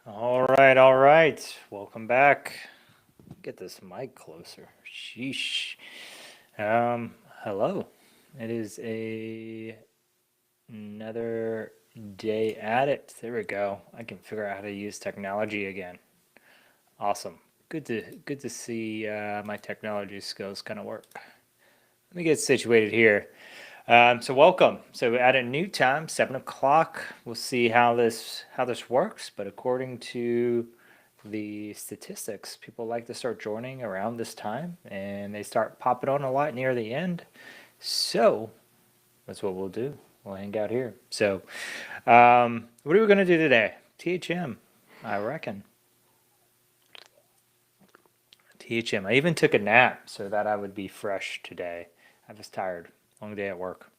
All right. Welcome back. Get this mic closer. Sheesh. Hello. It is another day at it. There we go. I can figure out how to use technology again. Awesome. Good to see my technology skills kind of work. Let me get situated here. So welcome. So at a new time, 7 o'clock. We'll see how this works. But according to the statistics, people like to start joining around this time, and they start popping on a lot near the end. So that's what we'll do. We'll hang out here. So, what are we gonna do today? THM, I reckon. THM. I even took a nap so that I would be fresh today. I was tired. Long day at work.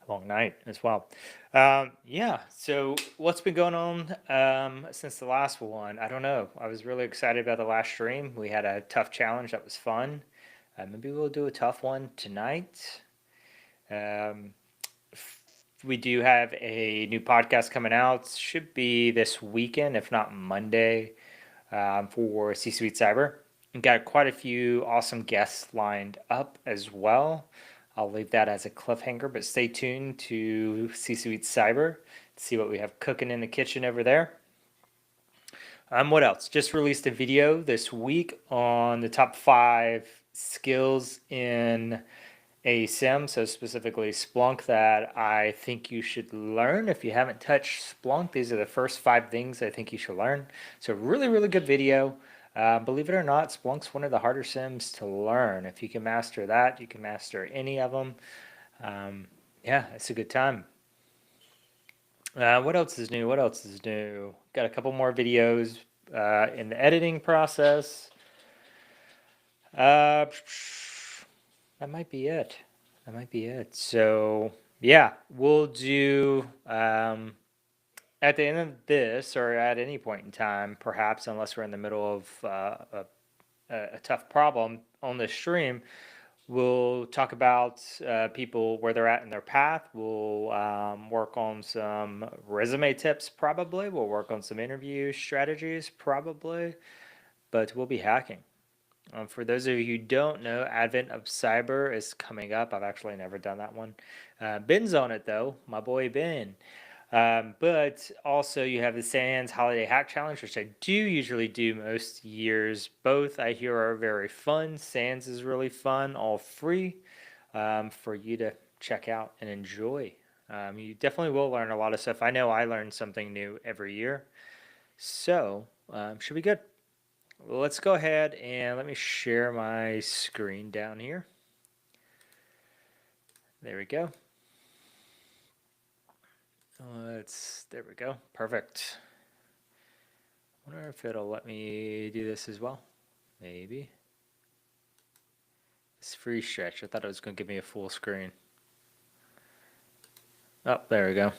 Long night as well. Yeah, so what's been going on since the last one? I don't know. I was really excited about the last stream. We had a tough challenge that was fun. Maybe we'll do a tough one tonight. Um, we do have a new podcast coming out. Should be this weekend, if not Monday, for C-Suite Cyber. We've got quite a few awesome guests lined up as well. I'll leave that as a cliffhanger, but stay tuned to C-Suite Cyber to see what we have cooking in the kitchen over there. What else? Just released a video this week on the top 5 skills in a SIM, so specifically Splunk, that I think you should learn. If you haven't touched Splunk, these are the first 5 things I think you should learn. So really, really good video. Believe it or not, Splunk's one of the harder sims to learn. If you can master that, you can master any of them. Yeah, it's a good time. What else is new? Got a couple more videos in the editing process. That might be it. So, yeah, we'll do at the end of this, or at any point in time, perhaps, unless we're in the middle of a tough problem on this stream, we'll talk about people where they're at in their path. We'll work on some resume tips, probably. We'll work on some interview strategies, probably. But we'll be hacking. For those of you who don't know, Advent of Cyber is coming up. I've actually never done that one. Ben's on it, though. My boy Ben. But also you have the Sans Holiday Hack Challenge, which I do usually do most years. Both I hear are very fun. Sans is really fun, all free for you to check out and enjoy. You definitely will learn a lot of stuff. I know I learn something new every year. So, should be good. Well, let's go ahead and let me share my screen down here. There we go. There we go. Perfect. I wonder if it'll let me do this as well. Maybe. It's free stretch. I thought it was going to give me a full screen. Oh, there we go.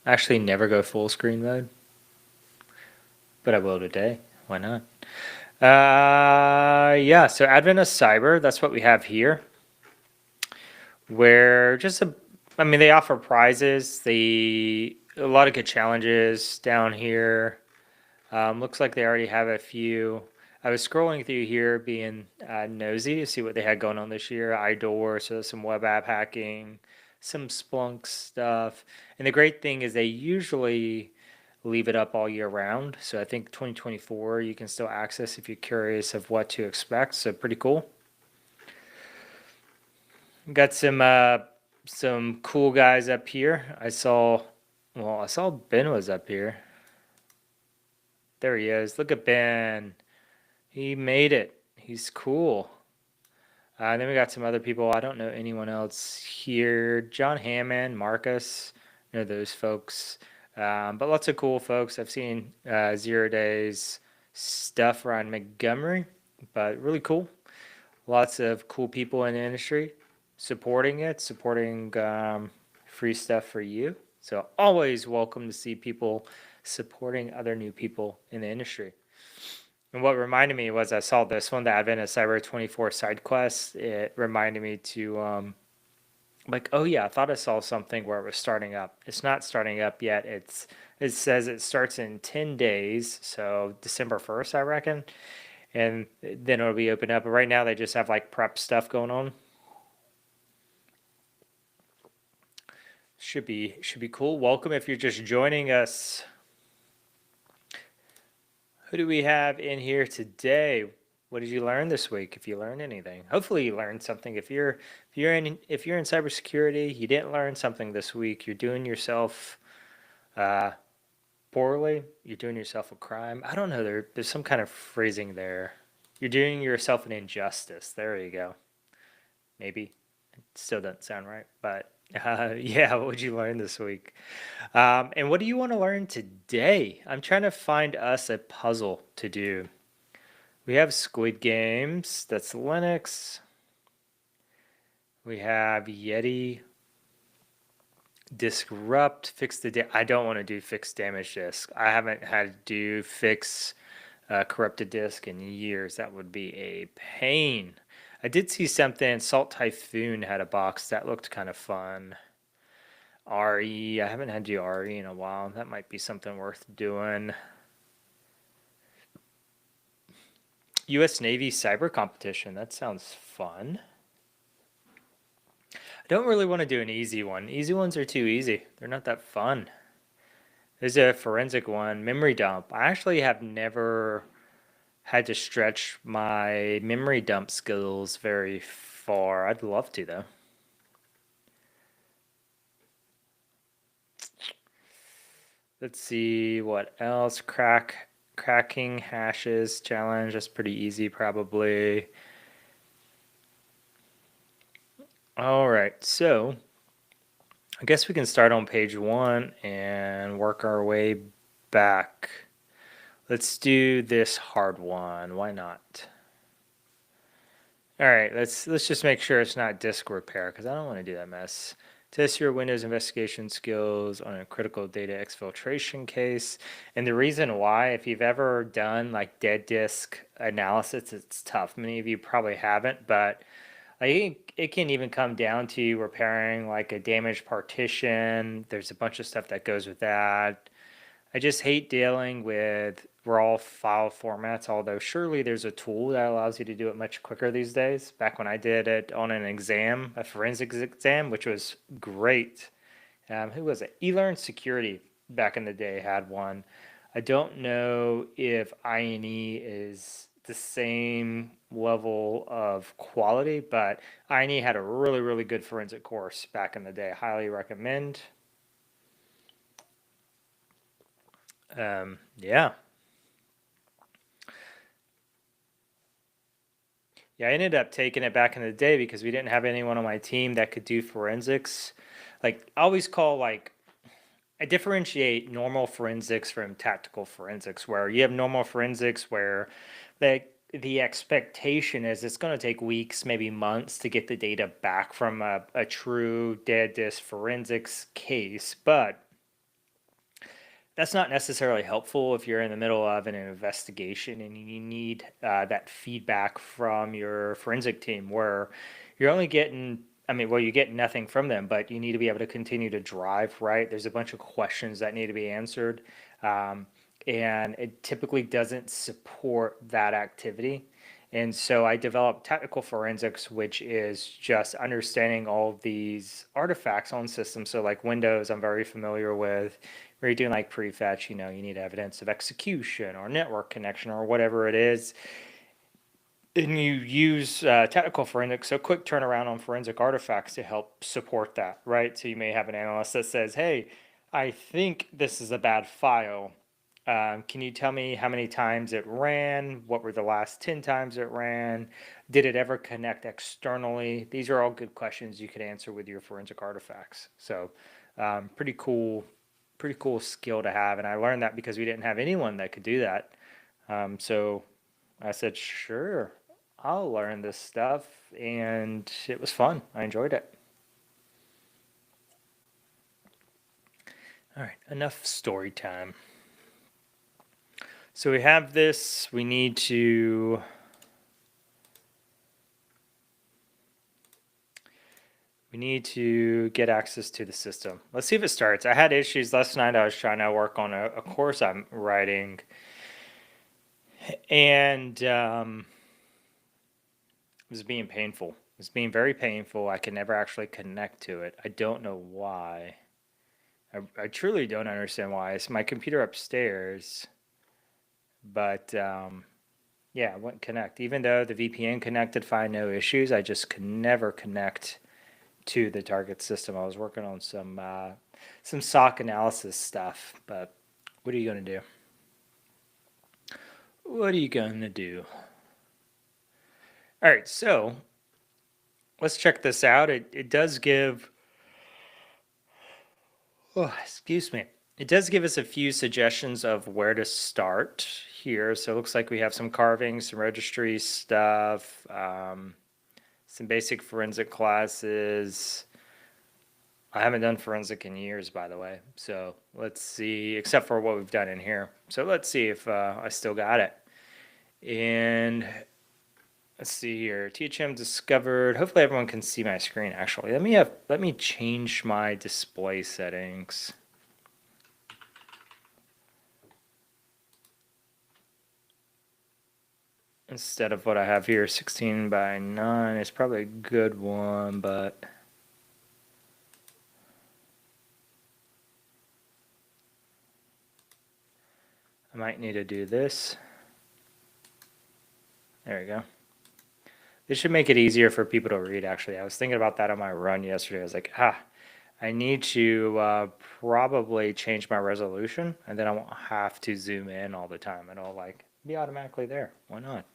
Actually, never go full screen mode. But I will today. Why not? Yeah, so Advent of Cyber, that's what we have here. Where they offer prizes. A lot of good challenges down here. Looks like they already have a few. I was scrolling through here being nosy to see what they had going on this year. IDOR, so some web app hacking, some Splunk stuff. And the great thing is they usually leave it up all year round. So I think 2024 you can still access if you're curious of what to expect. So pretty cool. Got some cool guys up here. I saw Ben was up here. There he is. Look at Ben. He made it. He's cool. Then we got some other people. I don't know anyone else here. John Hammond, Marcus, know those folks. But lots of cool folks. I've seen 0 Days stuff around Montgomery, but really cool. Lots of cool people in the industry supporting free stuff for you. So always welcome to see people supporting other new people in the industry. And what reminded me was I saw this one, the Advent of Cyber 24 side quest. It reminded me to like, oh yeah, I thought I saw something where it was starting up. It's not starting up yet. It says it starts in 10 days, so December 1st, I reckon, and then it'll be open up. But right now they just have like prep stuff going on. Should be cool. Welcome if you're just joining us. Who do we have in here today? What did you learn this week? If you learned anything, hopefully you learned something. If you're in cybersecurity, you didn't learn something this week. You're doing yourself uh, poorly. You're doing yourself a crime. I don't know. There's some kind of phrasing there. You're doing yourself an injustice. There you go. Maybe it still doesn't sound right, but yeah. What would you learn this week? And what do you want to learn today? I'm trying to find us a puzzle to do. We have Squid Games, that's Linux. We have Yeti, Disrupt, I don't want to do fixed damage disk. I haven't had to do fix corrupted disk in years. That would be a pain. I did see something, Salt Typhoon had a box that looked kind of fun. RE, I haven't had to do RE in a while. That might be something worth doing. U.S. Navy cyber competition. That sounds fun. I don't really want to do an easy one. Easy ones are too easy. They're not that fun. There's a forensic one, memory dump. I actually have never had to stretch my memory dump skills very far. I'd love to though. Let's see what else. Cracking hashes challenge. That's pretty easy probably. All right, so I guess we can start on page 1 and work our way back. Let's do this hard one. Why not? All right, let's just make sure it's not disk repair because I don't want to do that mess. Test your Windows investigation skills on a critical data exfiltration case. And the reason why, if you've ever done like dead disk analysis, it's tough. Many of you probably haven't, but I think it can even come down to repairing like a damaged partition. There's a bunch of stuff that goes with that. I just hate dealing with raw file formats, although surely there's a tool that allows you to do it much quicker these days. Back when I did it on an exam, a forensics exam, which was great. Who was it? eLearn Security back in the day had one. I don't know if INE is the same level of quality, but INE had a really, really good forensic course back in the day. Highly recommend. Yeah. Yeah, I ended up taking it back in the day because we didn't have anyone on my team that could do forensics. Like, I always call like I differentiate normal forensics from tactical forensics, where you have normal forensics where the expectation is it's going to take weeks, maybe months to get the data back from a true dead disk forensics case. But that's not necessarily helpful if you're in the middle of an investigation and you need that feedback from your forensic team where you're only getting, I mean, well, you get nothing from them, but you need to be able to continue to drive, right? There's a bunch of questions that need to be answered. Um, and it typically doesn't support that activity. And so I developed technical forensics, which is just understanding all of these artifacts on systems. So, like Windows, I'm very familiar with. Where you're doing like prefetch, you need evidence of execution or network connection or whatever it is. And you use technical forensics, so quick turnaround on forensic artifacts to help support that, right? So you may have an analyst that says, hey, I think this is a bad file. Can you tell me how many times it ran? What were the last 10 times it ran? Did it ever connect externally? These are all good questions you could answer with your forensic artifacts. So pretty cool skill to have. And I learned that because we didn't have anyone that could do that. So I said, sure, I'll learn this stuff. And it was fun. I enjoyed it. All right, enough story time. So we have this, we need to We need to get access to the system. Let's see if it starts. I had issues last night. I was trying to work on a course I'm writing, and it was being painful. It was being very painful. I could never actually connect to it. I don't know why. I truly don't understand why. It's my computer upstairs, but yeah, I wouldn't connect. Even though the VPN connected fine, no issues, I just could never connect to the target system. I was working on some SOC analysis stuff, but what are you going to do? What are you going to do? All right, so let's check this out. It does give, oh, excuse me. It does give us a few suggestions of where to start here. So it looks like we have some carvings, some registry stuff, some basic forensic classes. I haven't done forensic in years, by the way. So let's see, except for what we've done in here. So let's see if I still got it. And let's see here. THM discovered. Hopefully everyone can see my screen. Actually, let me change my display settings. Instead of what I have here, 16 by 9 is probably a good one, but I might need to do this. There we go. This should make it easier for people to read, actually. I was thinking about that on my run yesterday. I was like, I need to probably change my resolution, and then I won't have to zoom in all the time. It'll like be automatically there. Why not?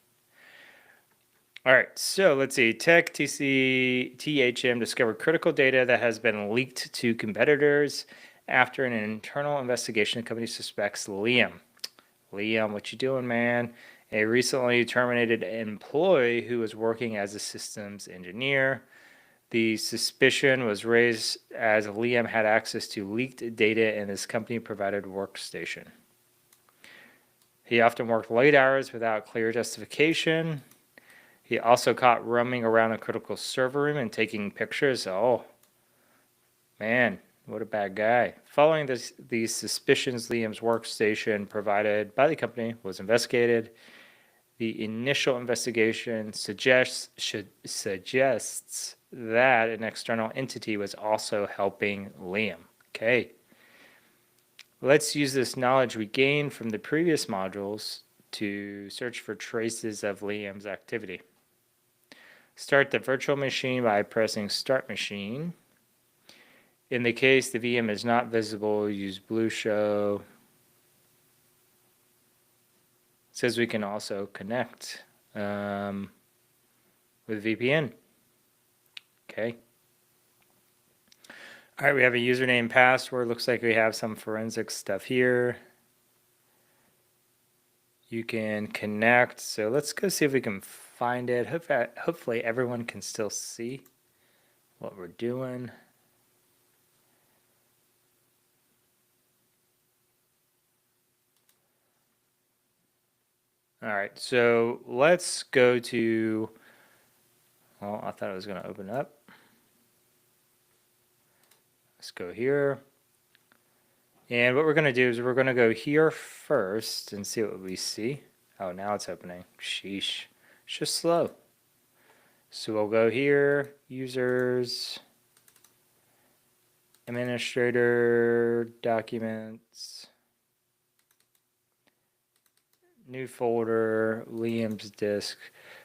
All right, so let's see. Tech THM discovered critical data that has been leaked to competitors after an internal investigation. The company suspects Liam. Liam, what you doing, man? A recently terminated employee who was working as a systems engineer. The suspicion was raised as Liam had access to leaked data in his company-provided workstation. He often worked late hours without clear justification. He also caught roaming around a critical server room and taking pictures. Oh, man, what a bad guy. Following these suspicions, Liam's workstation provided by the company was investigated. The initial investigation suggests that an external entity was also helping Liam. Okay. Let's use this knowledge we gained from the previous modules to search for traces of Liam's activity. Start the virtual machine by pressing Start Machine. In the case the VM is not visible, use Blue Show. It says we can also connect with VPN. Okay. All right, we have a username, password. Looks like we have some forensic stuff here. You can connect. So let's go see if we can find it. Hopefully everyone can still see what we're doing. All right, so let's go to, well, I thought it was going to open up. Let's go here. And what we're going to do is we're going to go here first and see what we see. Oh, now it's opening. Sheesh. It's just slow. So we'll go here, users, administrator, documents, new folder, Liam's disk.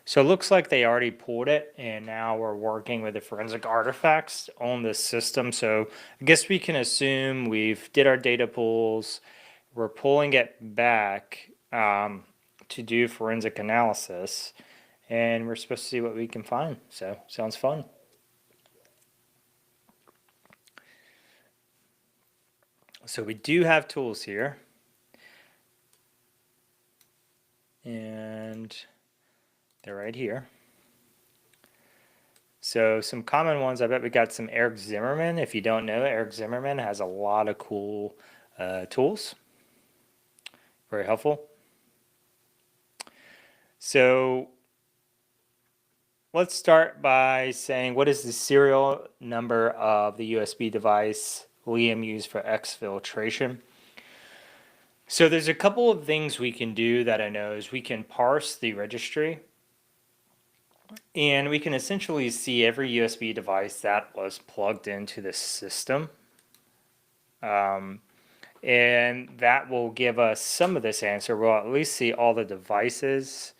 So it looks like they already pulled it, and now we're working with the forensic artifacts on this system. So I guess we can assume we've did our data pulls. We're pulling it back to do forensic analysis, and we're supposed to see what we can find. So sounds fun. So we do have tools here. And they're right here. So some common ones, I bet we got some Eric Zimmerman. If you don't know, Eric Zimmerman has a lot of cool tools. Very helpful. So let's start by saying what is the serial number of the USB device Liam used for exfiltration. So there's a couple of things we can do that I know is we can parse the registry, and we can essentially see every USB device that was plugged into the system. And that will give us some of this answer. We'll at least see all the devices,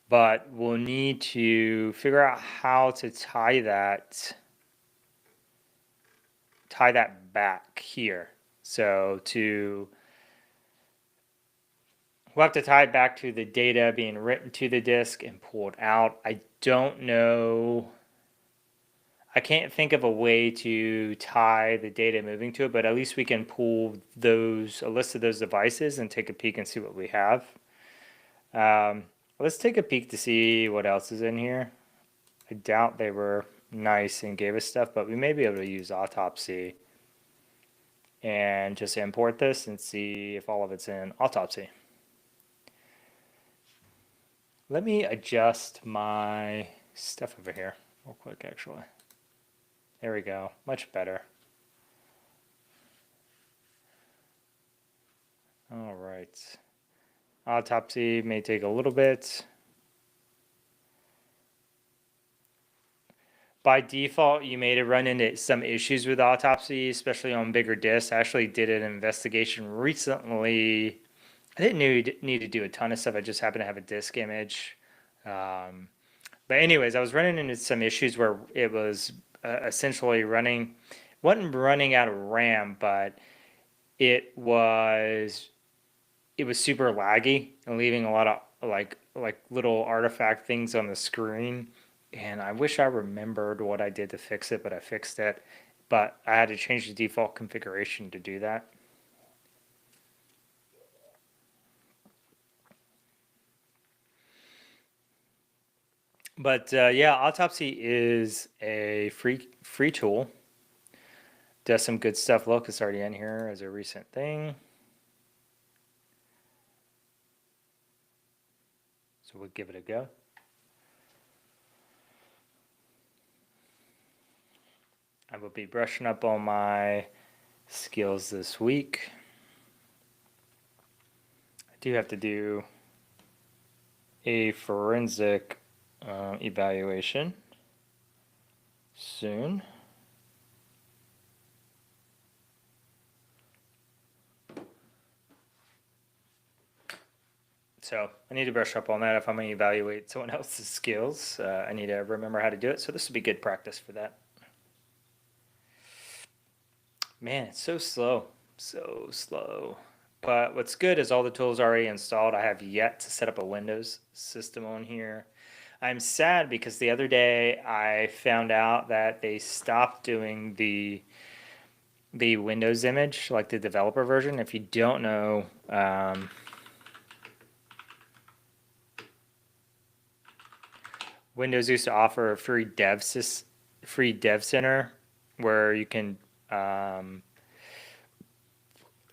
but we'll need to figure out how to tie that back here. So we'll have to tie it back to the data being written to the disk and pulled out. I don't know. I can't think of a way to tie the data moving to it, but at least we can pull a list of those devices and take a peek and see what we have. Let's take a peek to see what else is in here. I doubt they were nice and gave us stuff, but we may be able to use Autopsy and just import this and see if all of it's in Autopsy. Let me adjust my stuff over here real quick, actually. There we go, much better. All right. Autopsy may take a little bit. By default, you may run into some issues with Autopsy, especially on bigger disks. I actually did an investigation recently. I didn't need to do a ton of stuff. I just happened to have a disk image. But anyways, I was running into some issues where it was essentially wasn't running out of RAM, but it was super laggy and leaving a lot of like little artifact things on the screen. And I wish I remembered what I did to fix it, but I fixed it. But I had to change the default configuration to do that. But yeah, Autopsy is a free tool. Does some good stuff. Look, it's already in here as a recent thing. So we'll give it a go. I will be brushing up on my skills this week. I do have to do a forensic evaluation soon. So I need to brush up on that if I'm going to evaluate someone else's skills. I need to remember how to do it. So this would be good practice for that. Man, it's so slow. So slow. But what's good is all the tools are already installed. I have yet to set up a Windows system on here. I'm sad because the other day I found out that they stopped doing the Windows image, like the developer version. If you don't know, Windows used to offer a free dev center where you can it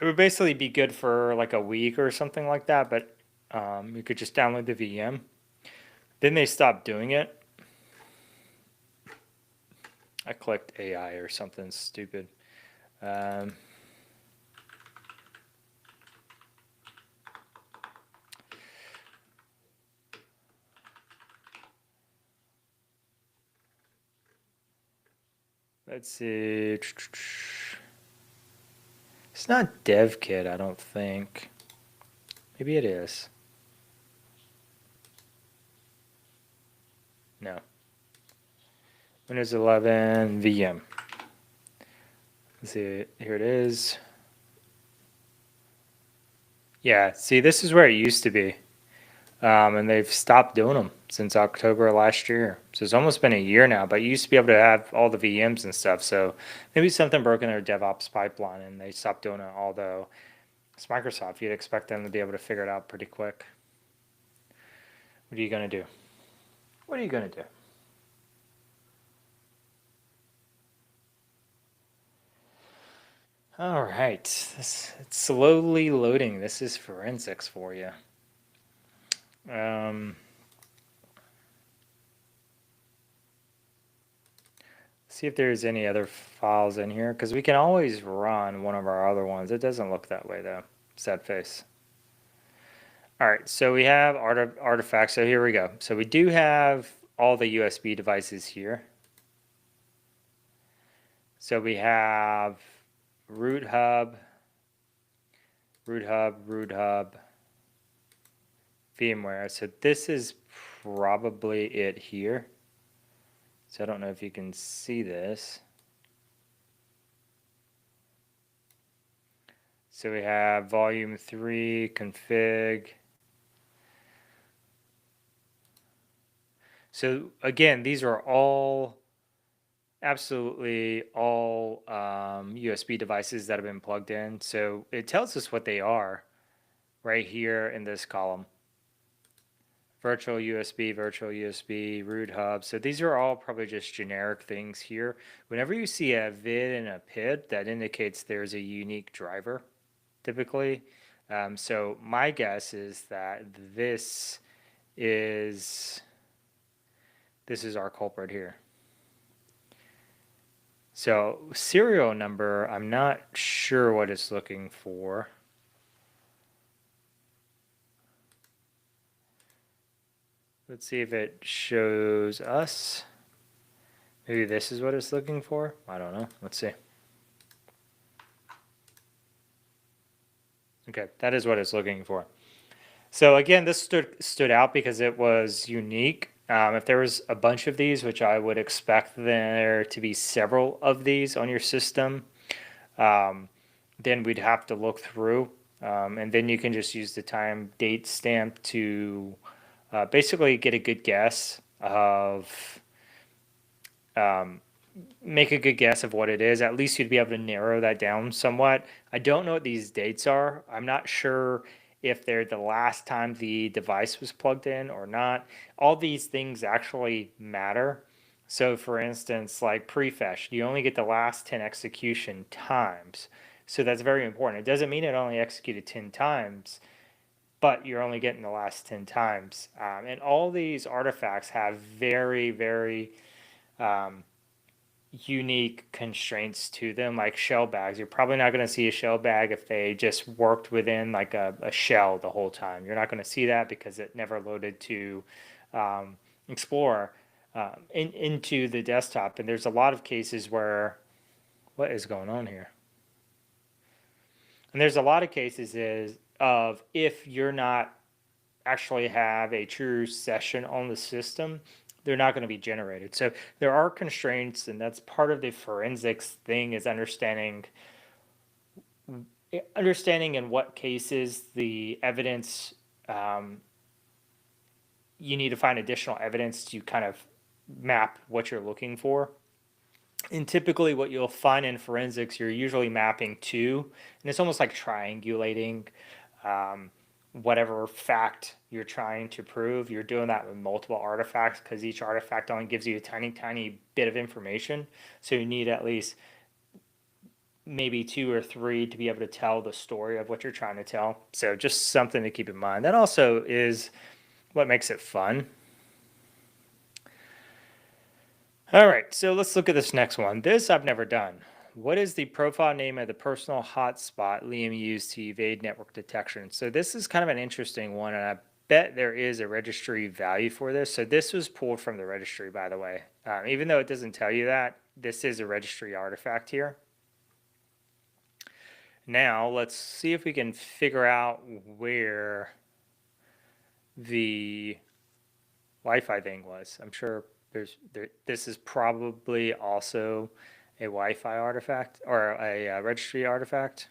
would basically be good for like a week or something like that, but you could just download the VM. Then they stopped doing it. I clicked AI or something stupid. Let's see. It's not DevKit, I don't think. Maybe it is. No. Windows 11 VM. Let's see. Here it is. Yeah, see, this is where it used to be. And they've stopped doing them since October last year. So it's almost been a year now, but you used to be able to have all the VMs and stuff. So maybe something broke in their DevOps pipeline and they stopped doing it, although it's Microsoft. You'd expect them to be able to figure it out pretty quick. What are you going to do? What are you going to do? All right. It's slowly loading. This is forensics for you. See if there's any other files in here, because we can always run one of our other ones. It doesn't look that way though. Sad face. All right, so we have artifacts. So here we go. So we do have all the USB devices here. So we have root hub, VMware. So this is probably it here. So I don't know if you can see this. So we have volume 3 config. So again, these are all absolutely all USB devices that have been plugged in. So it tells us what they are right here in this column. Virtual USB, root hub. So these are all probably just generic things here. Whenever you see a vid and a PID, that indicates there's a unique driver, typically. So my guess is that this is our culprit here. So serial number, I'm not sure what it's looking for. Let's see if it shows us. Maybe this is what it's looking for. I don't know. Let's see. Okay, that is what it's looking for. So again, this stood out because it was unique. If there was a bunch of these, which I would expect there to be several of these on your system, then we'd have to look through. And then you can just use the time date stamp to basically get a good guess of, make a good guess of what it is. At least you'd be able to narrow that down somewhat. I don't know what these dates are. I'm not sure if they're the last time the device was plugged in or not. All these things actually matter. So for instance, like prefetch, you only get the last 10 execution times. So that's very important. It doesn't mean it only executed 10 times, but you're only getting the last 10 times. And all these artifacts have very, very unique constraints to them, like shell bags. You're probably not going to see a shell bag if they just worked within like a shell the whole time. You're not going to see that because it never loaded to Explorer into the desktop. And there's a lot of cases where, what is going on here? And there's a lot of cases of if you're not actually have a true session on the system, they're not going to be generated. So there are constraints, and that's part of the forensics thing, is understanding in what cases the evidence, you need to find additional evidence to kind of map what you're looking for. And typically what you'll find in forensics, you're usually mapping to, and it's almost like triangulating whatever fact you're trying to prove. You're doing that with multiple artifacts because each artifact only gives you a tiny, tiny bit of information. So you need at least maybe 2 or 3 to be able to tell the story of what you're trying to tell. So just something to keep in mind. That also is what makes it fun. All right, so let's look at this next one. This I've never done. What is the profile name of the personal hotspot Liam used to evade network detection? So this is kind of an interesting one, and I bet there is a registry value for this. So this was pulled from the registry, by the way. Even though it doesn't tell you that, this is a registry artifact here. Now, let's see if we can figure out where the Wi-Fi thing was. I'm sure this is probably also a Wi-Fi artifact or a registry artifact.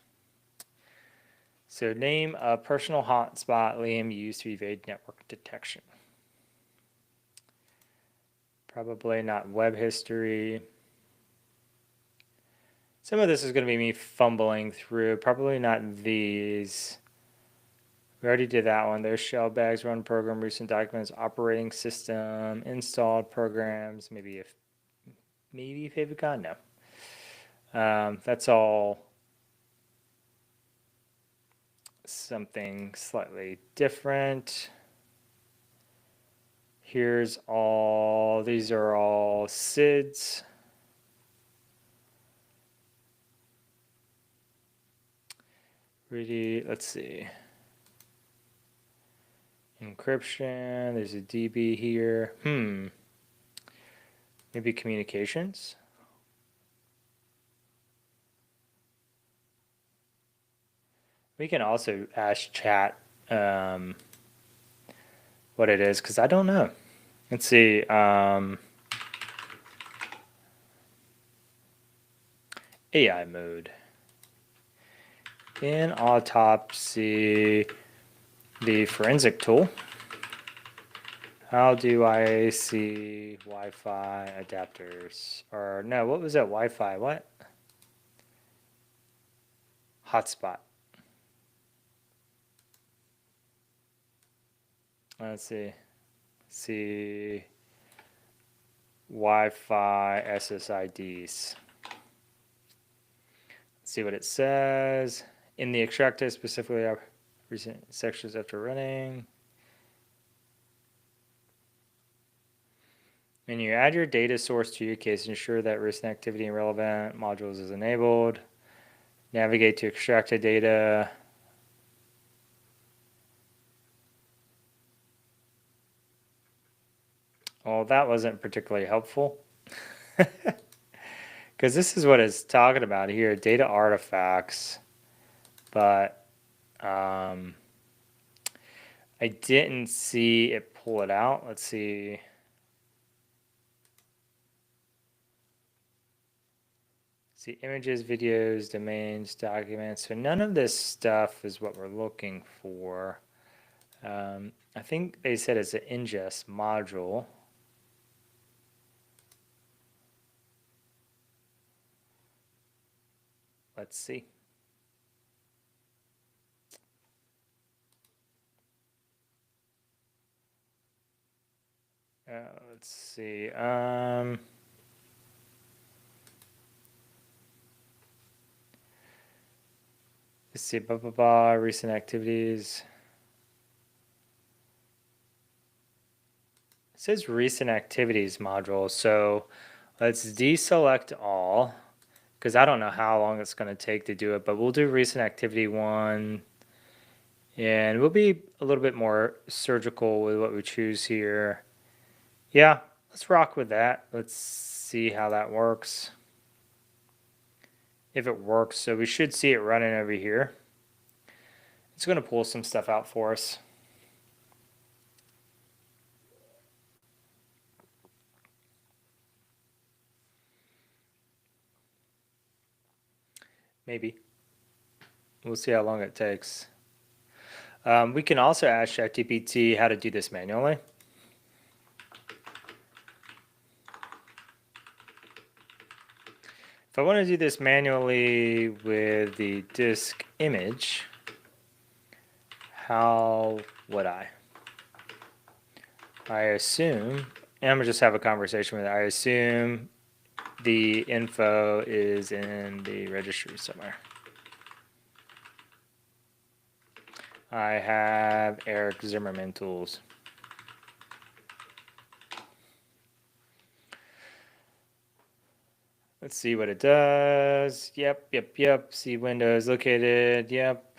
So name a personal hotspot Liam used to evade network detection. Probably not web history. Some of this is going to be me fumbling through. Probably not these. We already did that one. There's shell bags, run program, recent documents, operating system, installed programs, maybe favicon? No. That's all something slightly different. These are all SIDs. let's see. Encryption, there's a DB here. Maybe communications? We can also ask chat what it is, because I don't know. Let's see. AI mode. In Autopsy, the forensic tool, how do I see Wi-Fi adapters? Or no, what was that? Wi-Fi, what? Hotspot. Let's see. See Wi-Fi SSIDs. Let's see what it says. In the extractor, specifically recent sections after running. When you add your data source to your case, ensure that recent activity and relevant modules is enabled. Navigate to extracted data. Well, that wasn't particularly helpful. Because this is what it's talking about here, data artifacts. But I didn't see it pull it out. Let's see. See images, videos, domains, documents. So none of this stuff is what we're looking for. I think they said it's an ingest module. Let's see. Let's see. Let's see. Blah blah blah. Recent activities. It says recent activities module. So let's deselect all, because I don't know how long it's going to take to do it, but we'll do recent activity 1. And we'll be a little bit more surgical with what we choose here. Yeah, let's rock with that. Let's see how that works. If it works, so we should see it running over here. It's going to pull some stuff out for us. Maybe. We'll see how long it takes. We can also ask ChatGPT how to do this manually. If I want to do this manually with the disk image, how would I? I assume, and I'm going to just have a conversation with it. I assume the info is in the registry somewhere. I have Eric Zimmerman tools. Let's see what it does. Yep. See Windows located. Yep.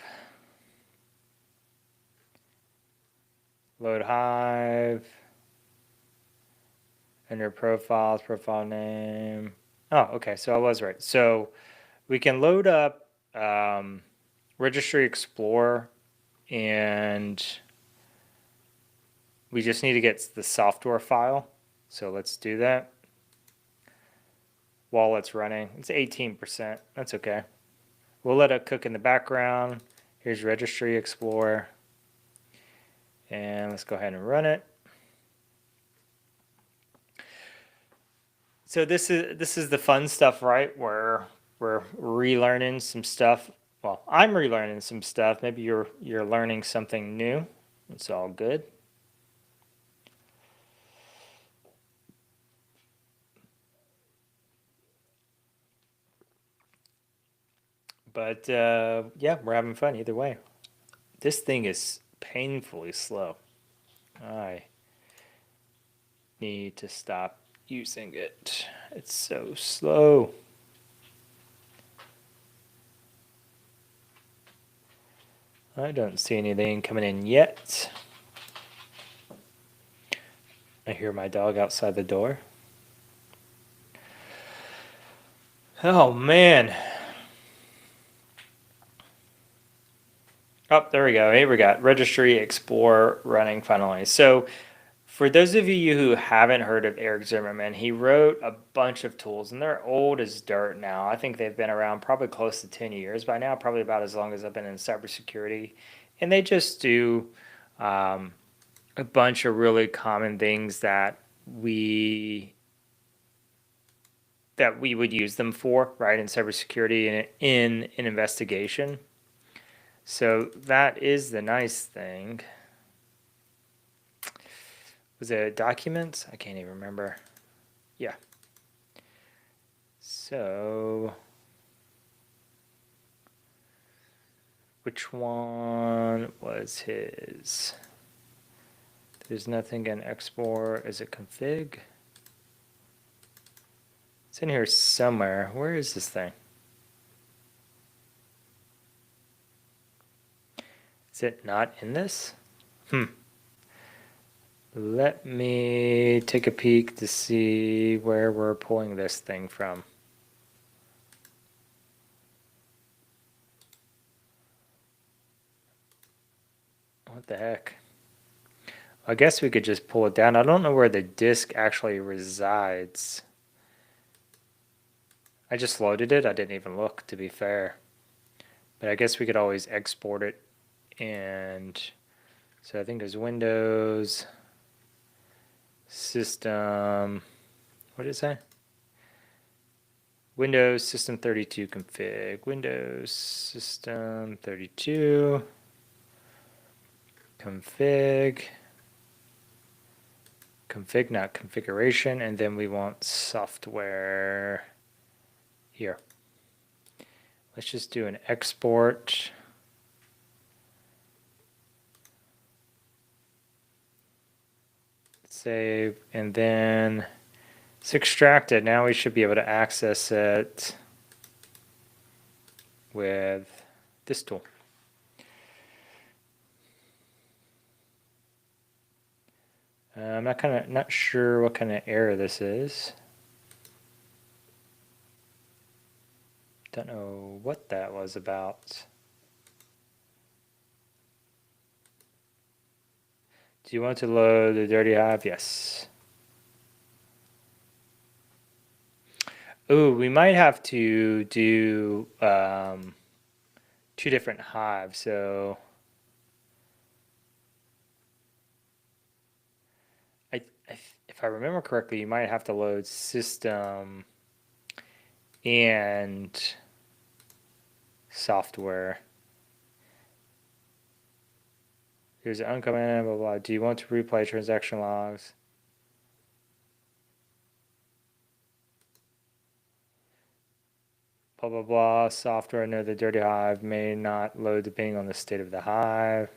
Load Hive. Enter profiles, profile name. Oh, okay. So I was right. So we can load up Registry Explorer, and we just need to get the software file. So let's do that. While it's running, it's 18%. That's okay. We'll let it cook in the background. Here's Registry Explorer. And let's go ahead and run it. So this is the fun stuff, right? Where we're relearning some stuff. Well, I'm relearning some stuff. Maybe you're learning something new. It's all good. But yeah, we're having fun either way. This thing is painfully slow. I need to stop using it. It's so slow. I don't see anything coming in yet. I hear my dog outside the door. Oh, man. Oh, there we go. Here we got Registry Explore running finally. So for those of you who haven't heard of Eric Zimmerman, he wrote a bunch of tools, and they're old as dirt now. I think they've been around probably close to 10 years by now, probably about as long as I've been in cybersecurity. And they just do a bunch of really common things that we would use them for, right, in cybersecurity and in an investigation. So that is the nice thing. Was it documents? I can't even remember. Yeah. So which one was his? There's nothing in export. Is it config? It's in here somewhere. Where is this thing? Is it not in this? Let me take a peek to see where we're pulling this thing from. What the heck? I guess we could just pull it down. I don't know where the disk actually resides. I just loaded it. I didn't even look, to be fair. But I guess we could always export it. And so I think there's Windows, System, what did it say? Windows System 32 config. Windows System 32 config. Config, not configuration. And then we want software here. Let's just do an export. Save, and then it's extracted. Now we should be able to access it with this tool. I'm not sure what kind of error this is. Don't know what that was about. Do you want to load the dirty hive? Yes. Ooh, we might have to do 2 different hives. So if I remember correctly, you might have to load system and software. Here's an uncommented, blah, blah. Do you want to replay transaction logs? Blah, blah, blah. Software, no, the dirty hive may not load depending on the state of the hive.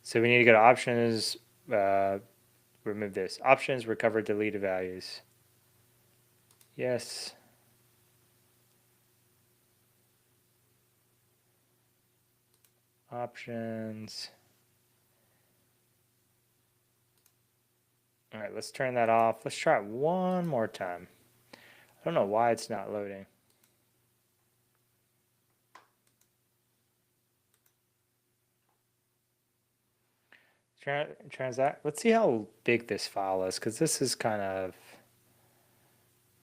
So we need to go to options, remove this. Options, recover deleted values. Yes. Options. All right, let's turn that off. Let's try it one more time. I don't know why it's not loading. Transact. Let's see how big this file is, because this is kind of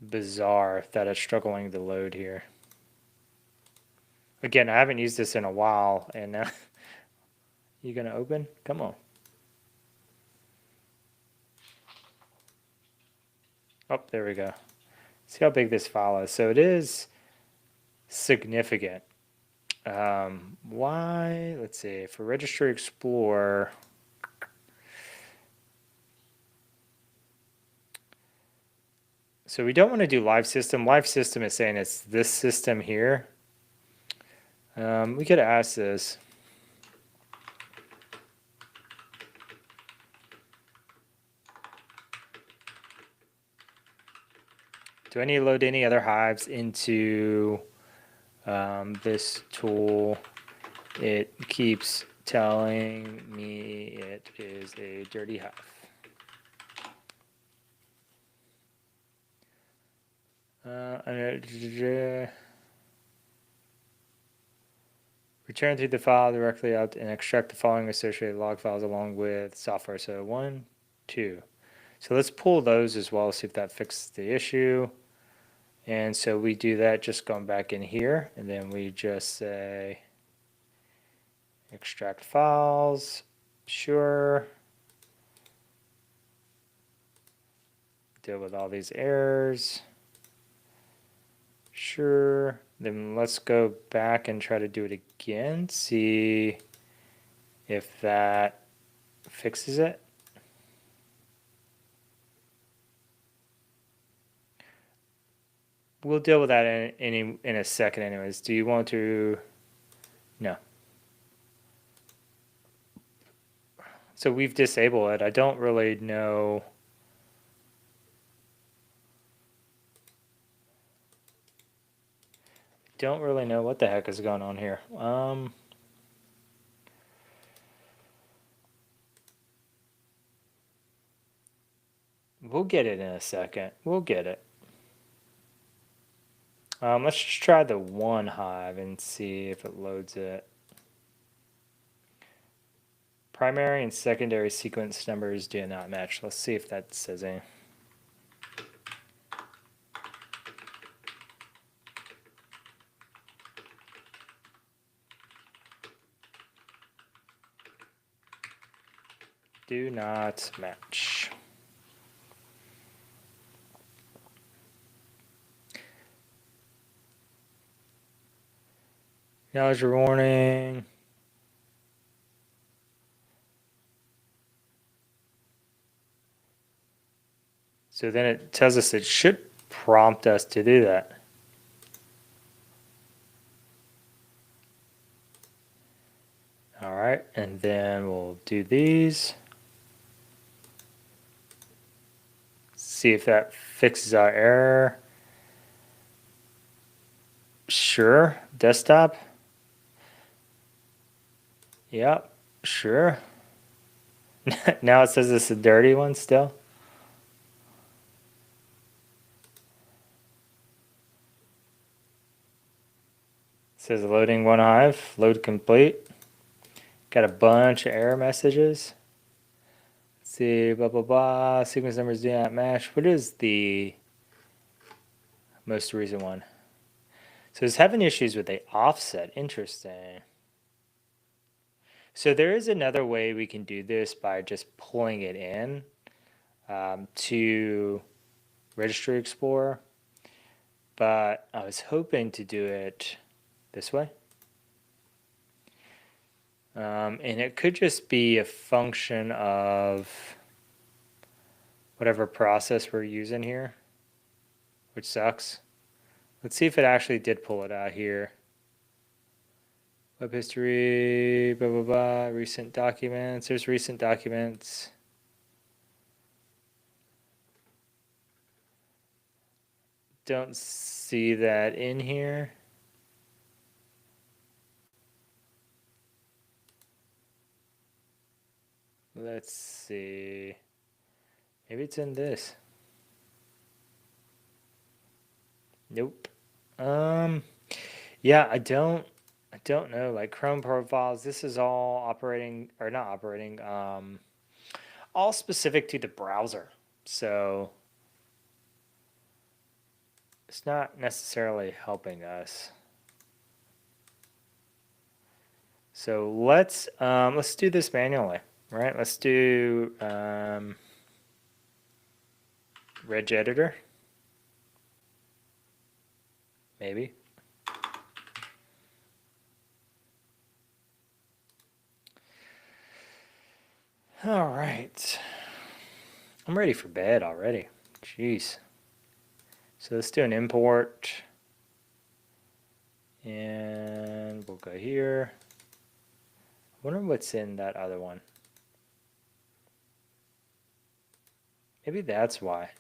bizarre that it's struggling to load here. Again, I haven't used this in a while, and now you gonna open? Come on. Oh, there we go. See how big this file is. So it is significant. Why? Let's see. For Registry Explorer, so we don't want to do live system. Live system is saying it's this system here. We could ask this. Do I need to load any other hives into This tool, it keeps telling me it is a dirty hive. Return to the file directly out and extract the following associated log files along with software. So 1, 2. So let's pull those as well, see if that fixes the issue. And so we do that just going back in here, and then we just say extract files, sure. Deal with all these errors, sure. Then let's go back and try to do it again, see if that fixes it. We'll deal with that in a second anyways. Do you want to? No. So we've disabled it. I don't really know. Don't really know what the heck is going on here. We'll get it in a second. We'll get it. Let's just try the one hive and see if it loads it. Primary and secondary sequence numbers do not match. Let's see if that says anything. Do not match. Acknowledge your warning. So then it tells us it should prompt us to do that. All right, and then we'll do these. See if that fixes our error. Sure, desktop. Yep, sure. Now it says it's a dirty one still. It says loading one hive, load complete. Got a bunch of error messages. Let's see, blah, blah, blah. Sequence numbers do not match. What is the most recent one? So it's having issues with the offset. Interesting. So there is another way we can do this by just pulling it in to Registry Explorer. But I was hoping to do it this way. And it could just be a function of whatever process we're using here, which sucks. Let's see if it actually did pull it out here. Web history, blah, blah, blah, recent documents. There's recent documents. Don't see that in here. Let's see. Maybe it's in this. Nope. Yeah, I don't know. Like Chrome profiles, this is all operating or not operating, all specific to the browser. So it's not necessarily helping us. So let's do this manually, right? Let's do Reg Editor. Maybe. All right. I'm ready for bed already. Jeez. So let's do an import. And we'll go here. I wonder what's in that other one. Maybe that's why.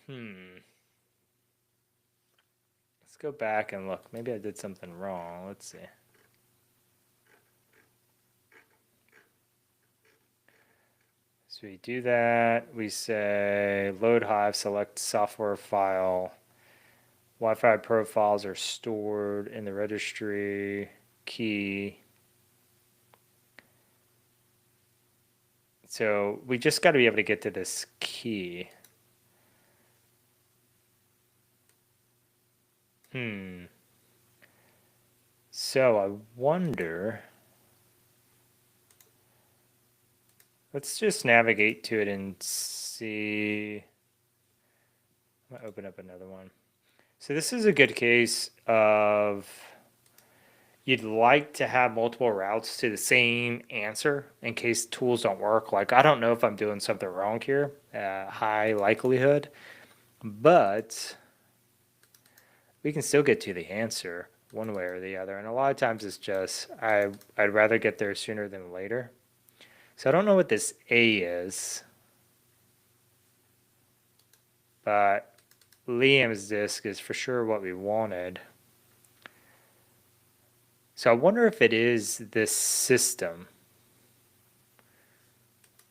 Let's go back and look. Maybe I did something wrong. Let's see. So we do that. We say load Hive, select software file. Wi-Fi profiles are stored in the registry key. So we just got to be able to get to this key. So I wonder, let's just navigate to it and see. I'm gonna open up another one. So this is a good case of you'd like to have multiple routes to the same answer in case tools don't work. Like, I don't know if I'm doing something wrong here, high likelihood, but we can still get to the answer one way or the other. And a lot of times it's just, I'd rather get there sooner than later. So I don't know what this A is, but Liam's disk is for sure what we wanted. So I wonder if it is this system.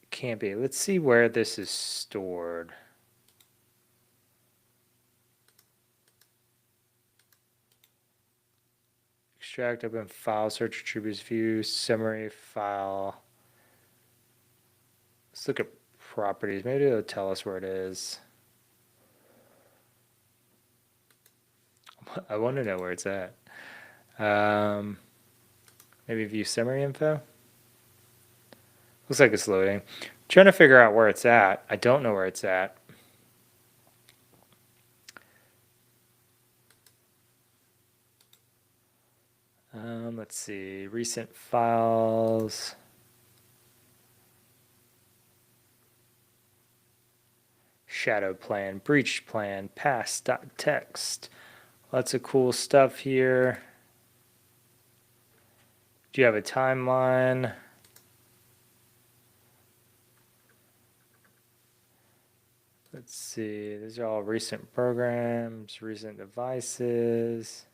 It can't be. Let's see where this is stored. Extract, open file, search, attributes, view, summary, file. Let's look at properties. Maybe it'll tell us where it is. I want to know where it's at. Maybe view summary info. Looks like it's loading. I'm trying to figure out where it's at. I don't know where it's at. Let's see. Recent files. Shadow plan, breach plan, pass.txt. Lots of cool stuff here. Do you have a timeline? Let's see. These are all recent programs, recent devices.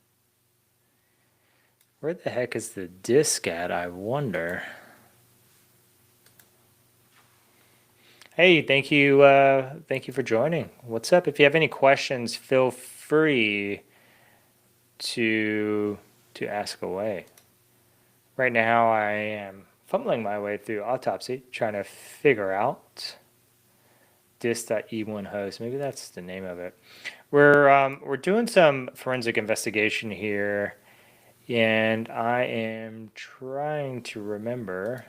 Where the heck is the disk at, I wonder? Hey, thank you for joining. What's up? If you have any questions, feel free to ask away. Right now, I am fumbling my way through Autopsy, trying to figure out disk.e1 host. Maybe that's the name of it. We're doing some forensic investigation here, and I am trying to remember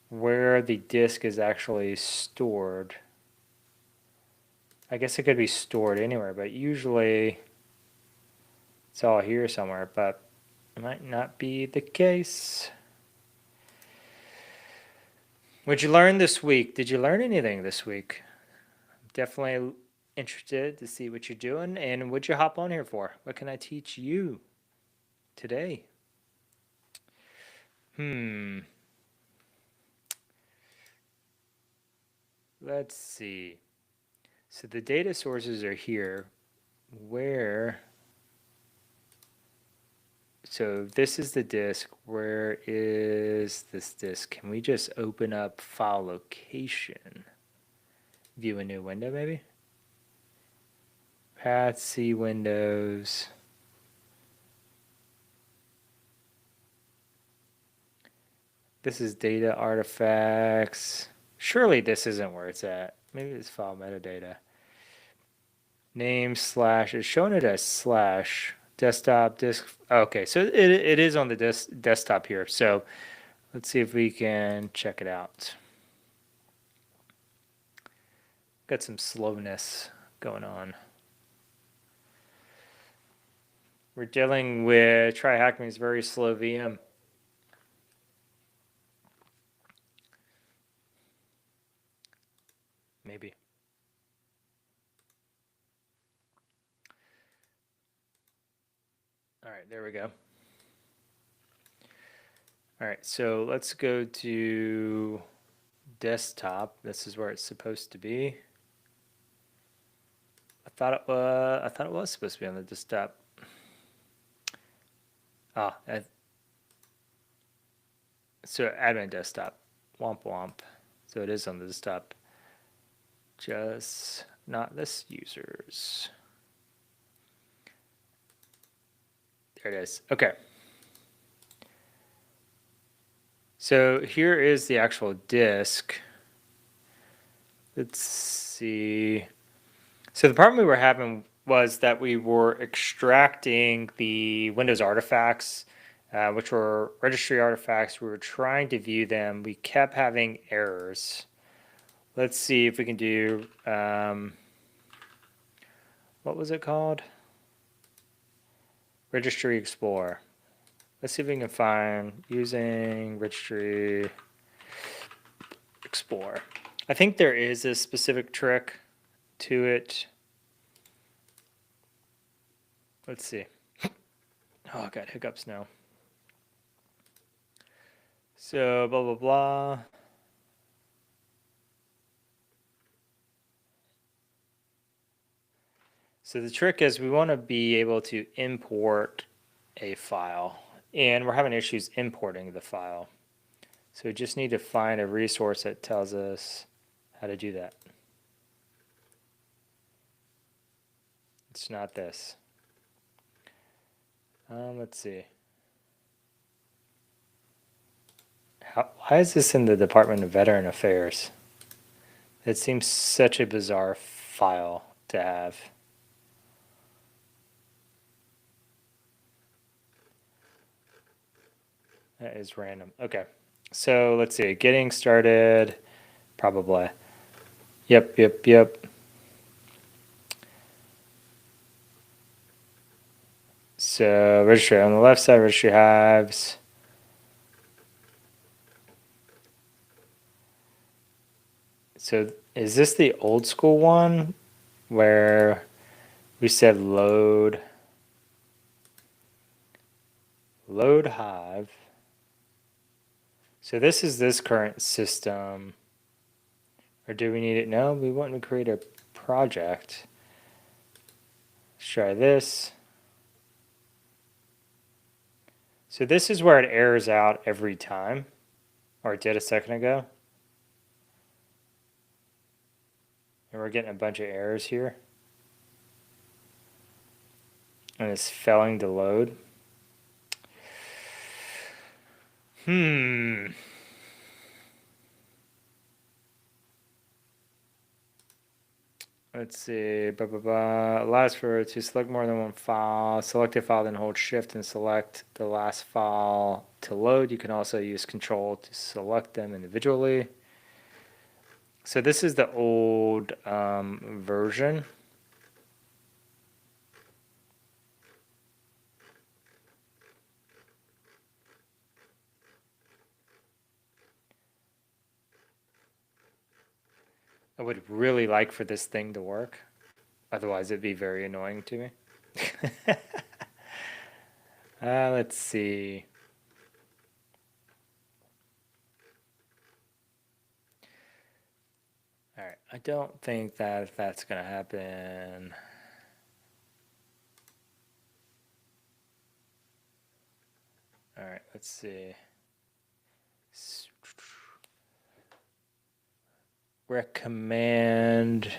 where the disk is actually stored. I guess it could be stored anywhere, but usually it's all here somewhere, but it might not be the case. What'd you learn this week? Did you learn anything this week? I'm definitely interested to see what you're doing, and what'd you hop on here for? What can I teach you today? Let's see. So the data sources are here. Where? So this is the disk. Where is this disk? Can we just open up file location? View a new window, maybe? Path, C windows. This is data artifacts. Surely this isn't where it's at. Maybe it's file metadata. Name slash, it's showing it as slash desktop disk. Okay, so it is on the desktop here. So let's see if we can check it out. Got some slowness going on. We're dealing with TryHackMe's very slow VM. Maybe. All right, there we go. All right, so let's go to desktop. This is where it's supposed to be. I thought it was supposed to be on the desktop. Ah, so admin desktop. Womp womp. So it is on the desktop. Just not this users. There it is. Okay. So here is the actual disk. Let's see. So the problem we were having was that we were extracting the Windows artifacts, which were registry artifacts. We were trying to view them. We kept having errors. Let's see if we can do, what was it called? Registry Explorer. Let's see if we can find using Registry Explorer. I think there is a specific trick to it. Let's see. Oh, I got hiccups now. So, blah, blah, blah. So the trick is we want to be able to import a file, and we're having issues importing the file. So we just need to find a resource that tells us how to do that. It's not this. Let's see. Why is this in the Department of Veteran Affairs? It seems such a bizarre file to have. That is random. Okay. So let's see. Getting started. Probably. Yep. So registry on the left side, registry hives. So is this the old school one where we said load hive? So this is this current system. Or do we need it? No, we want to create a project. Let's try this. So this is where it errors out every time, or it did a second ago. And we're getting a bunch of errors here. And it's failing to load. Let's see. Allows for to select more than one file. Select a file, then hold Shift and select the last file to load. You can also use Control to select them individually. So this is the old version. I would really like for this thing to work. Otherwise, it'd be very annoying to me. Let's see. All right, I don't think that that's going to happen. All right, let's see. Recommend.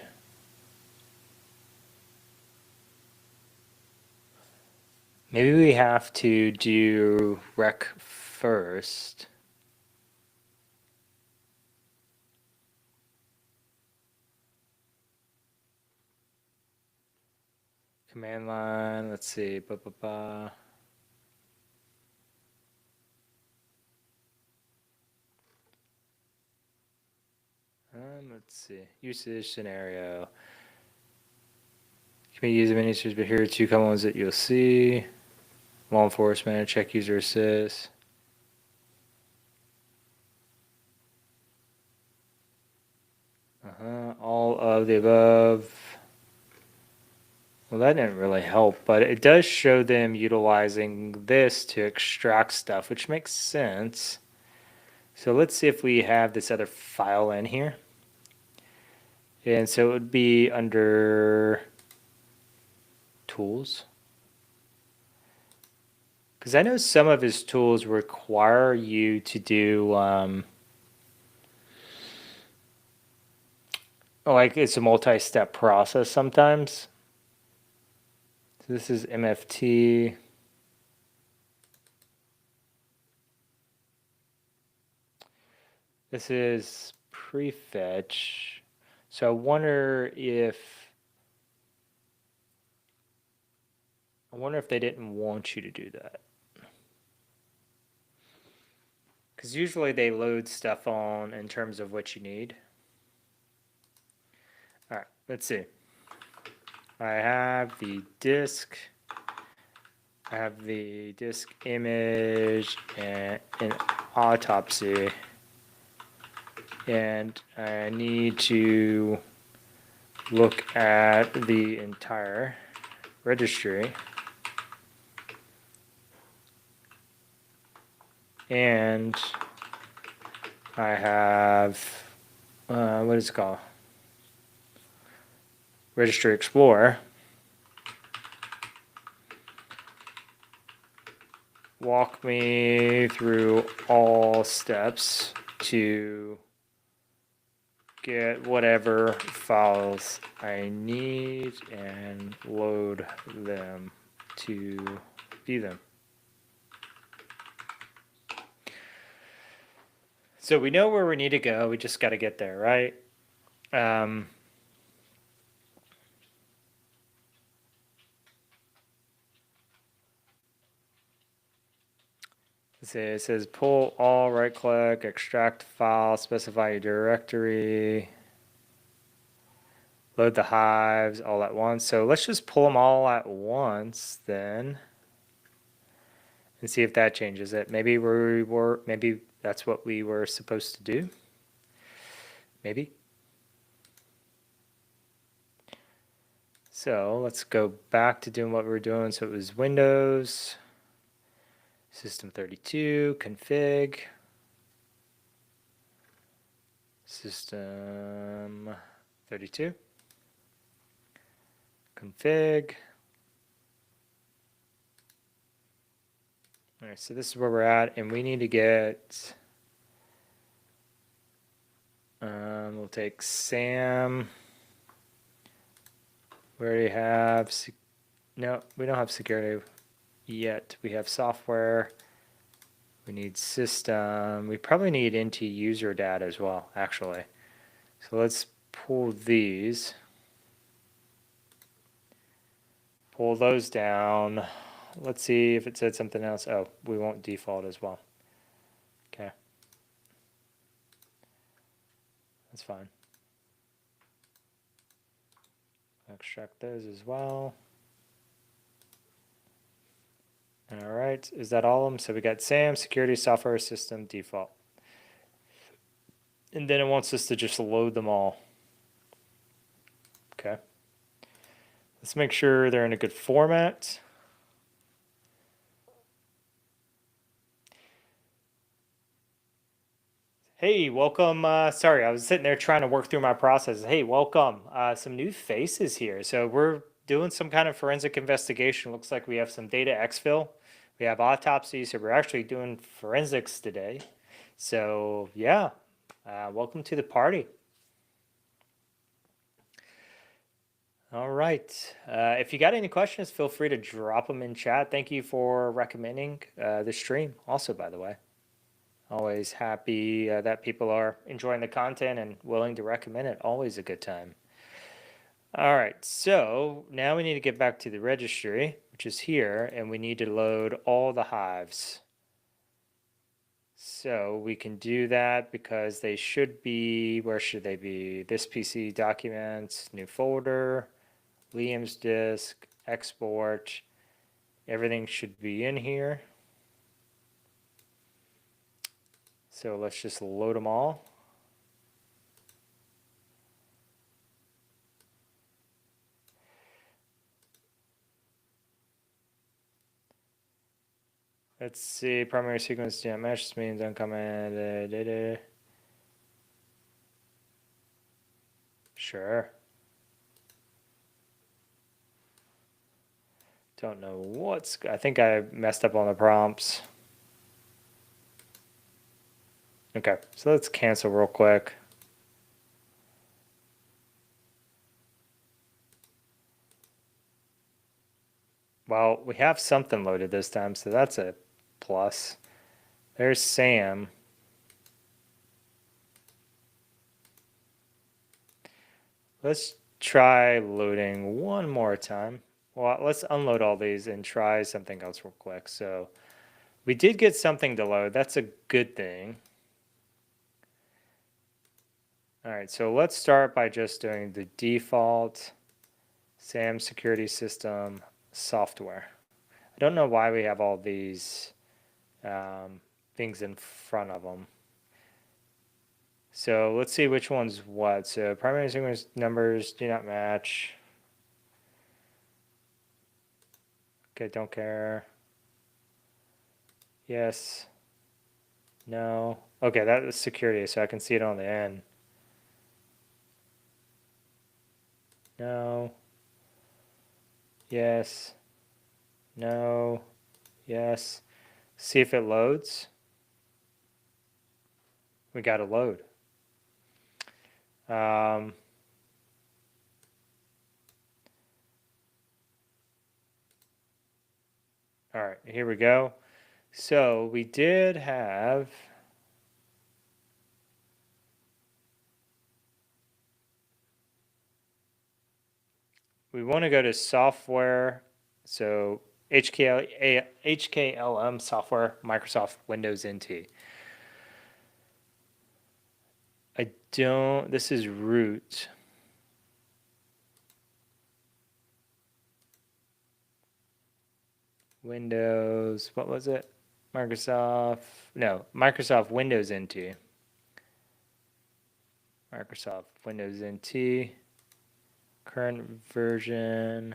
Maybe we have to do rec first. Command line, let's see. Let's see. Usage scenario. Can we use many users, but here are two common ones that you'll see. Law enforcement, check user assist. All of the above. Well, that didn't really help, but it does show them utilizing this to extract stuff, which makes sense. So let's see if we have this other file in here. And so it would be under tools. Because I know some of his tools require you to do, like it's a multi-step process sometimes. So this is MFT. This is prefetch. So I wonder if they didn't want you to do that. Because usually they load stuff on in terms of what you need. All right, let's see. I have the disk. I have the disk image and an autopsy. And I need to look at the entire registry. And I have, what is it called? Registry Explorer. Walk me through all steps to get whatever files I need and load them to view them. So we know where we need to go. We just got to get there, right? It says pull all, right click, extract file, specify your directory, load the hives all at once. So let's just pull them all at once then and see if that changes it. Maybe maybe that's what we were supposed to do. Maybe. So let's go back to doing what we were doing. So it was Windows, System 32, config, System 32, config. All right, so this is where we're at, and we need to get, we'll take SAM. We already have, no, we don't have security yet. We have software. We need system. We probably need into user data as well, actually. So let's pull these. Pull those down. Let's see if it said something else. Oh, we won't default as well. Okay. That's fine. Extract those as well. All right, is that all of them? So we got SAM, security, software, system, default. And then it wants us to just load them all. Okay. Let's make sure they're in a good format. Hey, welcome. Sorry, I was sitting there trying to work through my process. Hey, welcome. Some new faces here. So we're doing some kind of forensic investigation. Looks like we have some data exfil. We have autopsy, so we're actually doing forensics today. So yeah, welcome to the party. All right. If you got any questions, feel free to drop them in chat. Thank you for recommending the stream also, by the way. Always happy that people are enjoying the content and willing to recommend it. Always a good time. All right, so now we need to get back to the registry, which is here, and we need to load all the hives. So we can do that because they should be, where should they be? This PC documents, new folder, Liam's disk, export, everything should be in here. So let's just load them all. Let's see, primary sequence do not match. This means uncommented data. Sure. Don't know what's. I think I messed up on the prompts. Okay, so let's cancel real quick. Well, we have something loaded this time, so that's a plus. There's Sam. Let's try loading one more time. Well, let's unload all these and try something else real quick. So we did get something to load. That's a good thing. All right, so let's start by just doing the default SAM security system software. I don't know why we have all these things in front of them. So let's see which one's what. So primary sequence numbers do not match. Okay, don't care. Yes. No. Okay, that is security, so I can see it on the end. No. Yes. No. Yes. See if it loads. We got to load. All right, here we go. So we did have. We want to go to software. So HKLM software, Microsoft Windows NT. I don't, this is root. Windows, what was it? Microsoft Windows NT. Microsoft Windows NT. Current version.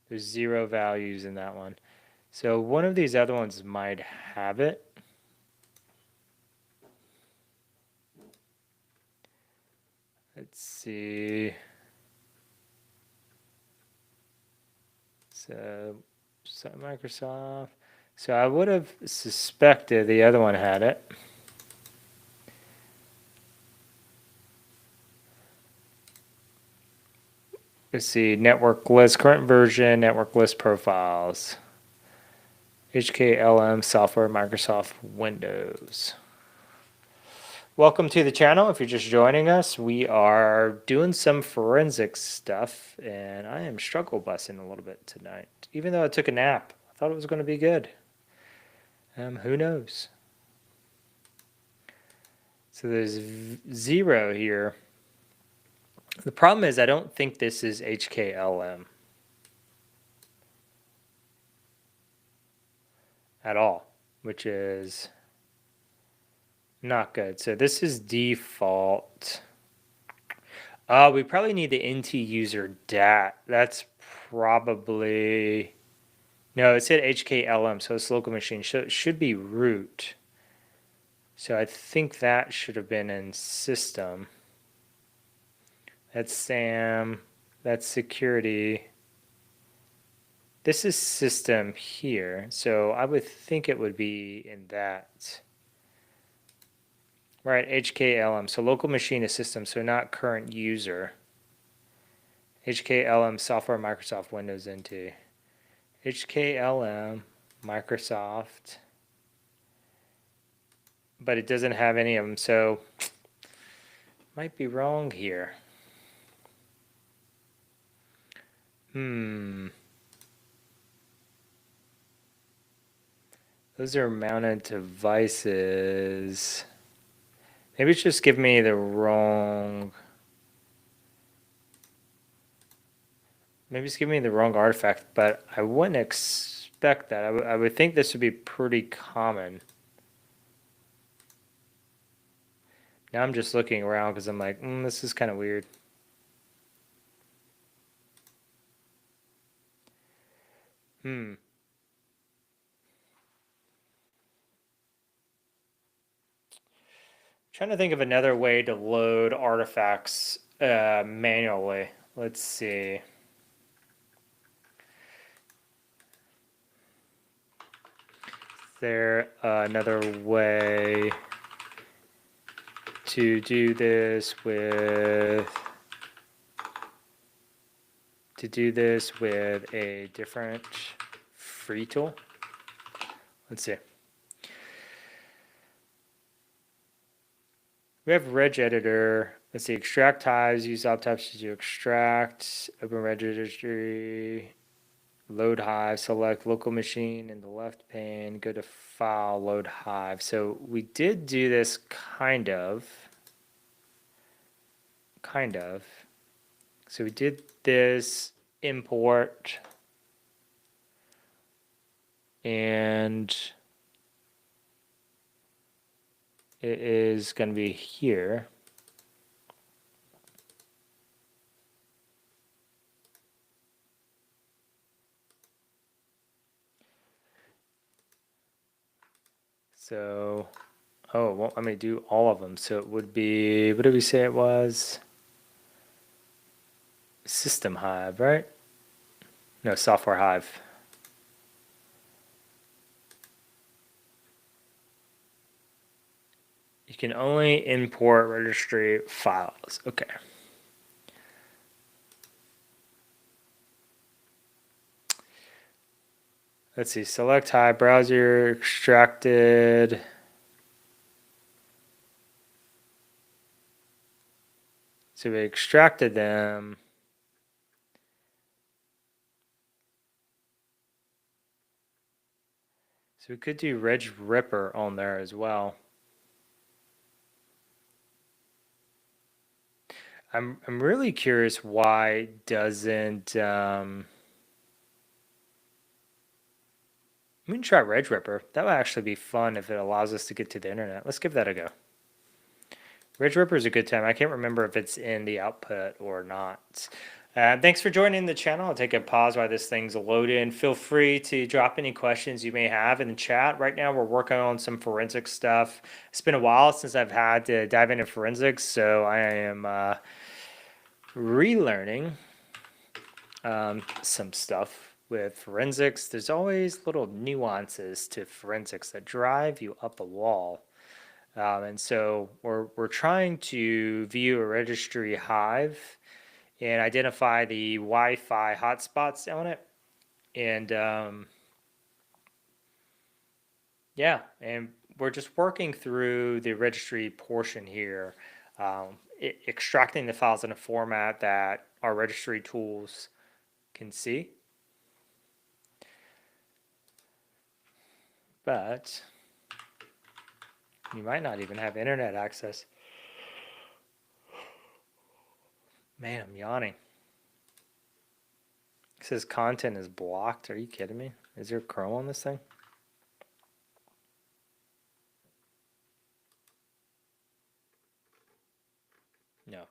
There's 0 values in that one. So one of these other ones might have it. Let's see. So Microsoft. So I would have suspected the other one had it. Let's see, network list, current version, network list profiles. HKLM software, Microsoft Windows. Welcome to the channel. If you're just joining us, we are doing some forensic stuff, and I am struggle busing a little bit tonight. Even though I took a nap, I thought it was going to be good. Who knows? So there's 0 here. The problem is I don't think this is HKLM at all, which is not good. So this is default. We probably need the NT user DAT. That's probably, no, it said HKLM, so it's local machine. So it should be root. So I think that should have been in system. That's SAM. That's security. This is system here. So I would think it would be in that. Right, HKLM. So local machine is system, so not current user. HKLM software, Microsoft Windows NT. HKLM, Microsoft. But it doesn't have any of them, so might be wrong here. Those are mounted devices. Maybe it's just giving me the wrong. Maybe it's giving me the wrong artifact, but I wouldn't expect that. I would think this would be pretty common. Now I'm just looking around because I'm like, this is kind of weird. Trying to think of another way to load artifacts manually. Let's see. Is there another way to do this with a different free tool? Let's see. We have regeditor. Let's see, extract hives, use Autopsy to extract, open registry, load hive, select local machine in the left pane, go to file, load hive. So we did do this kind of. So we did this import and it is going to be here. So, oh, well, I'm going to do all of them. So it would be, what did we say it was? System hive, right? No, software hive. You can only import registry files. Okay. Let's see, select hive, browser, extracted. So we extracted them. So we could do RegRipper on there as well. I'm really curious why it doesn't. I'm gonna try RegRipper. That would actually be fun if it allows us to get to the internet. Let's give that a go. RegRipper is a good time. I can't remember if it's in the output or not. Thanks for joining the channel. I'll take a pause while this thing's loading. Feel free to drop any questions you may have in the chat. Right now, we're working on some forensic stuff. It's been a while since I've had to dive into forensics, so I am relearning some stuff with forensics. There's always little nuances to forensics that drive you up a wall. And so we're trying to view a registry hive and identify the Wi-Fi hotspots on it. And yeah, and we're just working through the registry portion here, extracting the files in a format that our registry tools can see. But you might not even have internet access. Man, I'm yawning. It says content is blocked. Are you kidding me? Is there Chrome on this thing? No.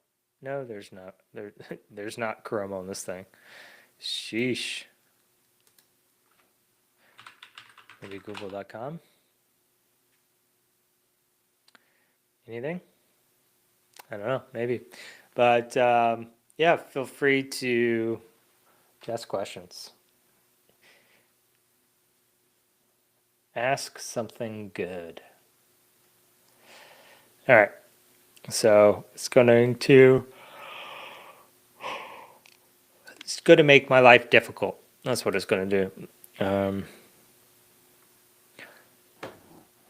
No, there's not. There's not Chrome on this thing. Sheesh. Maybe google.com. Anything? I don't know, maybe. But yeah, feel free to ask questions. Ask something good. All right. So it's going to make my life difficult. That's what it's going to do.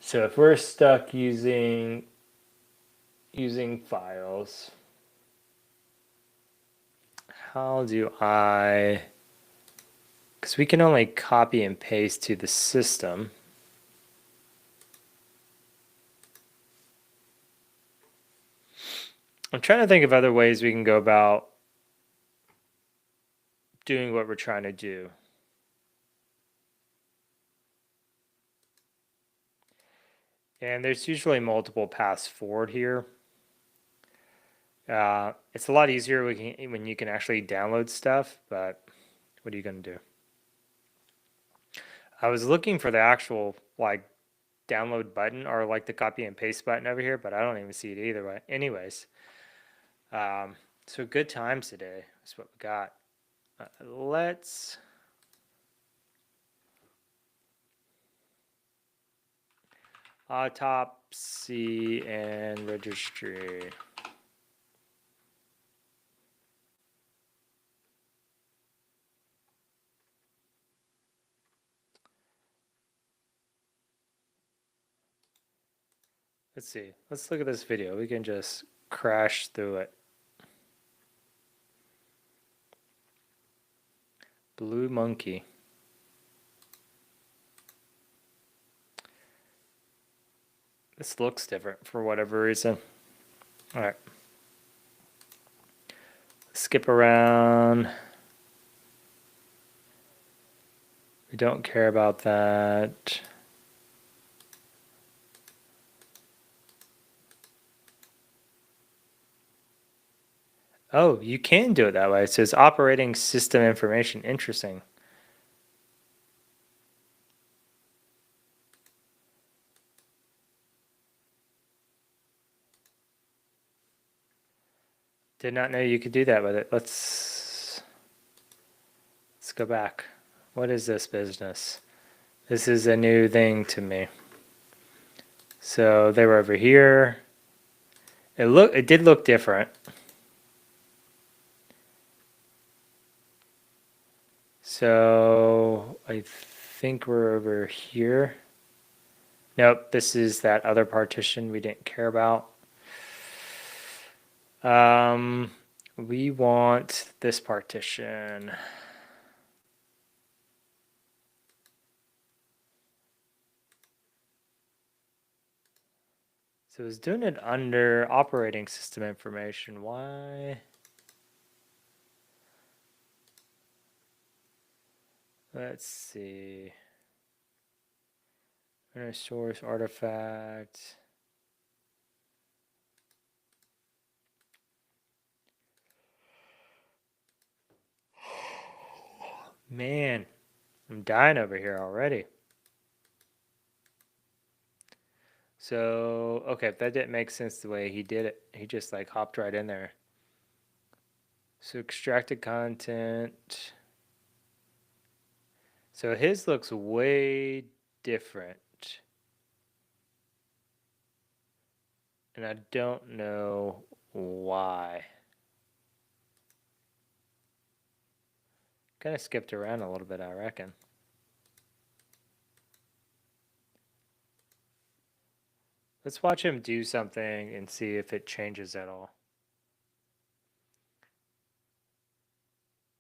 So if we're stuck using files, how do I, because we can only copy and paste to the system. I'm trying to think of other ways we can go about doing what we're trying to do. And there's usually multiple paths forward here. It's a lot easier when you can actually download stuff, but what are you going to do? I was looking for the actual like download button or like the copy and paste button over here, but I don't even see it either way. Anyways, so good times today is what we got. Let's Autopsy and Registry. Let's see. Let's look at this video. We can just crash through it. Blue monkey. This looks different for whatever reason. All right. Skip around. We don't care about that. Oh, you can do it that way. It says operating system information. Interesting. Did not know you could do that with it. Let's go back. What is this business? This is a new thing to me. So they were over here. It did look different. So I think we're over here. Nope, this is that other partition we didn't care about. We want this partition. So it was doing it under operating system information. Why? Let's see. Inner source artifact. Man, I'm dying over here already. So, okay, that didn't make sense the way he did it. He just like hopped right in there. So extracted content. So his looks way different. And I don't know why. Kind of skipped around a little bit, I reckon. Let's watch him do something and see if it changes at all.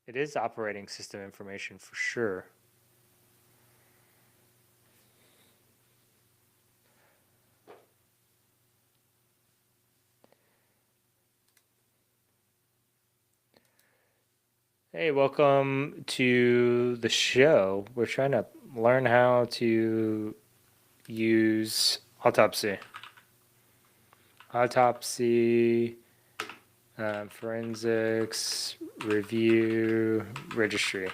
It is operating system information for sure. Hey, welcome to the show. We're trying to learn how to use Autopsy. Autopsy, forensics, review, registry.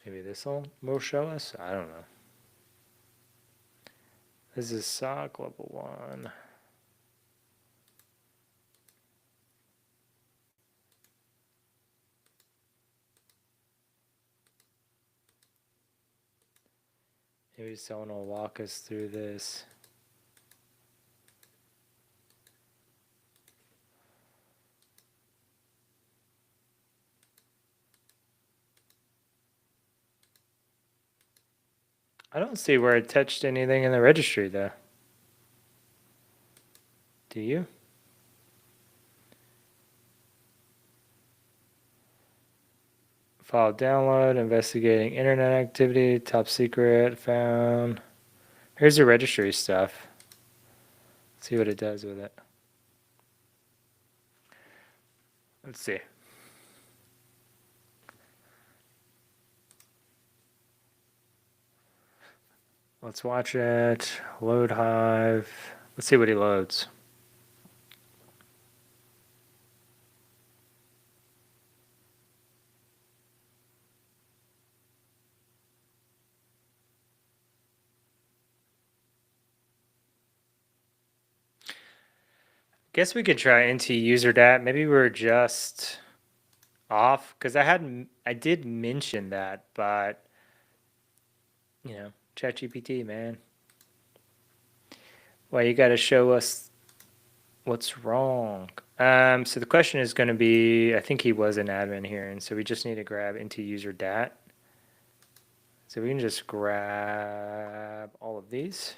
Maybe this will show us? I don't know. This is SOC level 1. Maybe someone will walk us through this. I don't see where it touched anything in the registry, though. Do you? File download, investigating internet activity, top secret, found. Here's the registry stuff. Let's see what it does with it. Let's see. Let's watch it. Load Hive. Let's see what he loads. Guess we could try into user dat. Maybe we're just off because I did mention that, but you know, ChatGPT, man. Well, you got to show us what's wrong. So the question is going to be, I think he was an admin here, and so we just need to grab into user dat. So we can just grab all of these.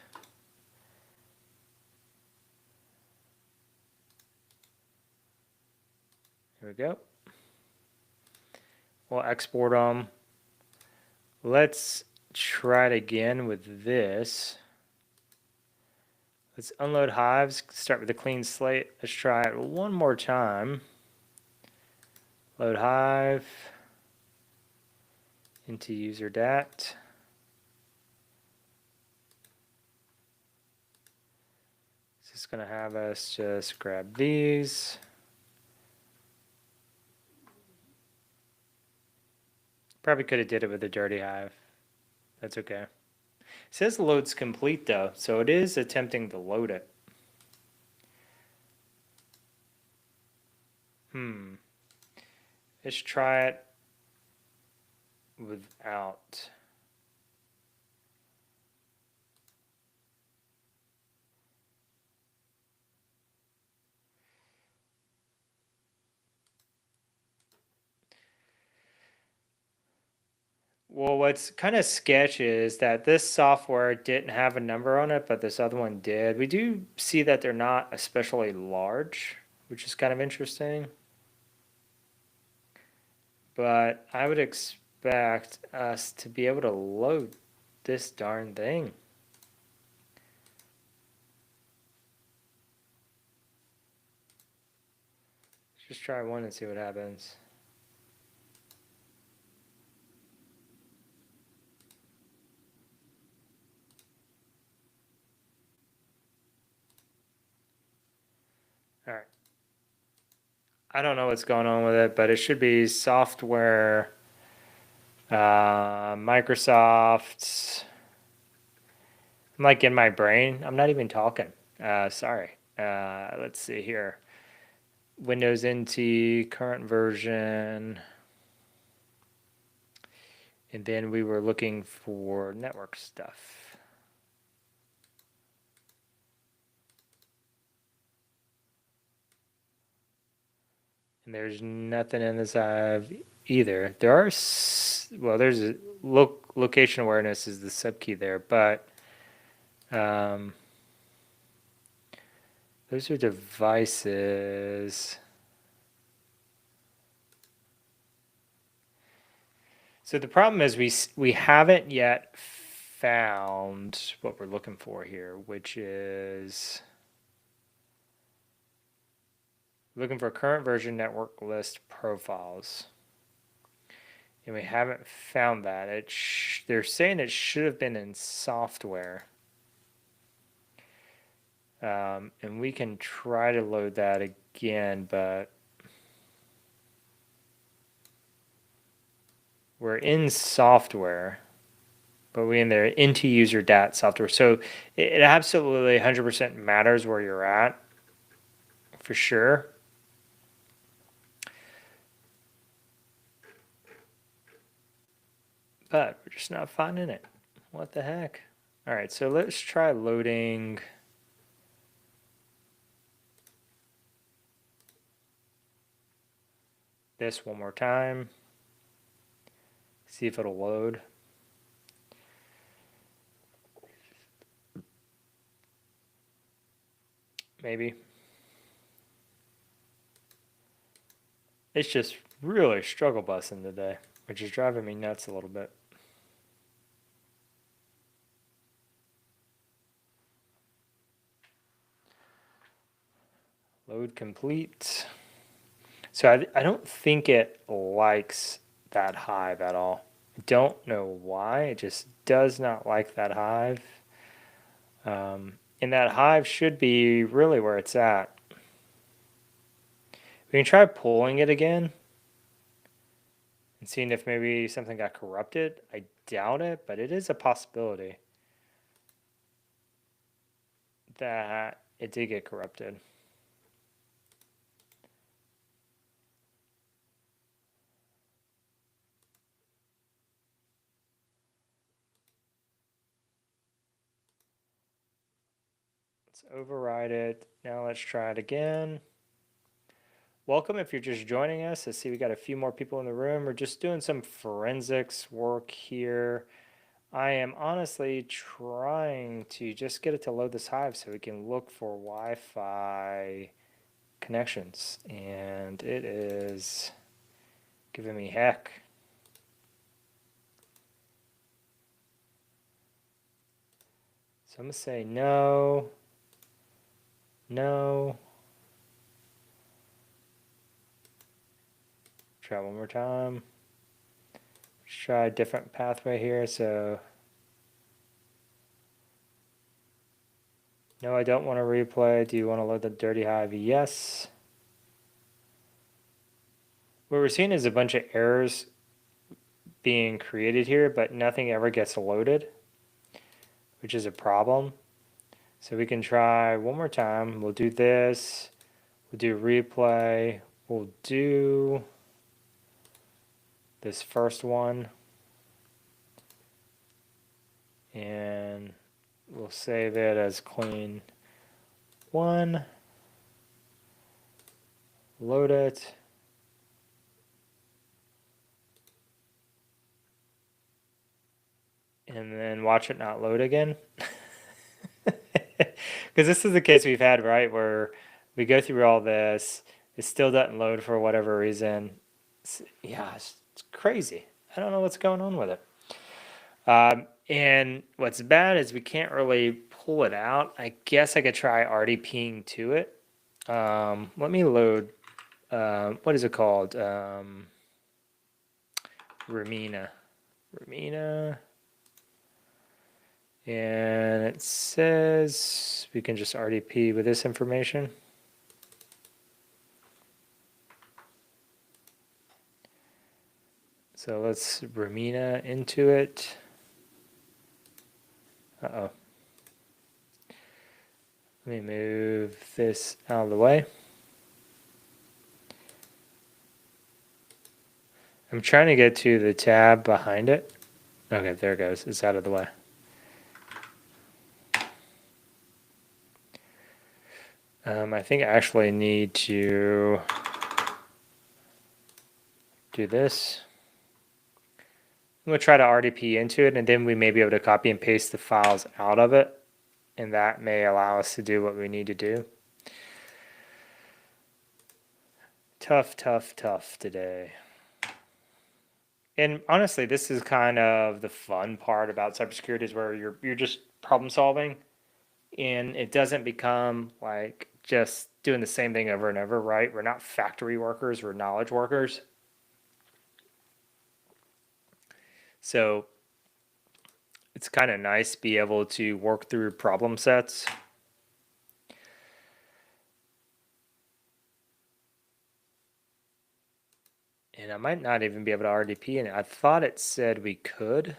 Here we go. We'll export them. Let's try it again with this. Let's unload hives, start with a clean slate. Let's try it one more time. Load hive into user dat. It's just going to have us just grab these. Probably could have did it with a dirty hive. That's okay. It says load's complete though, so it is attempting to load it. Let's try it without. Well, what's kind of sketch is that this software didn't have a number on it, but this other one did. We do see that they're not especially large, which is kind of interesting. But I would expect us to be able to load this darn thing. Let's just try one and see what happens. All right. I don't know what's going on with it, but it should be software, Microsoft. I'm like in my brain. I'm not even talking. Sorry. Let's see here. Windows NT, current version. And then we were looking for network stuff. And there's nothing in this hive either. There are, well, there's a location awareness is the subkey there, but those are devices. So the problem is we haven't yet found what we're looking for here, which is looking for current version network list profiles. And we haven't found that. They're saying it should have been in software. And we can try to load that again, but we're in software, but we're in there into user dat software. So it absolutely 100% matters where you're at, for sure. But we're just not finding it. What the heck? All right, so let's try loading this one more time. See if it'll load. Maybe. It's just really struggle busing today, which is driving me nuts a little bit. Load complete. So I don't think it likes that hive at all. I don't know why. It just does not like that hive. And that hive should be really where it's at. We can try pulling it again and seeing if maybe something got corrupted. I doubt it, but it is a possibility that it did get corrupted. Let's override it. Now let's try it again. Welcome if you're just joining us. I see we got a few more people in the room. We're just doing some forensics work here. I am honestly trying to just get it to load this Hive so we can look for Wi-Fi connections, and it is giving me heck. So I'm gonna say no, no. Try one more time. Let's try a different pathway here. So no, I don't want to replay. Do you want to load the dirty Hive? Yes. What we're seeing is a bunch of errors being created here, but nothing ever gets loaded, which is a problem. So we can try one more time. We'll do this. We'll do replay. We'll do this first one. And we'll save it as clean one. Load it. And then watch it not load again. Because this is the case we've had, right? Where we go through all this, it still doesn't load for whatever reason. It's crazy. I don't know what's going on with it. And what's bad is we can't really pull it out. I guess I could try RDPing to it. Let me load, what is it called? Ramina. And it says we can just RDP with this information. So let's Ramina into it. Uh-oh. Let me move this out of the way. I'm trying to get to the tab behind it. Okay, there it goes. It's out of the way. I think I actually need to do this. I'm going to try to RDP into it, and then we may be able to copy and paste the files out of it, and that may allow us to do what we need to do. Tough today. And honestly, this is kind of the fun part about cybersecurity, is where you're just problem solving, and it doesn't become like just doing the same thing over and over, right? We're not factory workers, we're knowledge workers. So it's kind of nice to be able to work through problem sets. And I might not even be able to RDP in it. I thought it said we could.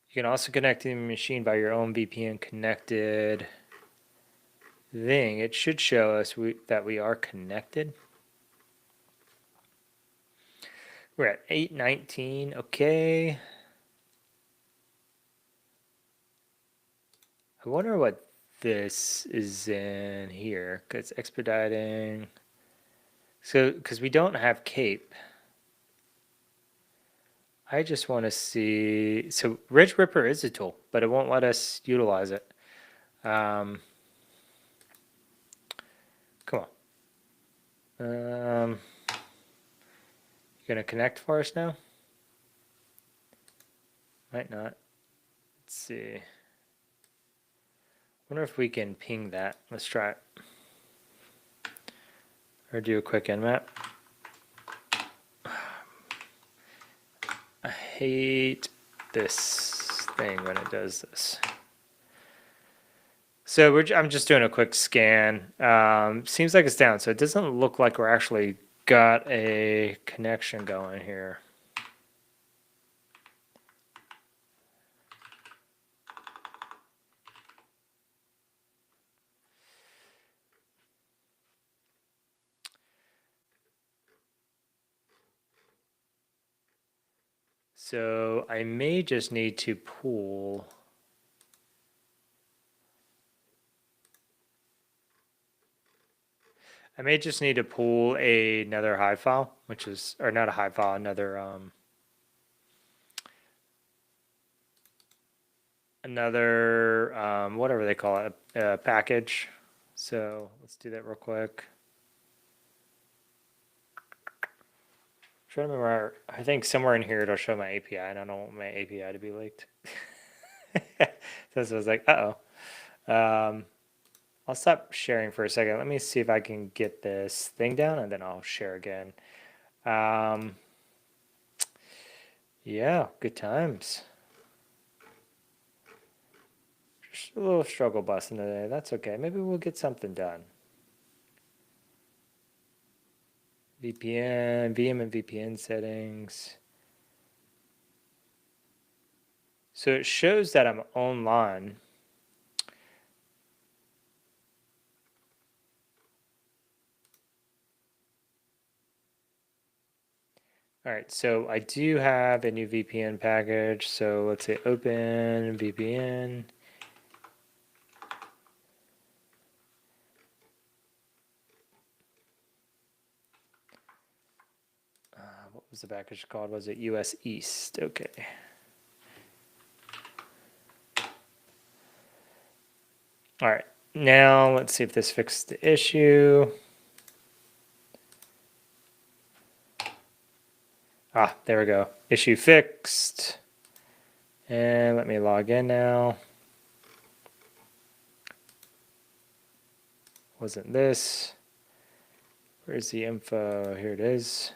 You can also connect to the machine by your own VPN connected thing. It should show us that we are connected. We're at 8:19. Okay. I wonder what this is in here, because it's expediting. So, because we don't have CAPE. I just want to see. So, RegRipper is a tool, but it won't let us utilize it. Come on. You're going to connect for us now? Might not. Let's see. Wonder if we can ping that. Let's try it. Or do a quick nmap. I hate this thing when it does this. So I'm just doing a quick scan. Seems like it's down, so it doesn't look like we're actually got a connection going here. So I may just need to pull. I may just need to pull another Hive file, which is, or not a Hive file, another whatever they call it, a package. So let's do that real quick. Trying to remember, I think somewhere in here it'll show my API, and I don't want my API to be leaked. So I was like, uh-oh. I'll stop sharing for a second. Let me see if I can get this thing down, and then I'll share again. Yeah, good times. Just a little struggle busting today. That's okay. Maybe we'll get something done. VPN, VM and VPN settings. So it shows that I'm online. All right, so I do have a new VPN package. So let's say open VPN. What was the package called? Was it US East? Okay. All right, now let's see if this fixed the issue. Ah, there we go. Issue fixed. And let me log in now. Wasn't this? Where's the info? Here it is.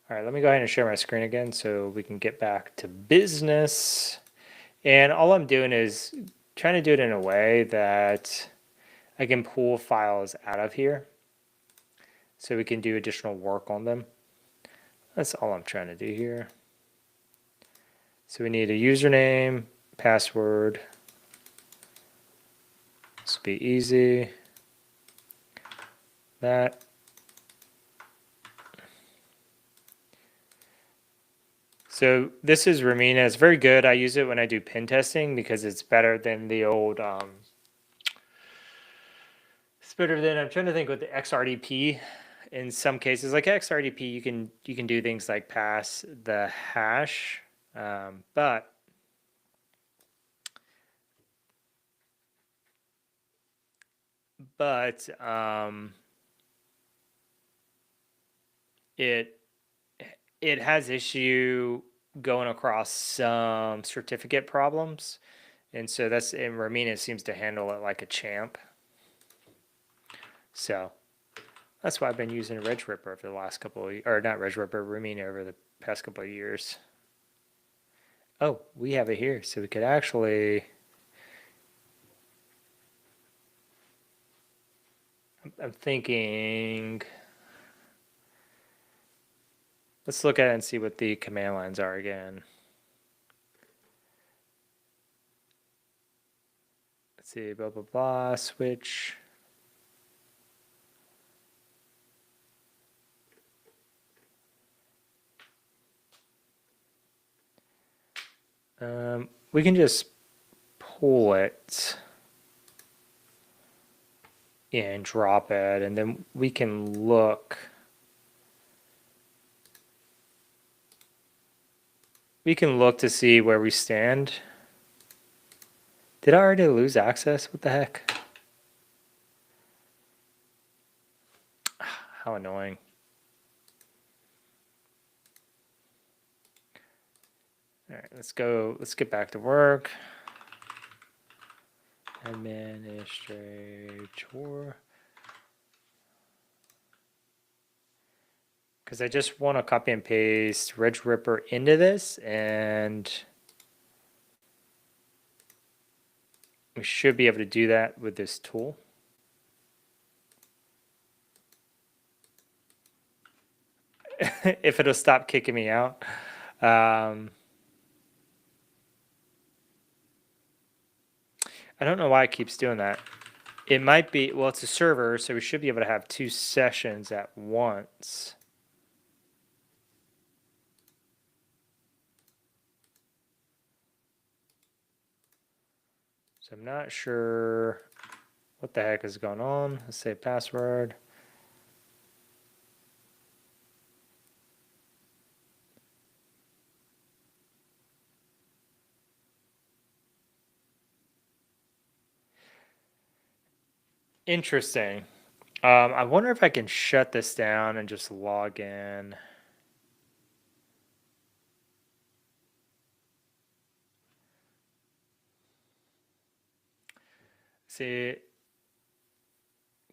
All right, let me go ahead and share my screen again so we can get back to business. And all I'm doing is trying to do it in a way that I can pull files out of here so we can do additional work on them. That's all I'm trying to do here. So we need a username, password. This will be easy. That. So this is Ramina. It's very good. I use it when I do pen testing because it's better than the old. It's better than, I'm trying to think with the XRDP. In some cases, like XRDP, you can do things like pass the hash, but it has issue going across some certificate problems, and so and Ramina seems to handle it like a champ. So that's why I've been using RegRipper for the last couple of, or not RegRipper, Ramina over the past couple of years. Oh, we have it here, so we could actually. I'm thinking. Let's look at it and see what the command lines are again. Let's see, blah, blah, blah, switch. We can just pull it and drop it, and then we can look. We can look to see where we stand. Did I already lose access? What the heck? How annoying. All right, let's go. Let's get back to work. Administrator. Because I just want to copy and paste RegRipper into this, and we should be able to do that with this tool. If it'll stop kicking me out. I don't know why it keeps doing that. It might be, well, it's a server, so we should be able to have 2 sessions at once. So I'm not sure what the heck is going on. Let's say password. Interesting. I wonder if I can shut this down and just log in. See,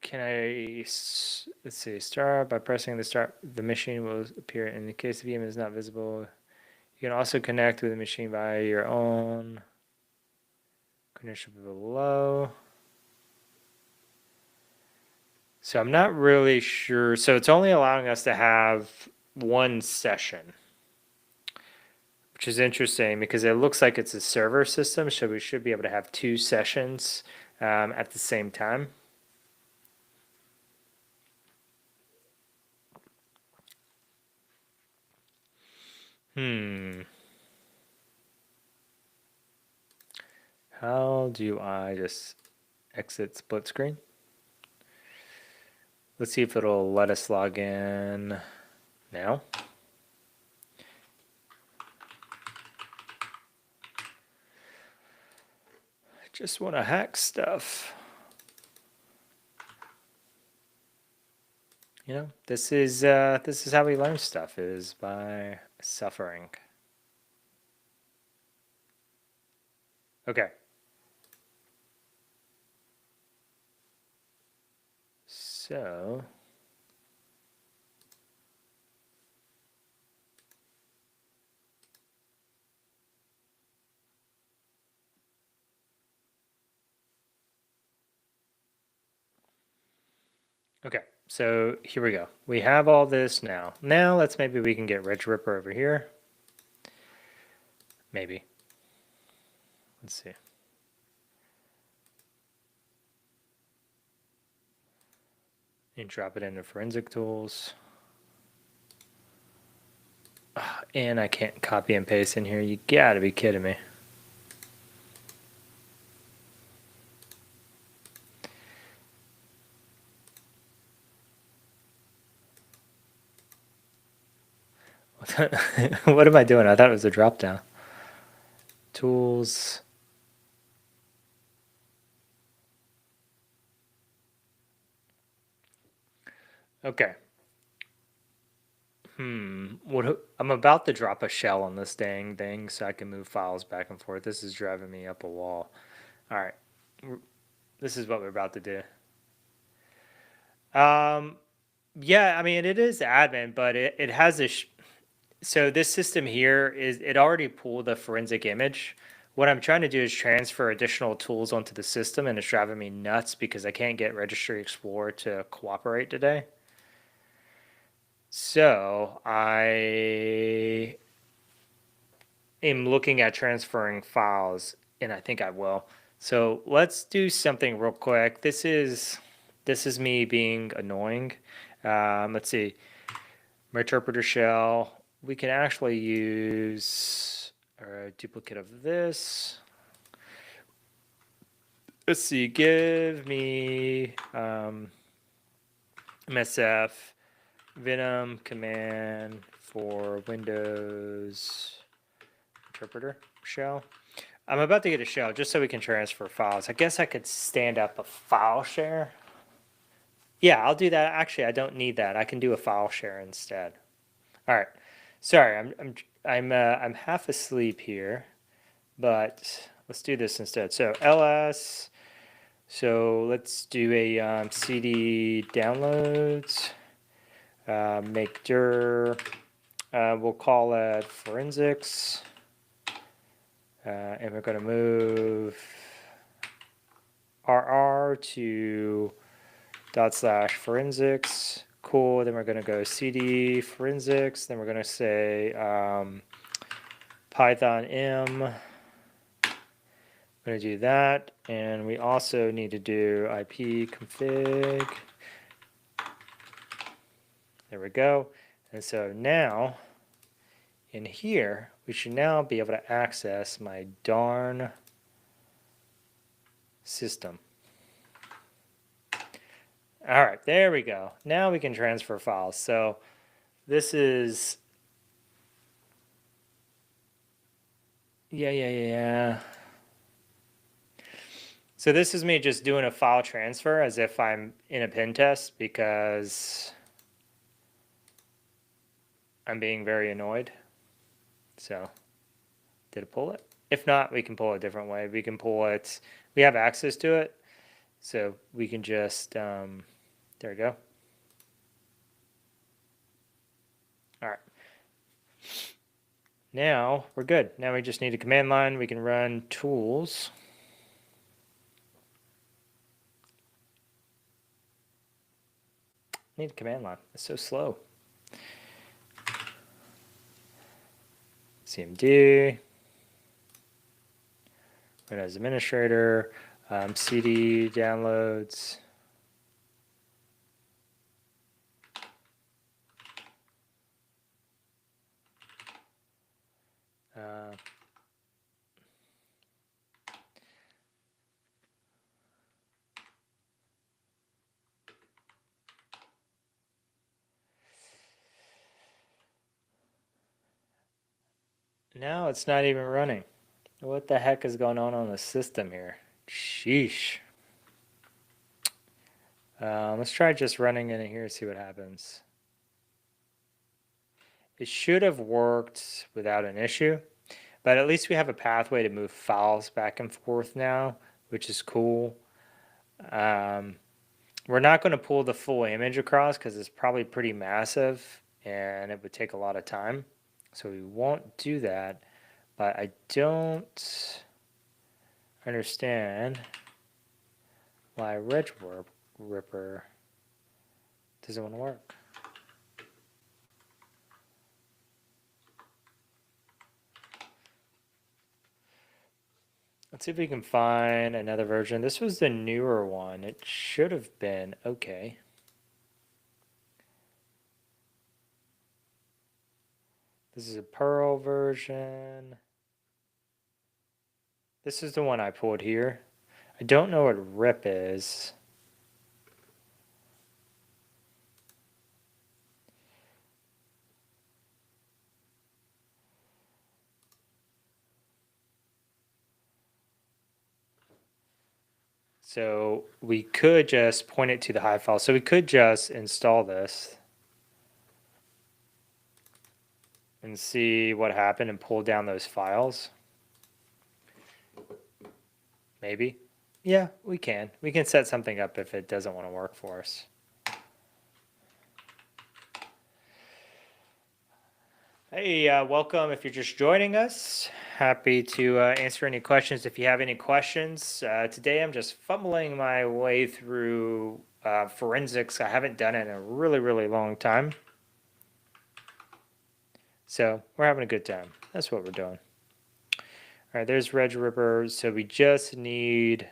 can I, let's see, start by pressing the start, the machine will appear. In the case the VM is not visible, you can also connect with the machine via your own connection below. So I'm not really sure. So it's only allowing us to have one session, which is interesting because it looks like it's a server system. So we should be able to have two sessions at the same time. How do I just exit split screen? Let's see if it'll let us log in now. I just want to hack stuff. You know, this is how we learn stuff, is by suffering. Okay. So okay, so here we go. We have all this now. Now maybe we can get RegRipper over here. Maybe. Let's see. And drop it into forensic tools. And I can't copy and paste in here. You gotta be kidding me. What am I doing? I thought it was a drop down. Tools. Okay. I'm about to drop a shell on this dang thing so I can move files back and forth. This is driving me up a wall. All right. This is what we're about to do. Yeah, I mean, it is admin, but it has a... So this system here it already pulled a forensic image. What I'm trying to do is transfer additional tools onto the system, and it's driving me nuts because I can't get Registry Explorer to cooperate today. So I am looking at transferring files, and I think I will. So let's do something real quick. This is me being annoying. Let's see. My interpreter shell. We can actually use a duplicate of this. Let's see. Give me MSF Venom command for Windows interpreter shell. I'm about to get a shell just so we can transfer files. I guess I could stand up a file share. Yeah, I'll do that. Actually, I don't need that. I can do a file share instead. All right. Sorry, I'm half asleep here, but let's do this instead. So ls. So let's do a cd downloads. Make dir. We'll call it forensics. And we're going to move RR to /forensics. Cool. Then we're going to go cd forensics. Then we're going to say Python M. I'm going to do that. And we also need to do IP config. There we go. And so now in here, we should now be able to access my darn system. All right, there we go. Now we can transfer files. So this is, yeah. So this is me just doing a file transfer as if I'm in a pen test because I'm being very annoyed. So did it pull it? If not, we can pull it a different way. We can pull it, we have access to it. So we can just, there we go. All right. Now we're good. Now we just need a command line. We can run tools. Need a command line. It's so slow. CMD. Windows Administrator. CD downloads. Now it's not even running. What the heck is going on the system here? Sheesh. Let's try just running in here and see what happens. It should have worked without an issue, but at least we have a pathway to move files back and forth now, which is cool. We're not going to pull the full image across because it's probably pretty massive and it would take a lot of time. So we won't do that, but I don't understand why RegRipper doesn't want to work. Let's see if we can find another version. This was the newer one. It should have been okay. This is a Perl version. This is the one I pulled here. I don't know what RIP is. So we could just point it to the Hive file. So we could just install this and see what happened and pull down those files. Maybe. Yeah, we can. We can set something up if it doesn't want to work for us. Hey, welcome if you're just joining us. Happy to answer any questions if you have any questions. Today I'm just fumbling my way through forensics. I haven't done it in a really, really long time. So we're having a good time. That's what we're doing. All right, there's RegRipper. So we just need,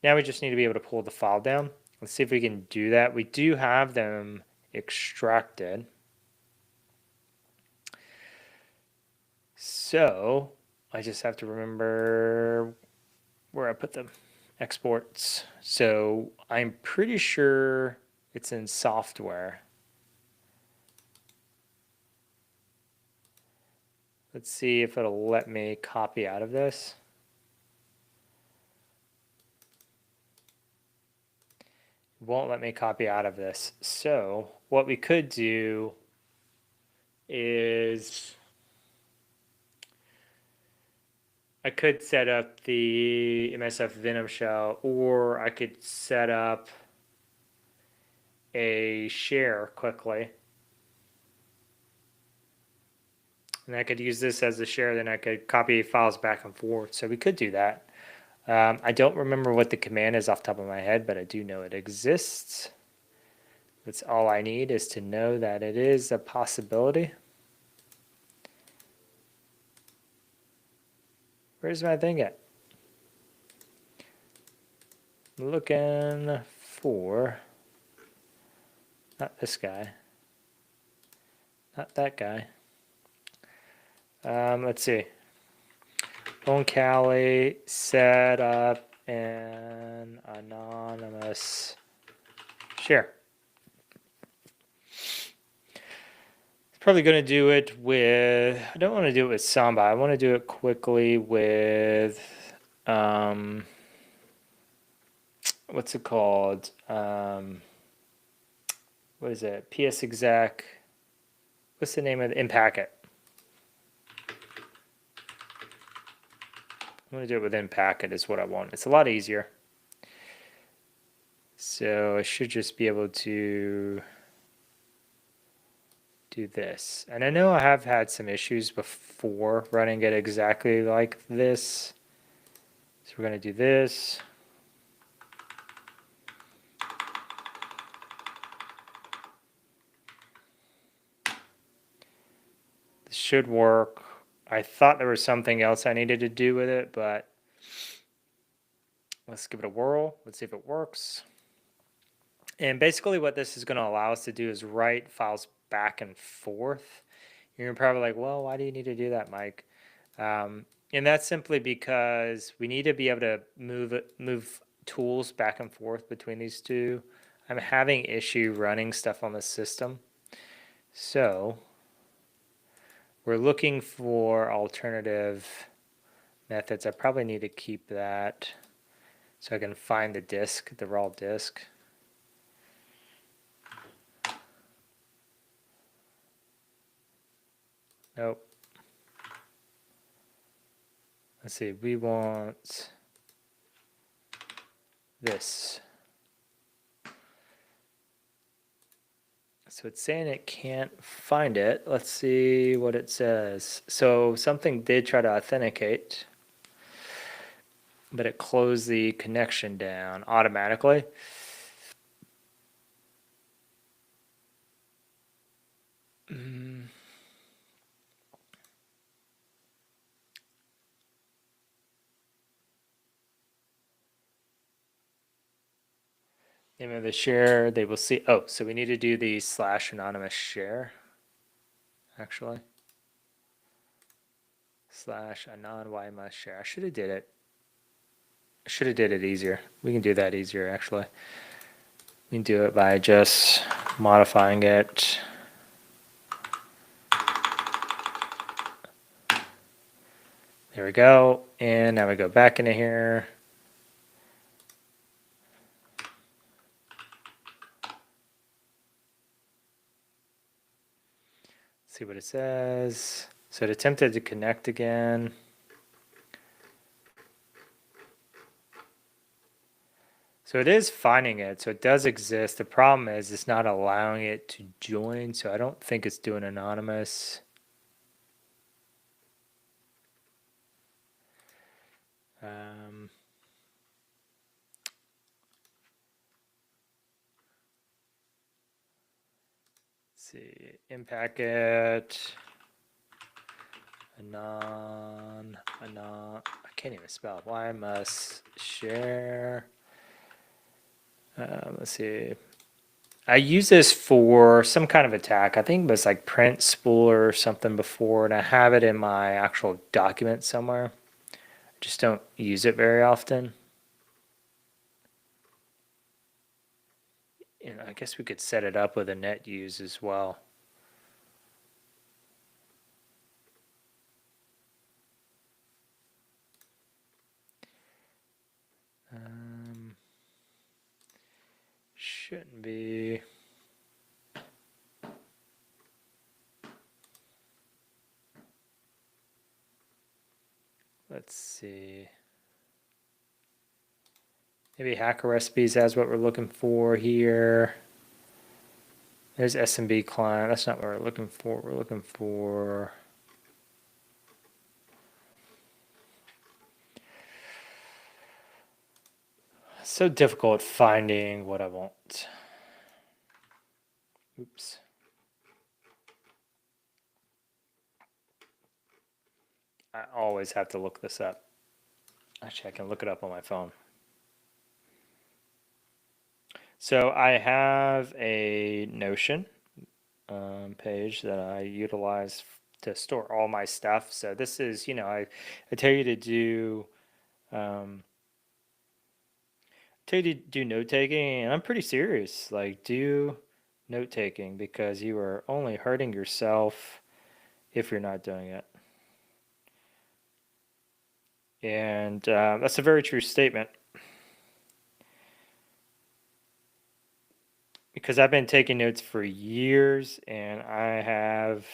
now we just need to be able to pull the file down. Let's see if we can do that. We do have them extracted. So I just have to remember where I put them. Exports. So I'm pretty sure it's in software. Let's see if it'll let me copy out of this. It won't let me copy out of this. So what we could do is I could set up the MSF Venom shell, or I could set up a share quickly. And I could use this as a share, then I could copy files back and forth. So we could do that. I don't remember what the command is off the top of my head, but I do know it exists. That's all I need, is to know that it is a possibility. Where's my thing at? I'm looking for, not this guy, not that guy. Let's see. phone Cali, set up an anonymous share. Probably going to do it with, I don't want to do it with Samba. I want to do it quickly with, what's it called? What is it? PS exec. What's the name of it? In packet. I'm going to do it with in packet is what I want. It's a lot easier. So I should just be able to do this. And I know I have had some issues before running it exactly like this. So we're going to do this. This should work. I thought there was something else I needed to do with it, but let's give it a whirl. Let's see if it works. And basically what this is going to allow us to do is write files back and forth. You're probably like, well, why do you need to do that, Mike? And that's simply because we need to be able to move tools back and forth between these two. I'm having issue running stuff on the system. So we're looking for alternative methods. I probably need to keep that so I can find the disk, the raw disk. Nope. Let's see, we want this. So it's saying it can't find it. Let's see what it says. So something did try to authenticate, but it closed the connection down automatically. Name of the share, they will see. Oh, so we need to do the /anonymous share, actually. /anon share. I should have did it. I should have did it easier. We can do that easier, actually. We can do it by just modifying it. There we go. And now we go back into here. See what it says. So it attempted to connect again. So it is finding it, so it does exist. The problem is it's not allowing it to join, so I don't think it's doing anonymous. Let's see, in packet, anon, I can't even spell. Why must share? Let's see. I use this for some kind of attack. I think it was like print spool or something before, and I have it in my actual document somewhere. I just don't use it very often. You know, I guess we could set it up with a net use as well. Shouldn't be. Let's see. Maybe hacker recipes has what we're looking for here. There's SMB client. That's not what we're looking for. We're looking for. It's so difficult finding what I want. Oops. I always have to look this up. Actually, I can look it up on my phone. So I have a Notion page that I utilize to store all my stuff. So this is, I tell you to do, note taking, and I'm pretty serious. Like, do note taking because you are only hurting yourself if you're not doing it. And that's a very true statement. Because I've been taking notes for years and I have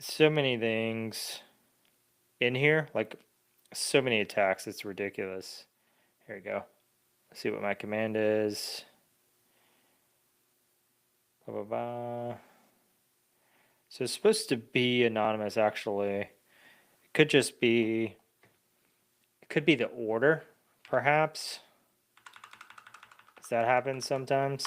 so many things in here, like so many attacks, it's ridiculous. Here we go. Let's see what my command is. Blah, blah, blah. So it's supposed to be anonymous, actually. It could just be, it could be the order, perhaps. Does that happen sometimes?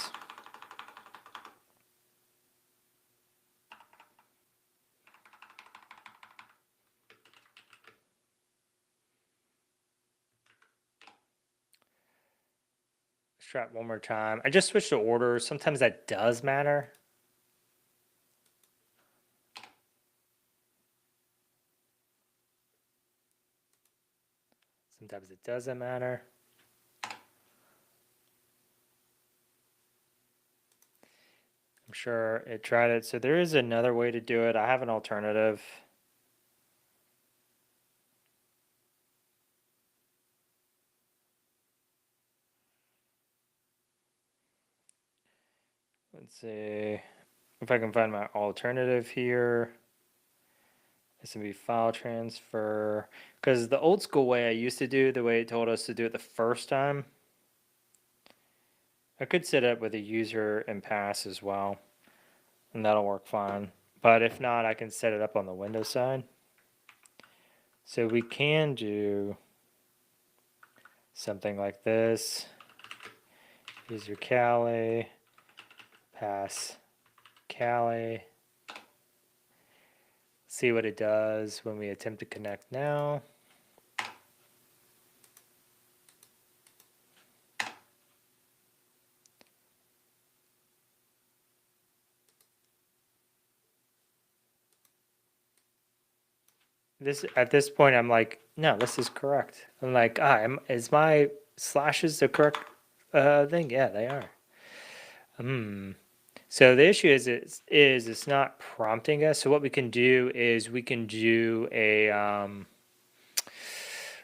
Let's try it one more time. I just switched to order. Sometimes that does matter. Sometimes it doesn't matter. I'm sure it tried it. So there is another way to do it. I have an alternative. Let's see if I can find my alternative here. SMB file transfer. Because the old school way I used to do, the way it told us to do it the first time, I could set it up with a user and pass as well, and that'll work fine. But if not, I can set it up on the Windows side. So we can do something like this. User Cali, pass Cali. See what it does when we attempt to connect now. At this point, I'm like, no, this is correct. I'm like, is my slashes the correct thing? Yeah, they are. So the issue is it's not prompting us. So what we can do is we can do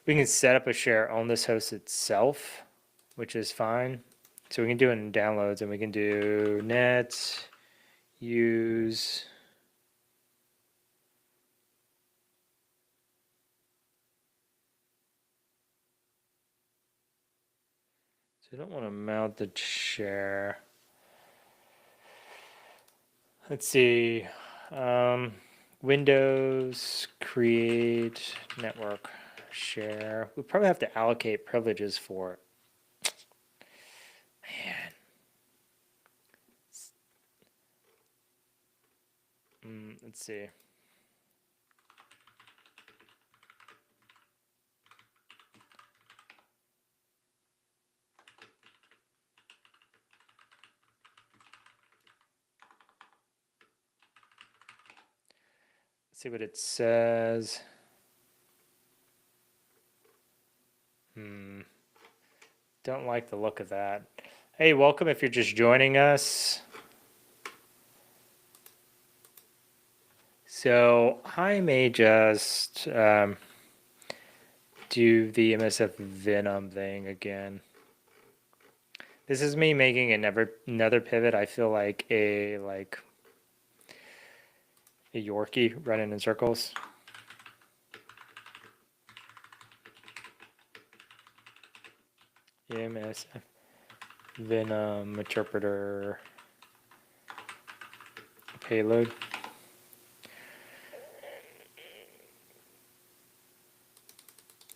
we can set up a share on this host itself, which is fine. So we can do it in downloads, and we can do net use. So I don't want to mount the share. Let's see. Windows, create, network, share. We probably have to allocate privileges for it. Man. Let's see. See what it says. Don't like the look of that. Hey, welcome if you're just joining us. So I may just do the MSF Venom thing again. This is me making another pivot. I feel like a Yorkie running in circles. MSF Venom interpreter payload.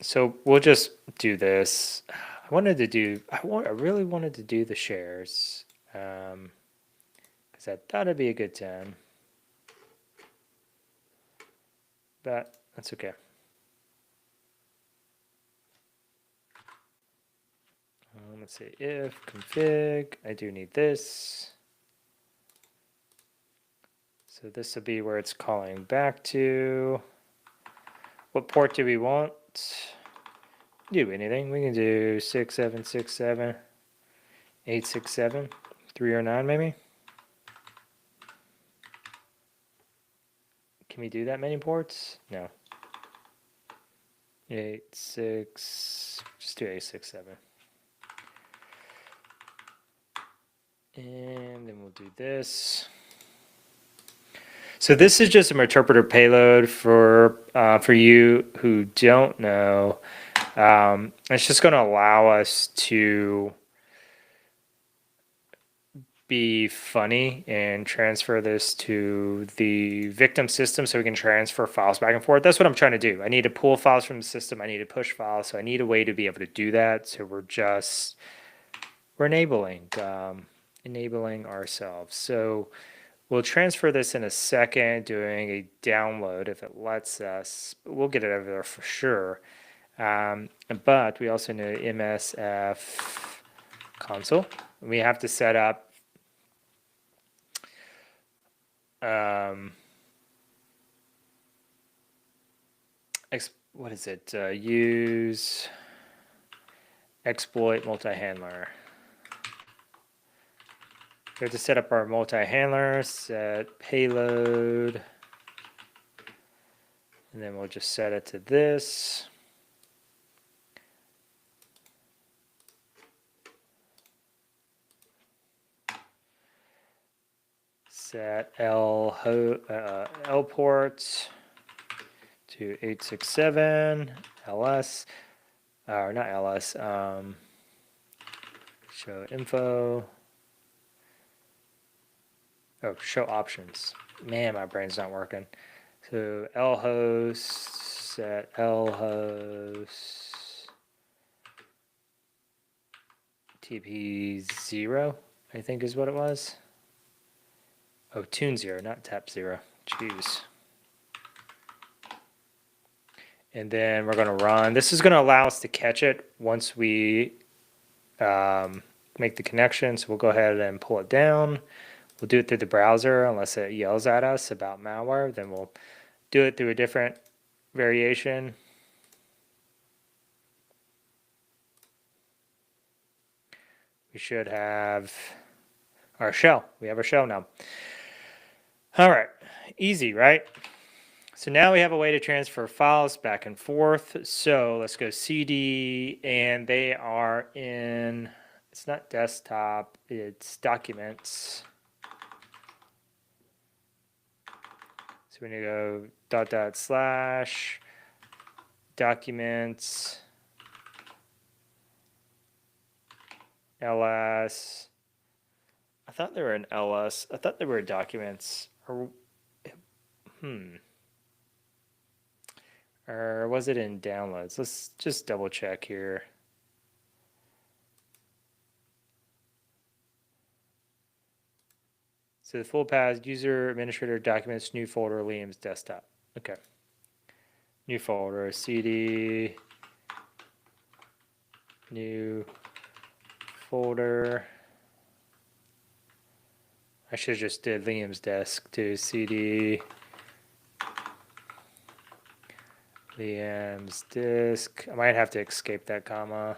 So we'll just do this. I really wanted to do the shares because I thought it'd be a good time, but that's okay. Let's see, if config, I do need this. So this will be where it's calling back to. What port do we want? Do anything. We can do 6767, 867, 309 maybe. Can we do that many ports? No. 86, just do 867. And then we'll do this. So this is just an interpreter payload for you who don't know. It's just going to allow us to be funny and transfer this to the victim system so we can transfer files back and forth. That's what I'm trying to do. I need to pull files from the system. I need to push files. So I need a way to be able to do that. So we're enabling ourselves. So we'll transfer this in a second, doing a download if it lets us. We'll get it over there for sure. But we also need MSF console. We have to set up what is it? Use exploit multi-handler. We have to set up our multi-handler, set payload, and then we'll just set it to this. Set L ports to 867 ls, or not ls. Show info. Oh, show options. Man, my brain's not working. So L host, set L host, TP 0, I think is what it was. Oh, tune 0, not tap 0. Jeez. And then we're going to run. This is going to allow us to catch it once we make the connection. So we'll go ahead and pull it down. We'll do it through the browser unless it yells at us about malware. Then we'll do it through a different variation. We should have our shell. We have our shell now. All right, easy, right? So now we have a way to transfer files back and forth. So let's go CD, and they are in, it's not desktop, it's documents. So we need to go / documents ls. I thought they were in ls. I thought they were documents. Or was it in downloads? Let's just double check here. So the full path, user administrator documents, new folder, Liam's desktop. Okay. New folder, CD, new folder. I should have just did Liam's desk to CD. Liam's disk. I might have to escape that comma.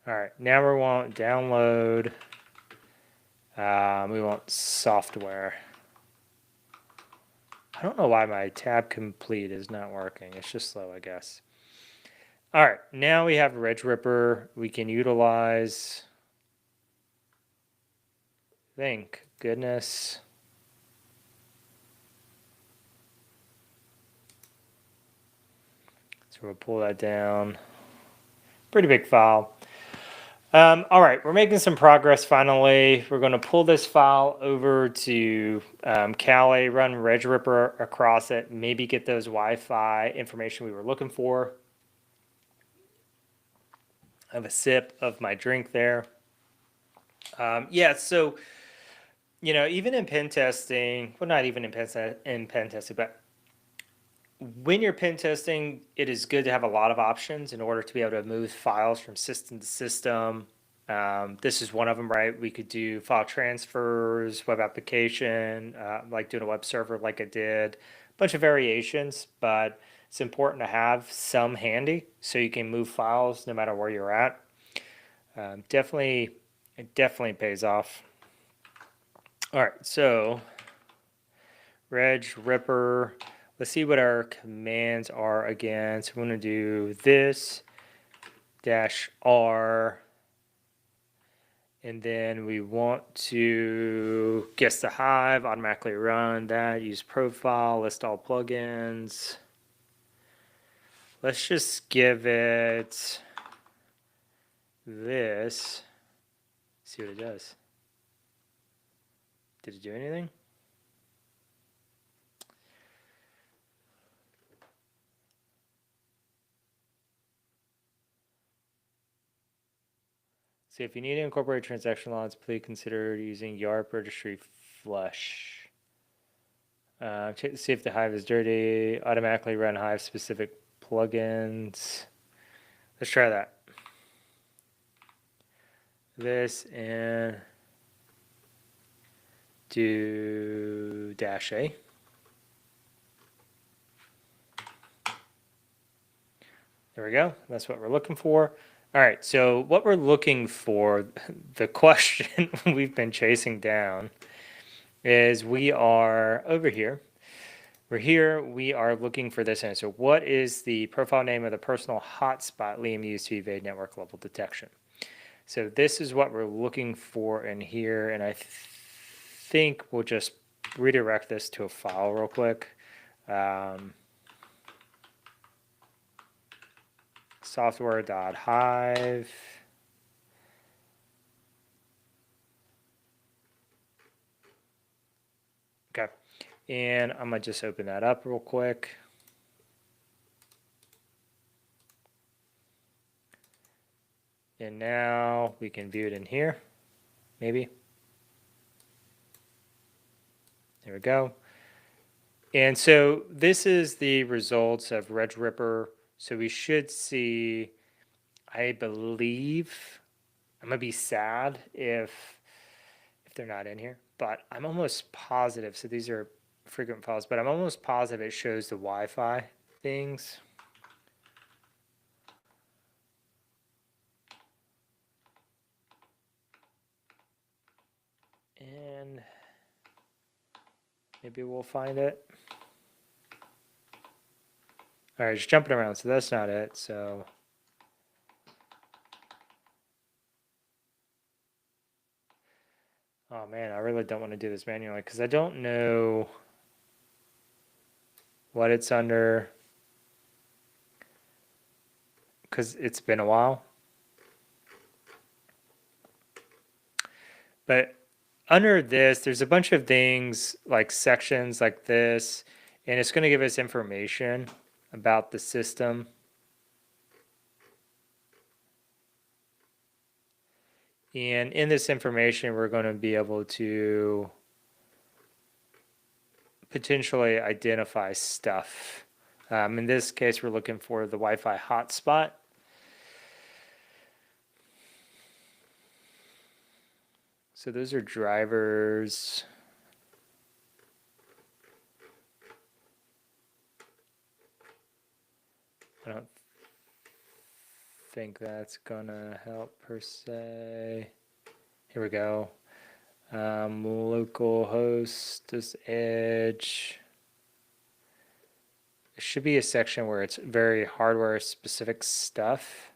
All right, now we want download. We want software. I don't know why my tab complete is not working. It's just slow, I guess. All right, now we have RegRipper. We can utilize, thank goodness. So we'll pull that down. Pretty big file. All right, we're making some progress finally. We're going to pull this file over to Kali, run RegRipper across it, maybe get those Wi-Fi information we were looking for. I have a sip of my drink there. Yeah, so, you know, even in pen testing, well, not even in pen testing, but when you're pen testing, it is good to have a lot of options in order to be able to move files from system to system, This is one of them, right? We could do file transfers, web application, like doing a web server like I did, a bunch of variations, but it's important to have some handy so you can move files no matter where you're at. It definitely pays off. All right, so RegRipper. Let's see what our commands are again. So we're going to do this -R, and then we want to guess the hive, automatically run that, use profile, list all plugins. Let's just give it this. See what it does. Did it do anything? See, if you need to incorporate transaction logs, please consider using YARP registry flush. Check to see if the hive is dirty. Automatically run hive specific plugins. Let's try that. This and do -A. There we go. That's what we're looking for. All right, so what we're looking for, the question we've been chasing down is we are over here. We're here, we are looking for this answer. What is the profile name of the personal hotspot Liam used to evade network level detection? So this is what we're looking for in here, and I think we'll just redirect this to a file real quick. Software.hive. Okay, and I'm gonna just open that up real quick. And now we can view it in here, maybe. There we go. And so this is the results of RegRipper. So we should see, I believe, I'm gonna be sad if they're not in here, but I'm almost positive. So these are frequent files, but I'm almost positive it shows the Wi-Fi things. And maybe we'll find it. All right, just jumping around, so that's not it. So oh man, I really don't want to do this manually because I don't know what it's under because it's been a while. But under this, there's a bunch of things like sections like this, and it's going to give us information about the system. And in this information, we're going to be able to potentially identify stuff. In this case, we're looking for the Wi-Fi hotspot. So those are drivers. I don't think that's gonna help per se. Here we go. Local host, this edge. There should be a section where it's very hardware specific stuff.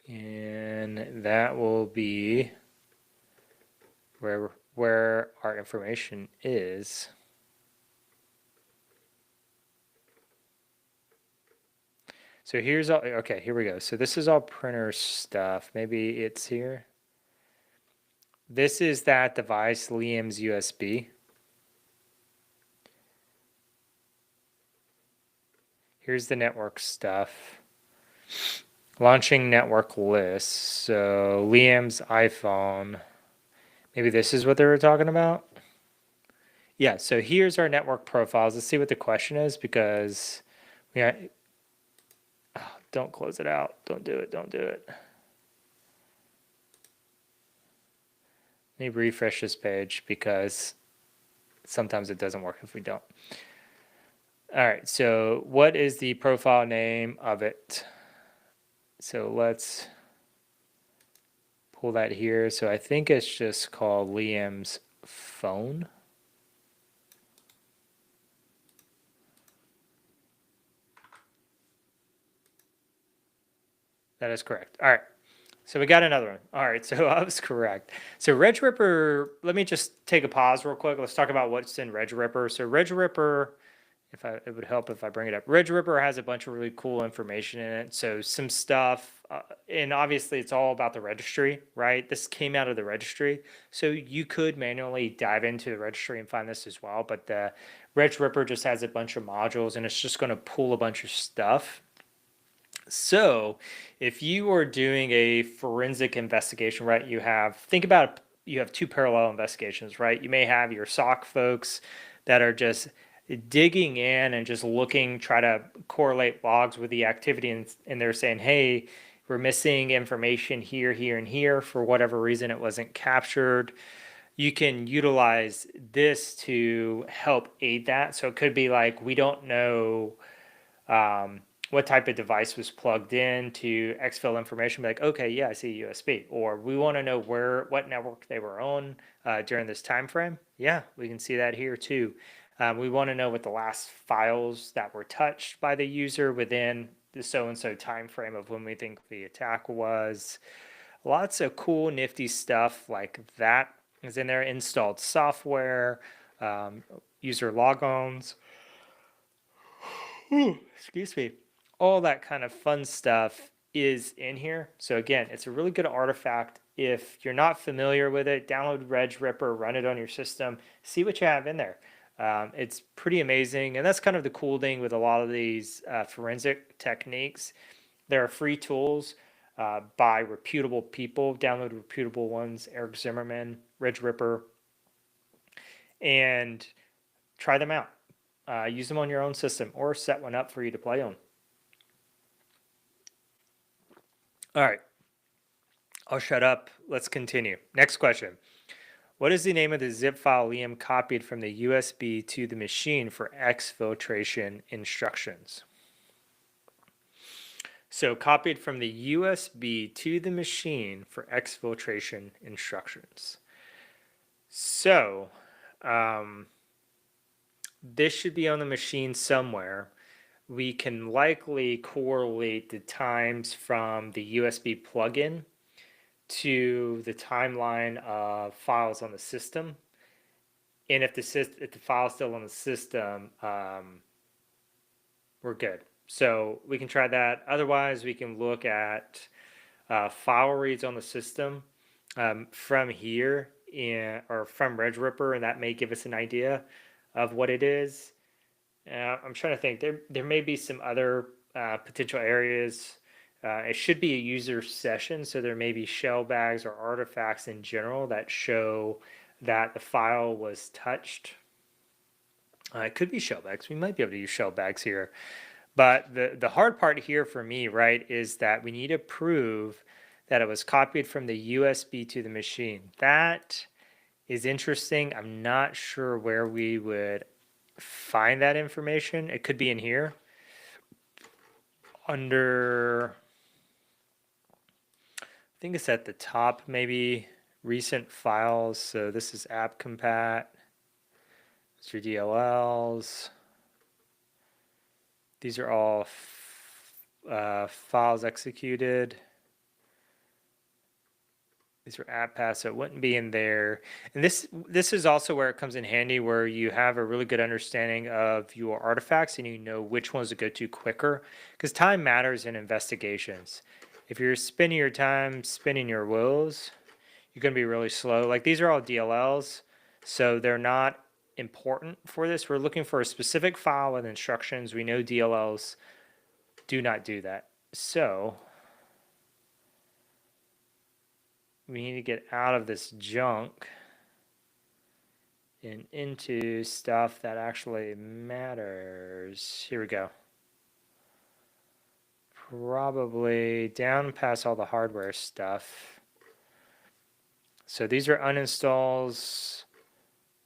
And that will be where our information is. So here's all, okay, here we go. So this is all printer stuff. Maybe it's here. This is that device, Liam's USB. Here's the network stuff. Launching network list. So Liam's iPhone. Maybe this is what they were talking about. Yeah, so here's our network profiles. Let's see what the question is because we got, oh, Don't close it out. Don't do it. Don't do it. Let me refresh this page because sometimes it doesn't work if we don't. All right, so what is the profile name of it? So let's pull that here. So I think it's just called Liam's phone. That is correct. All right. So we got another one. All right, so I was correct. So RegRipper, let me just take a pause real quick. Let's talk about what's in RegRipper. So RegRipper, it would help if I bring it up. RegRipper has a bunch of really cool information in it. So some stuff, and obviously it's all about the registry, right? This came out of the registry. So you could manually dive into the registry and find this as well. But the RegRipper just has a bunch of modules and it's just going to pull a bunch of stuff. So if you are doing a forensic investigation, right, you have two parallel investigations, right? You may have your SOC folks that are just digging in and just looking, try to correlate logs with the activity, and they're saying, hey, we're missing information here, here, and here. For whatever reason, it wasn't captured. You can utilize this to help aid that. So it could be like, we don't know what type of device was plugged in to exfil information. Be like, okay, yeah, I see USB. Or we want to know what network they were on during this time frame. Yeah, we can see that here too. We want to know what the last files that were touched by the user within the so-and-so time frame of when we think the attack was. Lots of cool, nifty stuff like that is in there. Installed software, user logons. Excuse me. All that kind of fun stuff is in here. So again, it's a really good artifact. If you're not familiar with it, download RegRipper, run it on your system, see what you have in there. It's pretty amazing. And that's kind of the cool thing with a lot of these forensic techniques. There are free tools by reputable people. Download reputable ones, Eric Zimmerman, RegRipper, and try them out. Use them on your own system or set one up for you to play on. All right. I'll shut up. Let's continue. Next question. What is the name of the zip file Liam copied from the USB to the machine for exfiltration instructions? So copied from the USB to the machine for exfiltration instructions. So this should be on the machine somewhere. We can likely correlate the times from the USB plugin to the timeline of files on the system. And if the file's still on the system, we're good. So we can try that. Otherwise, we can look at file reads on the system from here or from RegRipper, and that may give us an idea of what it is. I'm trying to think. There may be some other potential areas. It should be a user session, so there may be shell bags or artifacts in general that show that the file was touched. It could be shell bags. We might be able to use shell bags here. But the hard part here for me, right, is that we need to prove that it was copied from the USB to the machine. That is interesting. I'm not sure where we would find that information. It could be in here under, I think it's at the top, maybe recent files. So this is app-compat. It's your DLLs. These are all files executed. These are app paths, so it wouldn't be in there. And this is also where it comes in handy, where you have a really good understanding of your artifacts and you know which ones to go to quicker, because time matters in investigations. If you're spending your time spinning your wheels, you're going to be really slow. Like these are all DLLs, so they're not important for this. We're looking for a specific file with instructions. We know DLLs do not do that. So we need to get out of this junk and into stuff that actually matters. Here we go. probably down past all the hardware stuff. So these are uninstalls,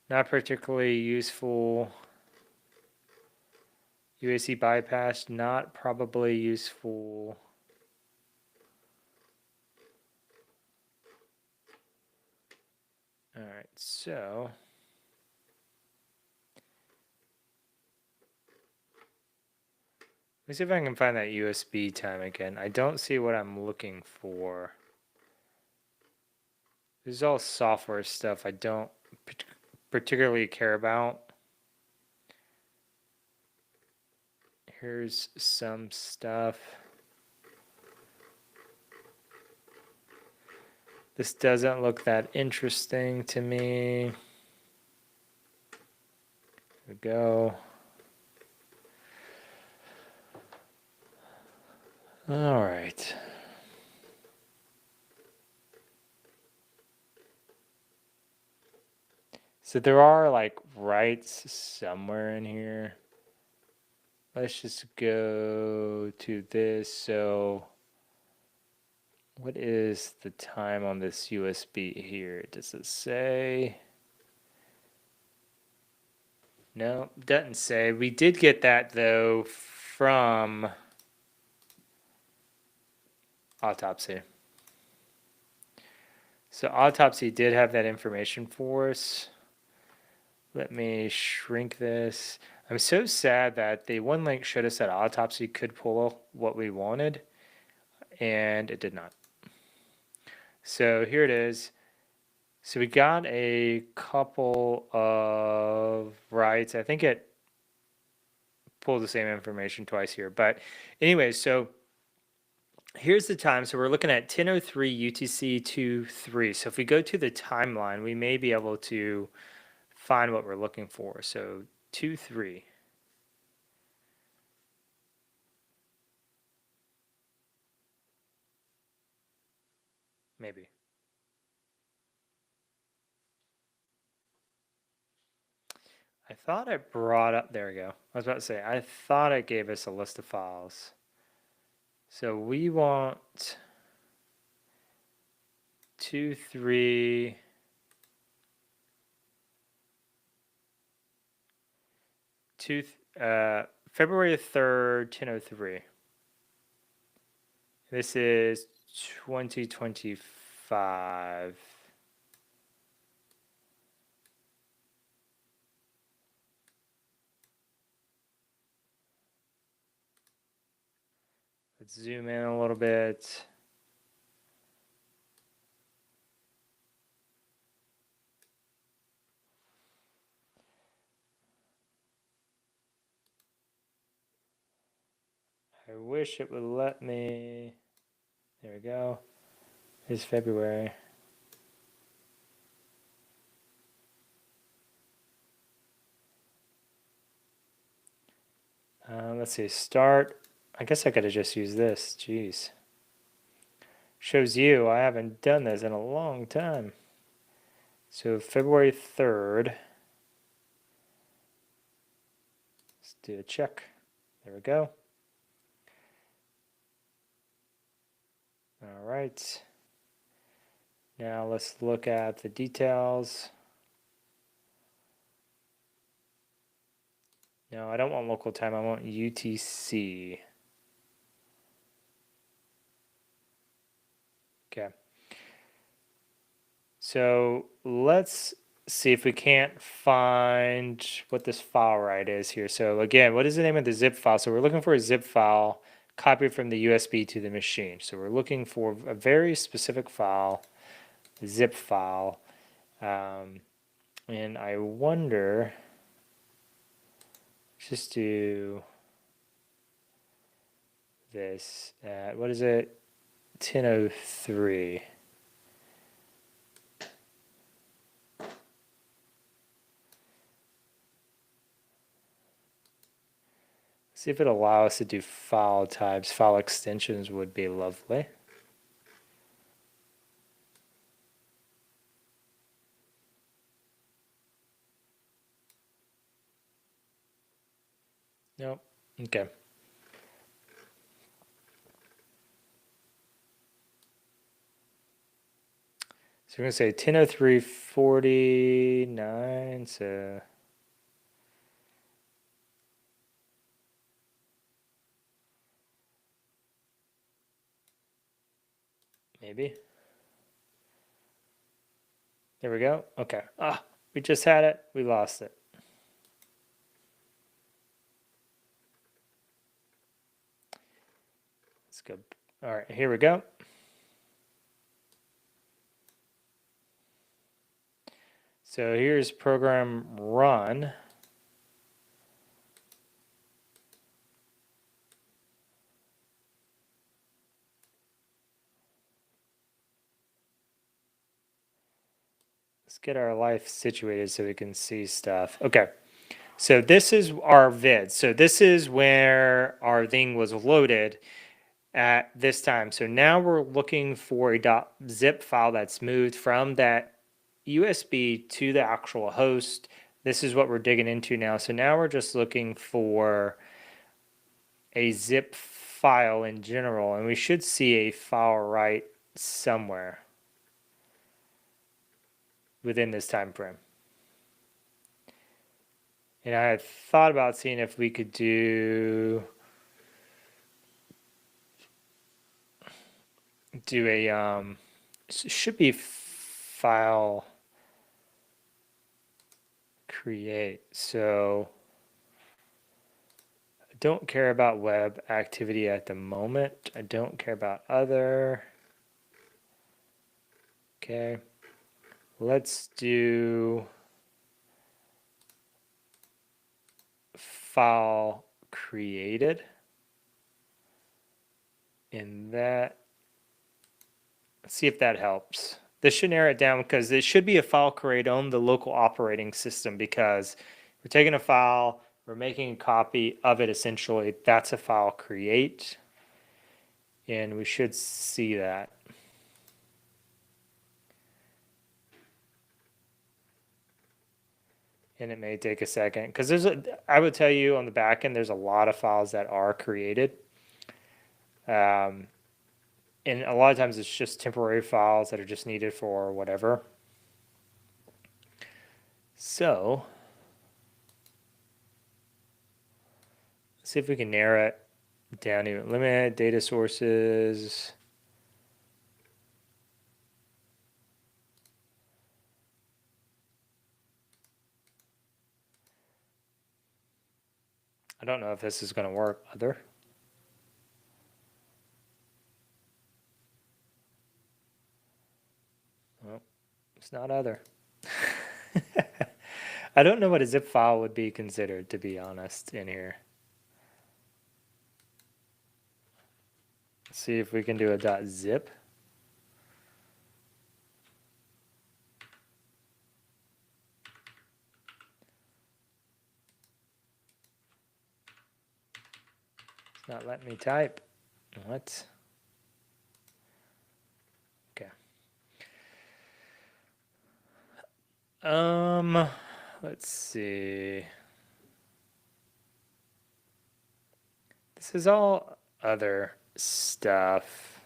not particularly useful. UAC bypass, not probably useful. All right, so let me see if I can find that USB time again. I don't see what I'm looking for. This is all software stuff I don't particularly care about. Here's some stuff. This doesn't look that interesting to me. Here we go. All right. So there are like rights somewhere in here. Let's just go to this. So what is the time on this USB here? Does it say? No, doesn't say. We did get that though from Autopsy. So Autopsy did have that information for us. Let me shrink this. I'm so sad that the one link showed us that Autopsy could pull what we wanted, and it did not. So here it is. So we got a couple of rights. I think it pulled the same information twice here. But anyway, so here's the time. So we're looking at 10:03 UTC 23. So if we go to the timeline, we may be able to find what we're looking for. So 23. Maybe. I thought it brought up, there we go. I was about to say, I thought it gave us a list of files. So we want 23. February 3rd, 10:03. This is 2025. Let's zoom in a little bit. I wish it would let me. There we go. It's February. Let's see, start. I guess I could have just used this. Jeez. Shows you I haven't done this in a long time. So February 3rd. Let's do a check. There we go. All right. Now let's look at the details. No, I don't want local time. I want UTC. Okay. So let's see if we can't find what this file right is here. So again, what is the name of the zip file? So we're looking for a zip file copied from the USB to the machine. So we're looking for a very specific file, zip file. And I wonder, just do this at, what is it? 10:03. See if it'll allow us to do file types. File extensions would be lovely. Nope. Okay. So we're going to say 10:03:49. So maybe. There we go. Okay. Ah, we just had it. We lost it. Let's go. All right, here we go. So here's program run. Let's get our life situated so we can see stuff. Okay. So this is our vid. So this is where our thing was loaded at this time. So now we're looking for a .zip file that's moved from that USB to the actual host. This is what we're digging into now. So now we're just looking for a zip file in general, and we should see a file right somewhere within this time frame. And I had thought about seeing if we could do a should be file create. So I don't care about web activity at the moment. I don't care about other. Okay. Let's do file created. And that, let's see if that helps. This should narrow it down because it should be a file create on the local operating system, because we're taking a file, we're making a copy of it essentially. That's a file create. And we should see that. And it may take a second because I would tell you on the back end, there's a lot of files that are created. And a lot of times it's just temporary files that are just needed for whatever. So let's see if we can narrow it down to limit data sources. I don't know if this is going to work. Other. Well, it's not other. I don't know what a zip file would be considered, to be honest, in here. Let's see if we can do a .zip. It's not letting me type. What? Okay. Let's see. This is all other stuff.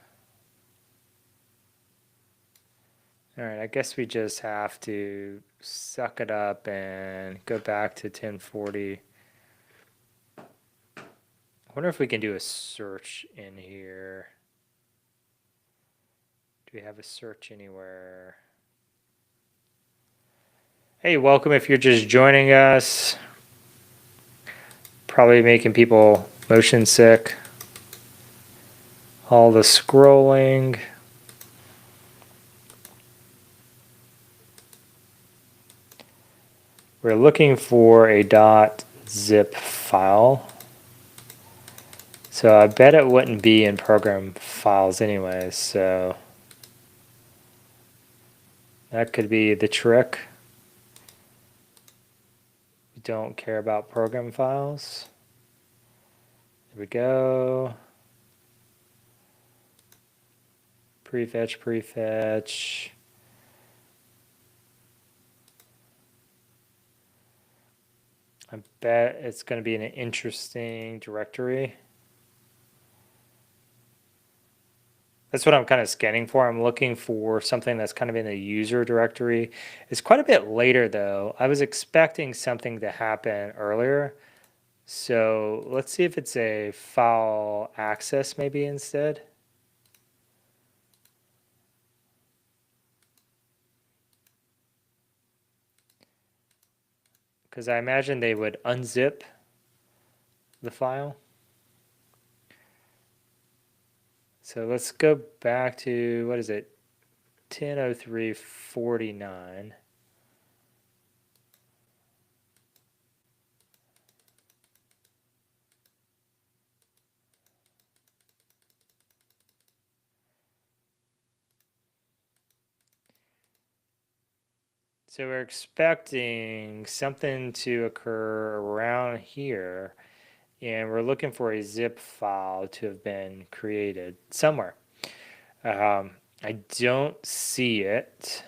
All right, I guess we just have to suck it up and go back to 1040. I wonder if we can do a search in here. Do we have a search anywhere? Hey, welcome if you're just joining us. Probably making people motion sick. All the scrolling. We're looking for a .zip file. So I bet it wouldn't be in program files anyways, so that could be the trick. We don't care about program files. There we go. Prefetch, prefetch. I bet it's going to be an interesting directory. That's what I'm kind of scanning for. I'm looking for something that's kind of in the user directory. It's quite a bit later though. I was expecting something to happen earlier. So let's see if it's a file access maybe instead. Because I imagine they would unzip the file. So let's go back to, what is it, 10:03:49. So we're expecting something to occur around here, and we're looking for a zip file to have been created somewhere. I don't see it.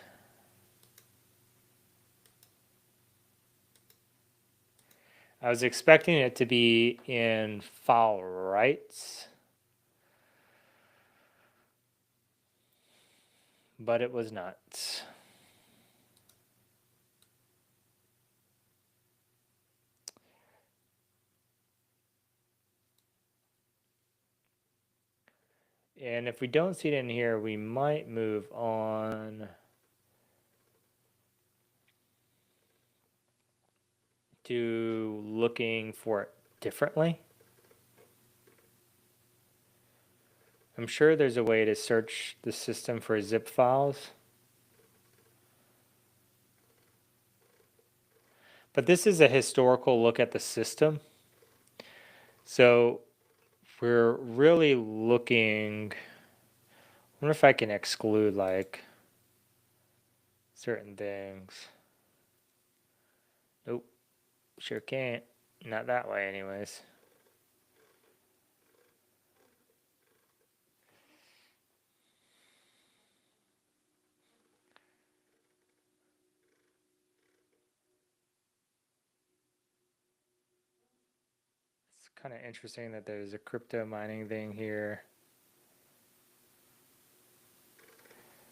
I was expecting it to be in file rights, but it was not. And if we don't see it in here, we might move on to looking for it differently. I'm sure there's a way to search the system for zip files. But this is a historical look at the system. So we're really looking, I wonder if I can exclude like certain things. Nope, sure can't. Not that way anyways. It's kind of interesting that there's a crypto mining thing here.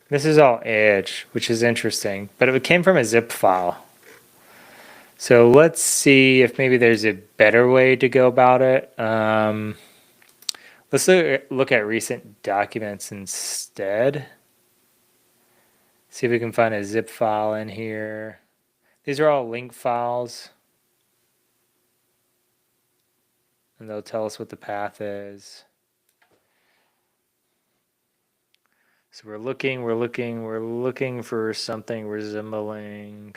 This is all edge, which is interesting, but it came from a zip file. So let's see if maybe there's a better way to go about it. Let's look at recent documents instead. See if we can find a zip file in here. These are all link files. And they'll tell us what the path is. So we're looking for something resembling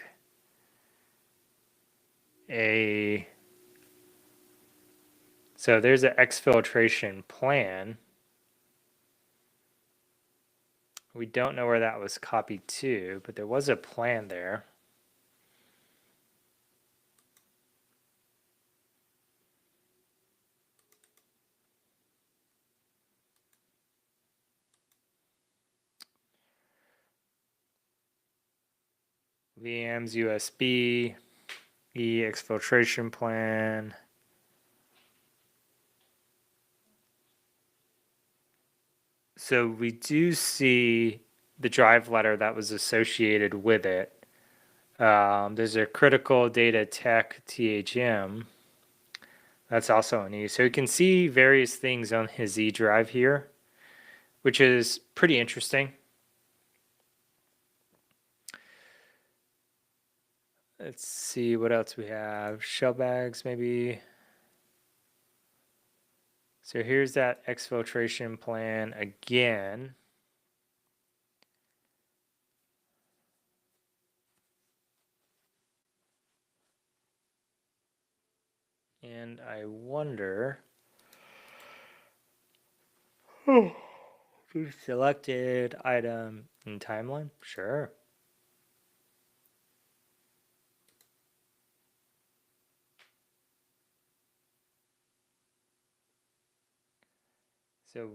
a... So there's an exfiltration plan. We don't know where that was copied to, but there was a plan there. VMs USB, exfiltration plan. So we do see the drive letter that was associated with it. There's a critical data tech THM. That's also an E. So you can see various things on his E drive here, which is pretty interesting. Let's see what else we have. Shell bags, maybe. So here's that exfiltration plan again. And I wonder, we've selected item in timeline. Sure. So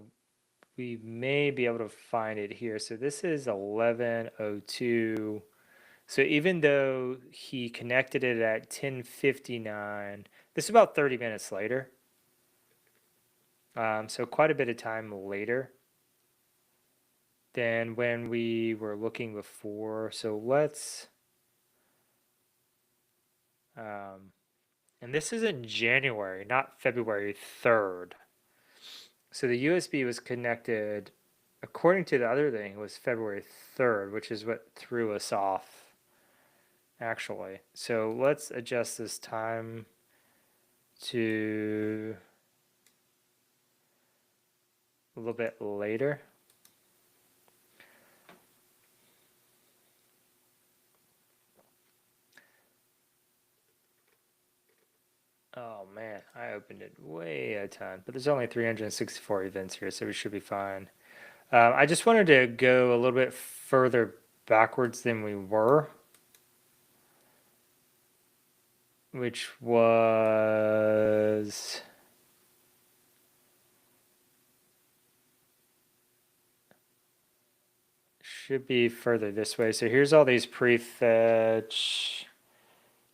we may be able to find it here. So this is 11:02. So even though he connected it at 10:59, this is about 30 minutes later. So quite a bit of time later. than when we were looking before. So let's, and this is in January, not February 3rd. So the USB was connected, according to the other thing, it was February 3rd, which is what threw us off, actually. So let's adjust this time to a little bit later. Oh man, I opened it way a ton, but there's only 364 events here, so we should be fine. I just wanted to go a little bit further backwards than we were, which was should be further this way. So here's all these prefetch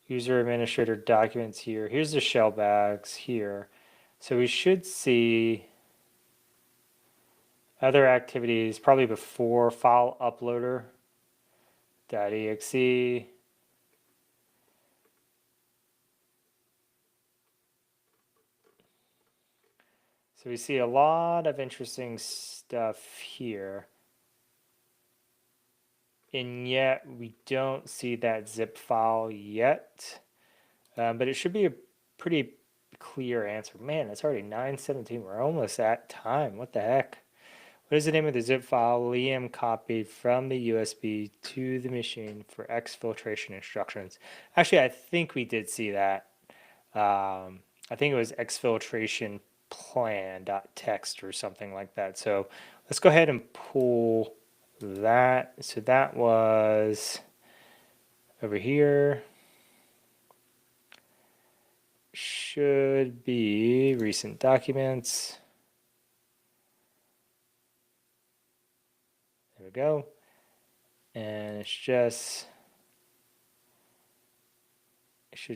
user administrator documents here. Here's the shell bags here. So we should see other activities probably before file uploader .exe. So we see a lot of interesting stuff here. And yet we don't see that zip file yet. But it should be a pretty clear answer. Man, it's already 9:17. We're almost at time. What the heck? What is the name of the zip file Liam copied from the USB to the machine for exfiltration instructions? Actually, I think we did see that. I think it was exfiltration plan.txt or something like that. So let's go ahead and pull that. So that was over here. Should be recent documents. There we go. And it should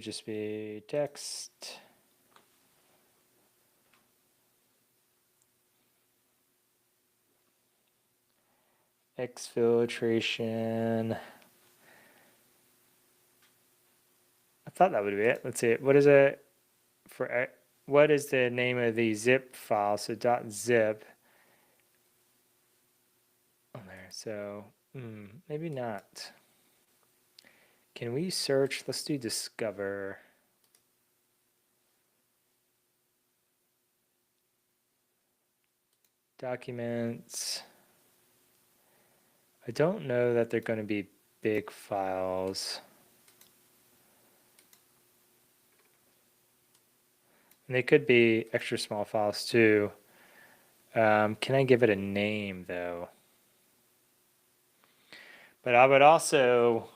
just be text. Exfiltration. I thought that would be it. Let's see. What is it for? What is the name of the zip file? So .zip on there. So maybe not. Can we search? Let's do discover. Documents. I don't know that they're going to be big files. And they could be extra small files too. Can I give it a name though? But I would also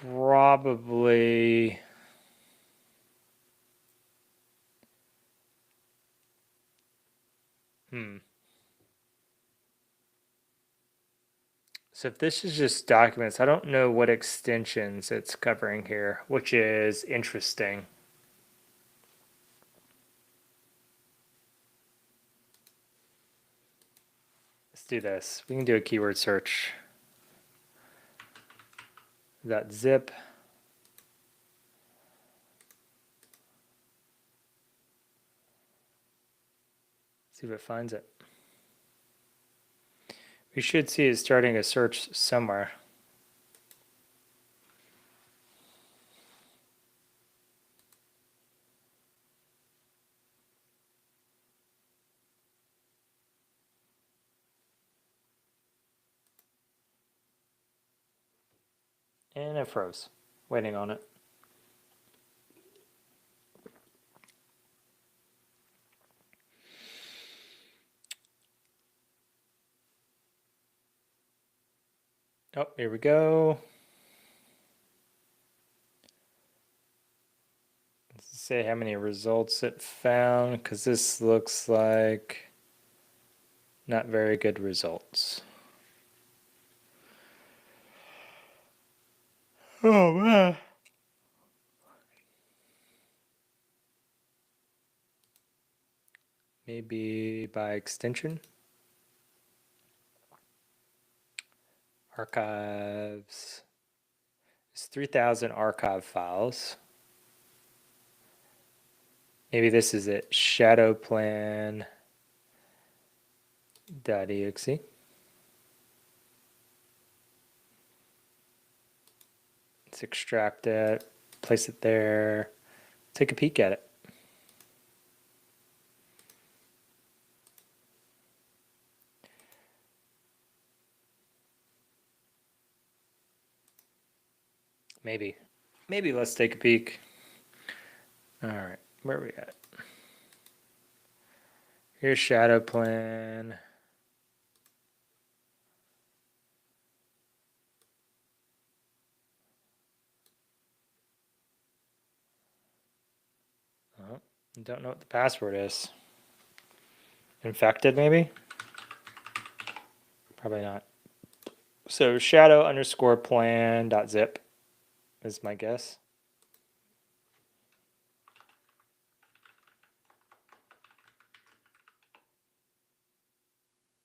probably So if this is just documents, I don't know what extensions it's covering here, which is interesting. Let's do this. We can do a keyword search. .zip. See if it finds it. We should see it starting a search somewhere. And it froze. Waiting on it. Oh, here we go. Let's say how many results it found, because this looks like not very good results. Oh man. maybe by extension. Archives. It's 3,000 archive files. Maybe this is it. Shadowplan.exe. Let's extract it, place it there, take a peek at it. Maybe let's take a peek. All right, where are we at? Here's Shadowplan. Oh, don't know what the password is. Infected, maybe? Probably not. So shadow_plan.zip is my guess.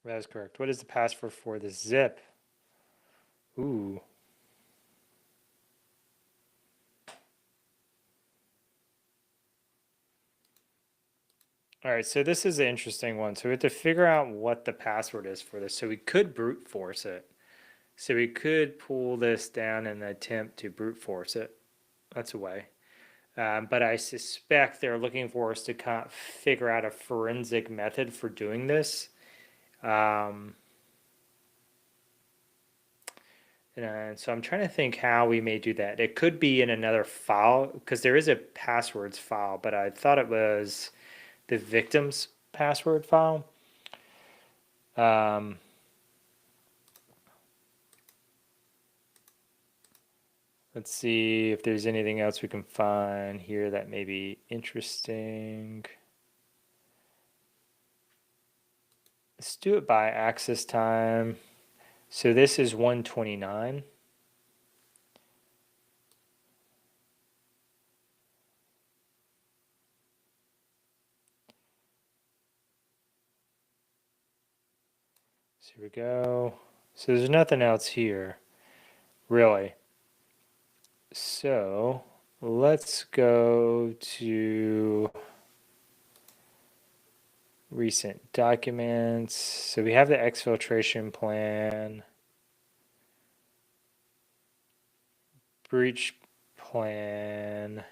That is correct. What is the password for the zip? Ooh. All right, so this is an interesting one. So we have to figure out what the password is for this. So we could brute force it. So we could pull this down and attempt to brute force it. That's a way. But I suspect they're looking for us to kind of figure out a forensic method for doing this. And so I'm trying to think how we may do that. It could be in another file because there is a passwords file, but I thought it was the victim's password file. Let's see if there's anything else we can find here that may be interesting. Let's do it by access time. So this is 129. So here we go. So there's nothing else here, really. So let's go to recent documents. So we have the exfiltration plan, breach plan,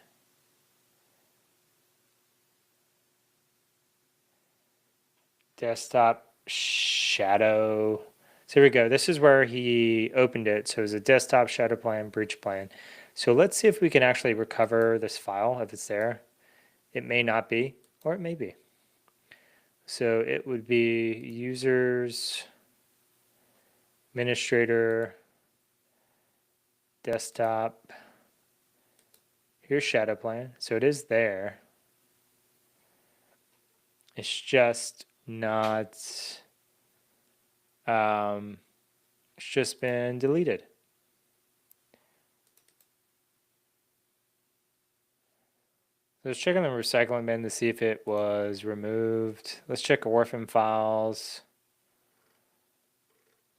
desktop shadow. So here we go. This is where he opened it. So it's a desktop shadow plan, breach plan. So let's see if we can actually recover this file if it's there. It may not be, or it may be. So it would be users, administrator, desktop. Here's shadow plan. So it is there. It's just not, it's just been deleted. Let's check on the recycling bin to see if it was removed. Let's check orphan files.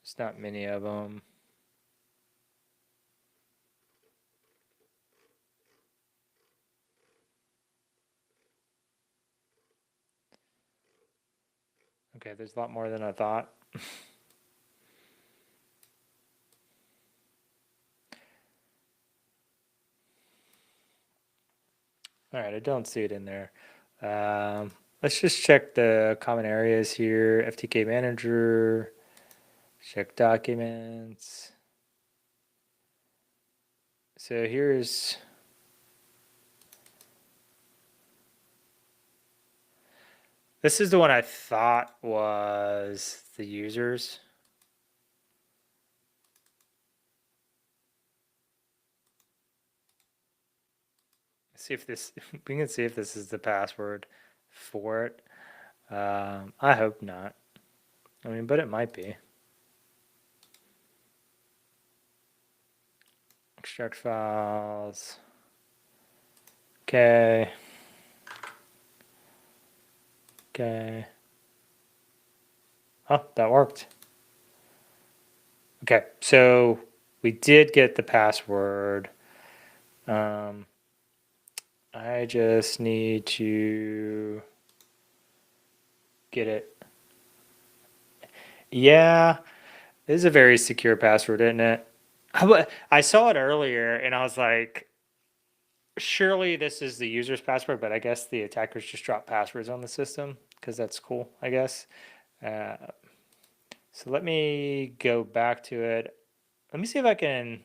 There's not many of them. Okay, there's a lot more than I thought. All right, I don't see it in there. Let's just check the common areas here. FTK manager, check documents. So here's, this is the one I thought was the users. See if this, we can see if this is the password for it. I hope not. I mean, but it might be. Extract files. Okay. Okay. Oh, that worked. Okay, so we did get the password. I just need to get it. Yeah, this is a very secure password, isn't it? I saw it earlier and I was like, surely this is the user's password, but I guess the attackers just drop passwords on the system because that's cool, I guess. Uh, so let me go back to it. Let me see if I can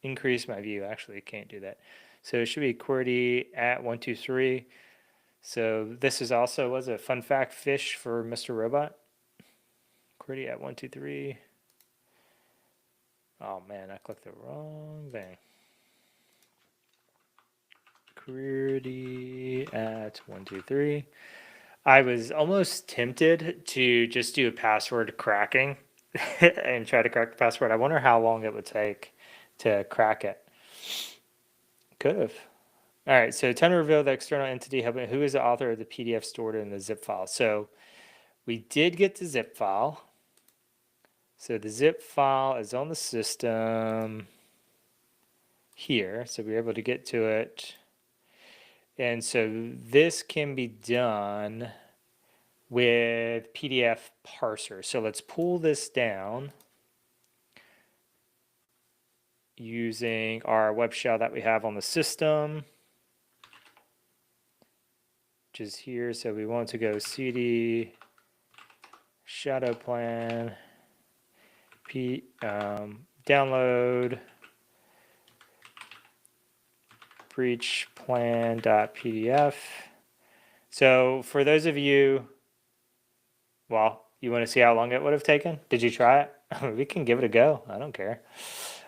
increase my view. Actually, I can't do that. So it should be QWERTY at 123. So this is also, was a fun fact fish for Mr. Robot. QWERTY at 123. Oh man, I clicked the wrong thing. QWERTY at 123. I was almost tempted to just do a password cracking and try to crack the password. I wonder how long it would take to crack it. Could have. All right, so time to reveal the external entity. Who is the author of the PDF stored in the zip file? So we did get the zip file. So the zip file is on the system here. So we were able to get to it. And so this can be done with PDF parser. So let's pull this down using our web shell that we have on the system, which is here. So we want to go cd shadow plan download breach plan.pdf. So for those of you, well, you want to see how long it would have taken? Did you try it? We can give it a go. I don't care.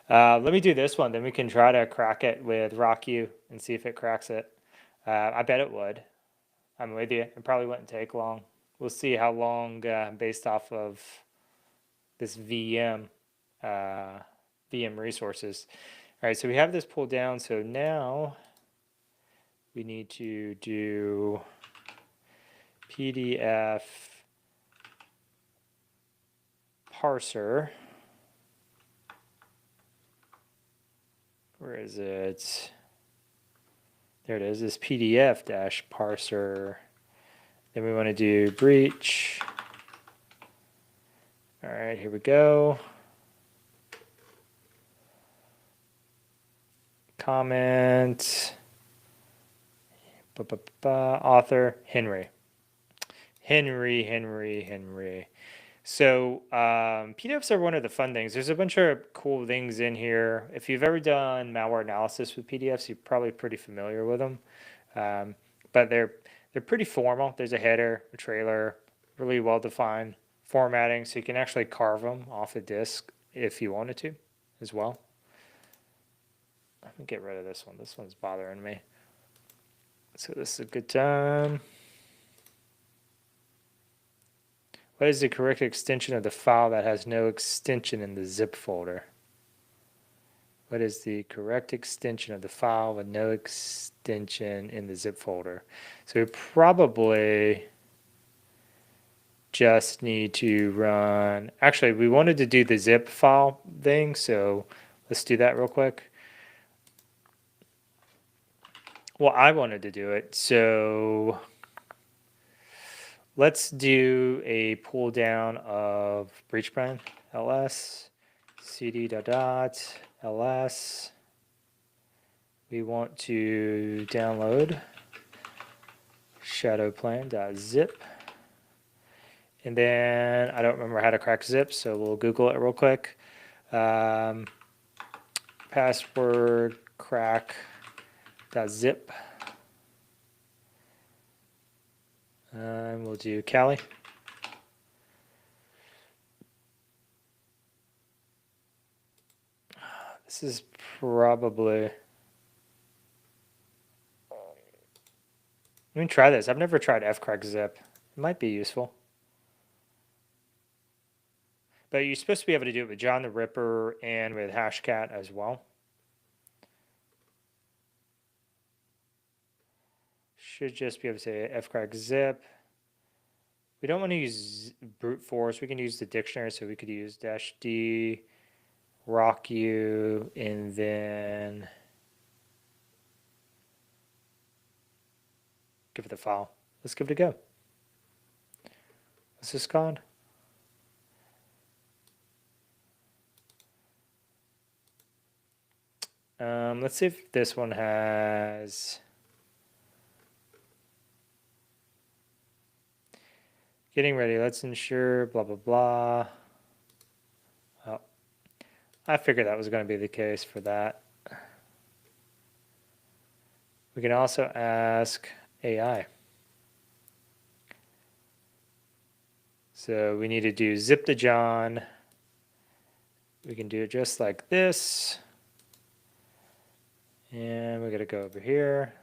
Let me do this one. Then we can try to crack it with RockU and see if it cracks it. I bet it would. I'm with you. It probably wouldn't take long. We'll see how long based off of this VM resources. All right, so we have this pulled down. So now we need to do PDF parser. Where is it? There it is, this PDF dash parser. Then we want to do breach. All right, here we go. Comment. Author, Henry. So PDFs are one of the fun things. There's a bunch of cool things in here. If you've ever done malware analysis with PDFs, you're probably pretty familiar with them. But they're pretty formal. There's a header, a trailer, really well-defined formatting, so you can actually carve them off a disk if you wanted to as well. Let me get rid of this one. This one's bothering me. So this is a good time. What is the correct extension of the file that has no extension in the zip folder? What is the correct extension of the file with no extension in the zip folder? So we probably just need to run, actually we wanted to do the zip file thing, so let's do that real quick. Well, I wanted to do it, so let's do a pull down of breach plan ls cd ls. We want to download shadowplan.zip. And then I don't remember how to crack zip, so we'll Google it real quick. Password crack.zip. And we'll do Kali. This is probably... Let me try this. I've never tried fcrackzip. It might be useful. But you're supposed to be able to do it with John the Ripper and with Hashcat as well. Should just be able to say fcrackzip. We don't want to use brute force. We can use the dictionary, so we could use -d rocku and then give it the file. Let's give it a go. What's this called? Let's see if this one has getting ready. Let's ensure blah, blah, blah. Oh, I figured that was going to be the case for that. We can also ask AI. So we need to do zip to John. We can do it just like this. And we're going to go over here.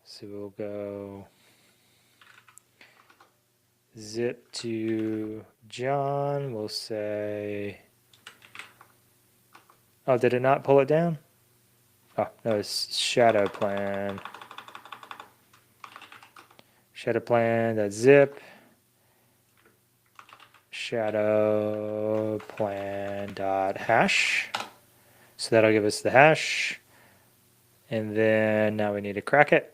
So we'll go zip to John. We'll say, oh, did it not pull it down? Oh, no, it's shadow plan. Shadow plan.zip. Shadow plan.hash. So that'll give us the hash. And then now we need to crack it.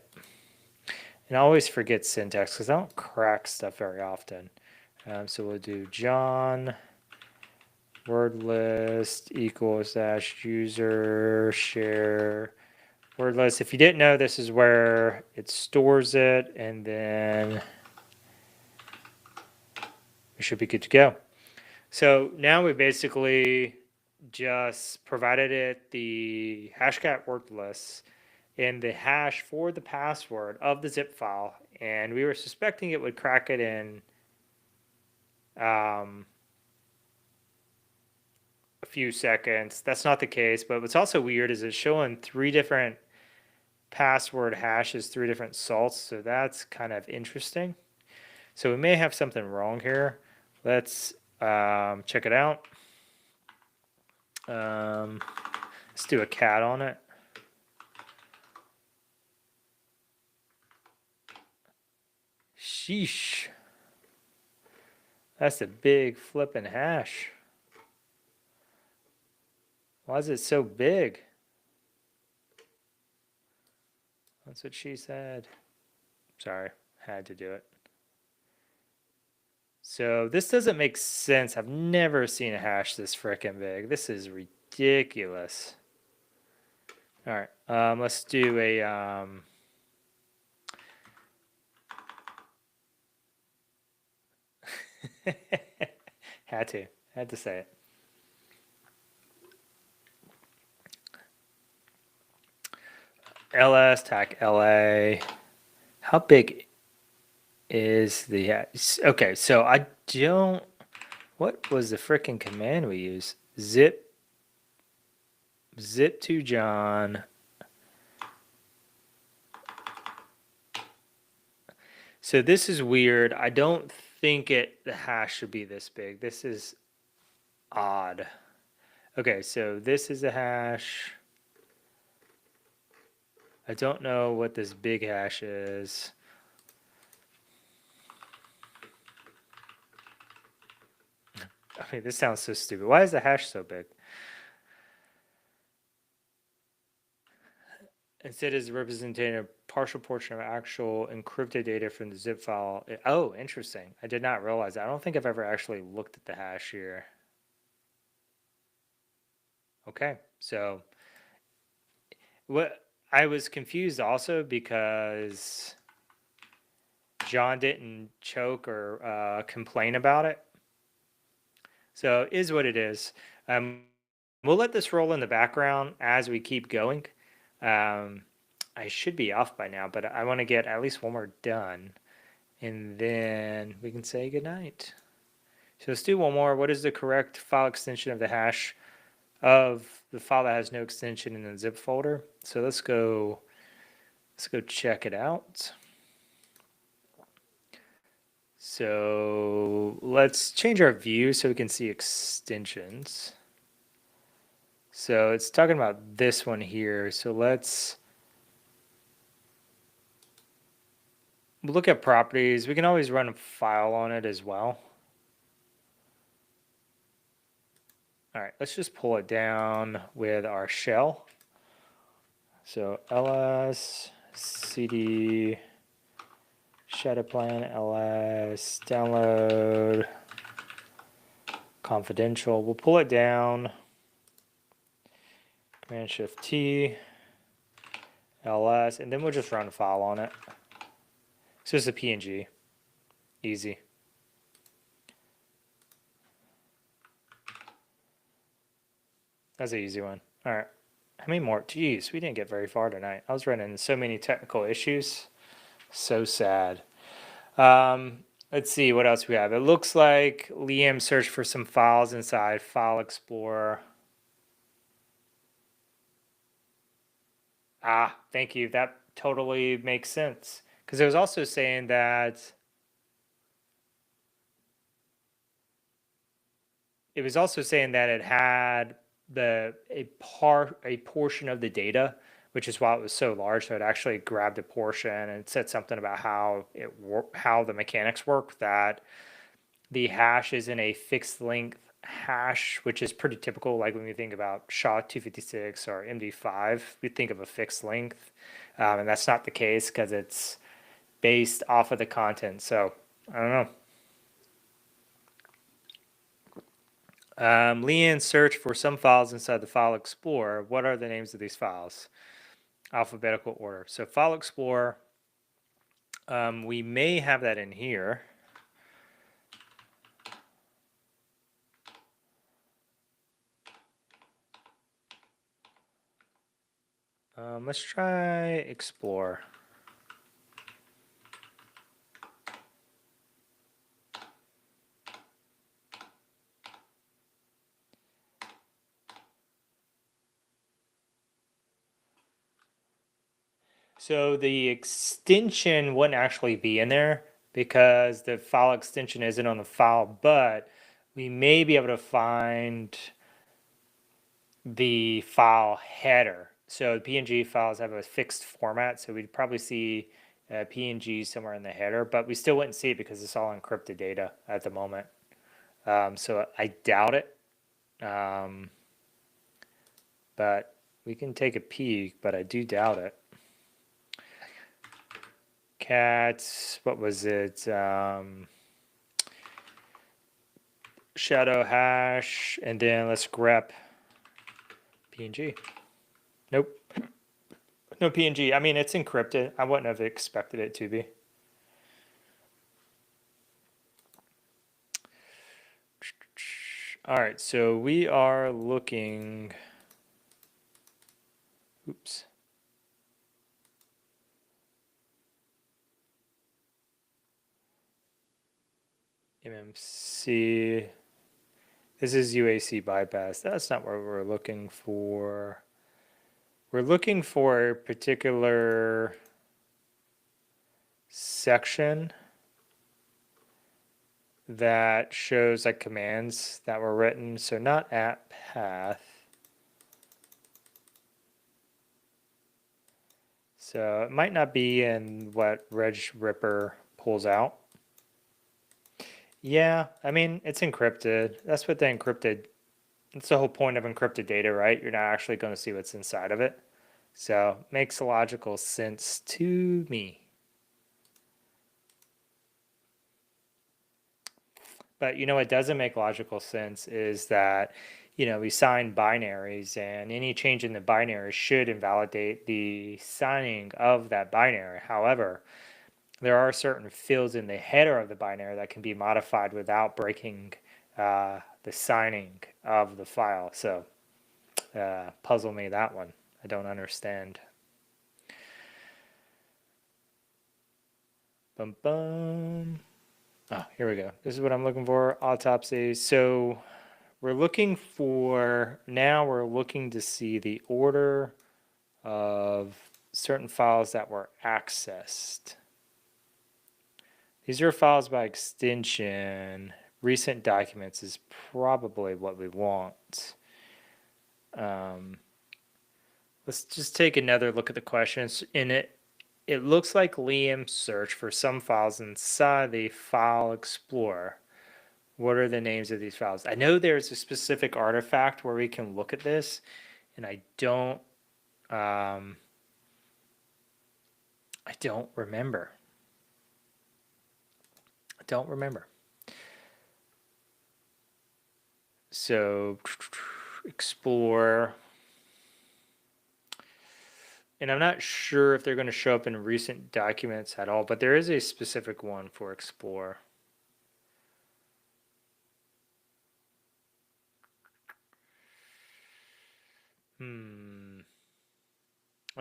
And I always forget syntax because I don't crack stuff very often. So we'll do John word list equals -user share word list. If you didn't know, this is where it stores it, and then we should be good to go. So now we basically just provided it the hashcat word list and the hash for the password of the zip file, and we were suspecting it would crack it in a few seconds. That's not the case, but what's also weird is it's showing 3 different password hashes, 3 different salts, so that's kind of interesting. So we may have something wrong here. Let's check it out. Let's do a cat on it. Sheesh. That's a big flippin' hash. Why is it so big? That's what she said. Sorry, had to do it. So this doesn't make sense. I've never seen a hash this frickin' big. This is ridiculous. All right, let's do a had to say it. LS tac LA. How big is the okay? So I don't. What was the frickin' command we used? Zip to John. So this is weird. I don't think the hash should be this big. This is odd. Okay, so this is a hash. I don't know what this big hash is. I mean, this sounds so stupid. Why is the hash so big? Instead, is representing a partial portion of actual encrypted data from the zip file. Oh, interesting. I did not realize that. I don't think I've ever actually looked at the hash here. Okay, so what I was confused also because John didn't choke or complain about it. So it is what it is. We'll let this roll in the background as we keep going. I should be off by now, but I want to get at least one more done, and then we can say goodnight. So let's do one more. What is the correct file extension of the hash of the file that has no extension in the zip folder? So let's go check it out. So let's change our view so we can see extensions. So it's talking about this one here. So let's we'll look at properties. We can always run a file on it as well. All right, let's just pull it down with our shell. So ls cd shadow plan ls download confidential. We'll pull it down. Command Shift T ls, and then we'll just run a file on it. So it's a PNG. Easy. That's an easy one. All right. How many more? Jeez, we didn't get very far tonight. I was running into so many technical issues. So sad. Let's see what else we have. It looks like Liam searched for some files inside File Explorer. Ah, thank you. That totally makes sense. Because it was also saying that it had a portion of the data, which is why it was so large. So it actually grabbed a portion and said something about how the mechanics work, that the hash is in a fixed length hash, which is pretty typical. Like when we think about SHA-256 or MD5, we think of a fixed length, and that's not the case because it's based off of the content. So I don't know. Leanne searched for some files inside the File Explorer. What are the names of these files? Alphabetical order. So File Explorer, we may have that in here. Let's try Explore. So the extension wouldn't actually be in there because the file extension isn't on the file, but we may be able to find the file header. So PNG files have a fixed format, so we'd probably see PNG somewhere in the header, but we still wouldn't see it because it's all encrypted data at the moment. So I doubt it, but we can take a peek, but I do doubt it. Cats, what was it? Shadow hash, and then let's grep PNG. Nope. No PNG. I mean, it's encrypted. I wouldn't have expected it to be. All right, so we are looking. Oops. MMC. This is UAC bypass. That's not what we're looking for. We're looking for a particular section that shows like commands that were written. So not at path. So it might not be in what RegRipper pulls out. Yeah, I mean, it's encrypted. That's what that's the whole point of encrypted data, right? You're not actually going to see what's inside of it. So makes logical sense to me. But what doesn't make logical sense is that, we sign binaries, and any change in the binary should invalidate the signing of that binary. However, there are certain fields in the header of the binary that can be modified without breaking the signing of the file. So puzzle me that one. I don't understand. Bum, bum. Oh, here we go. This is what I'm looking for. Autopsy. So we're looking to see the order of certain files that were accessed. These are files by extension. Recent documents is probably what we want. Let's just take another look at the questions. it looks like Liam searched for some files inside the file explorer. What are the names of these files? I know there's a specific artifact where we can look at this, and I don't remember. I don't remember. So explore. And I'm not sure if they're going to show up in recent documents at all, but there is a specific one for explore. I'm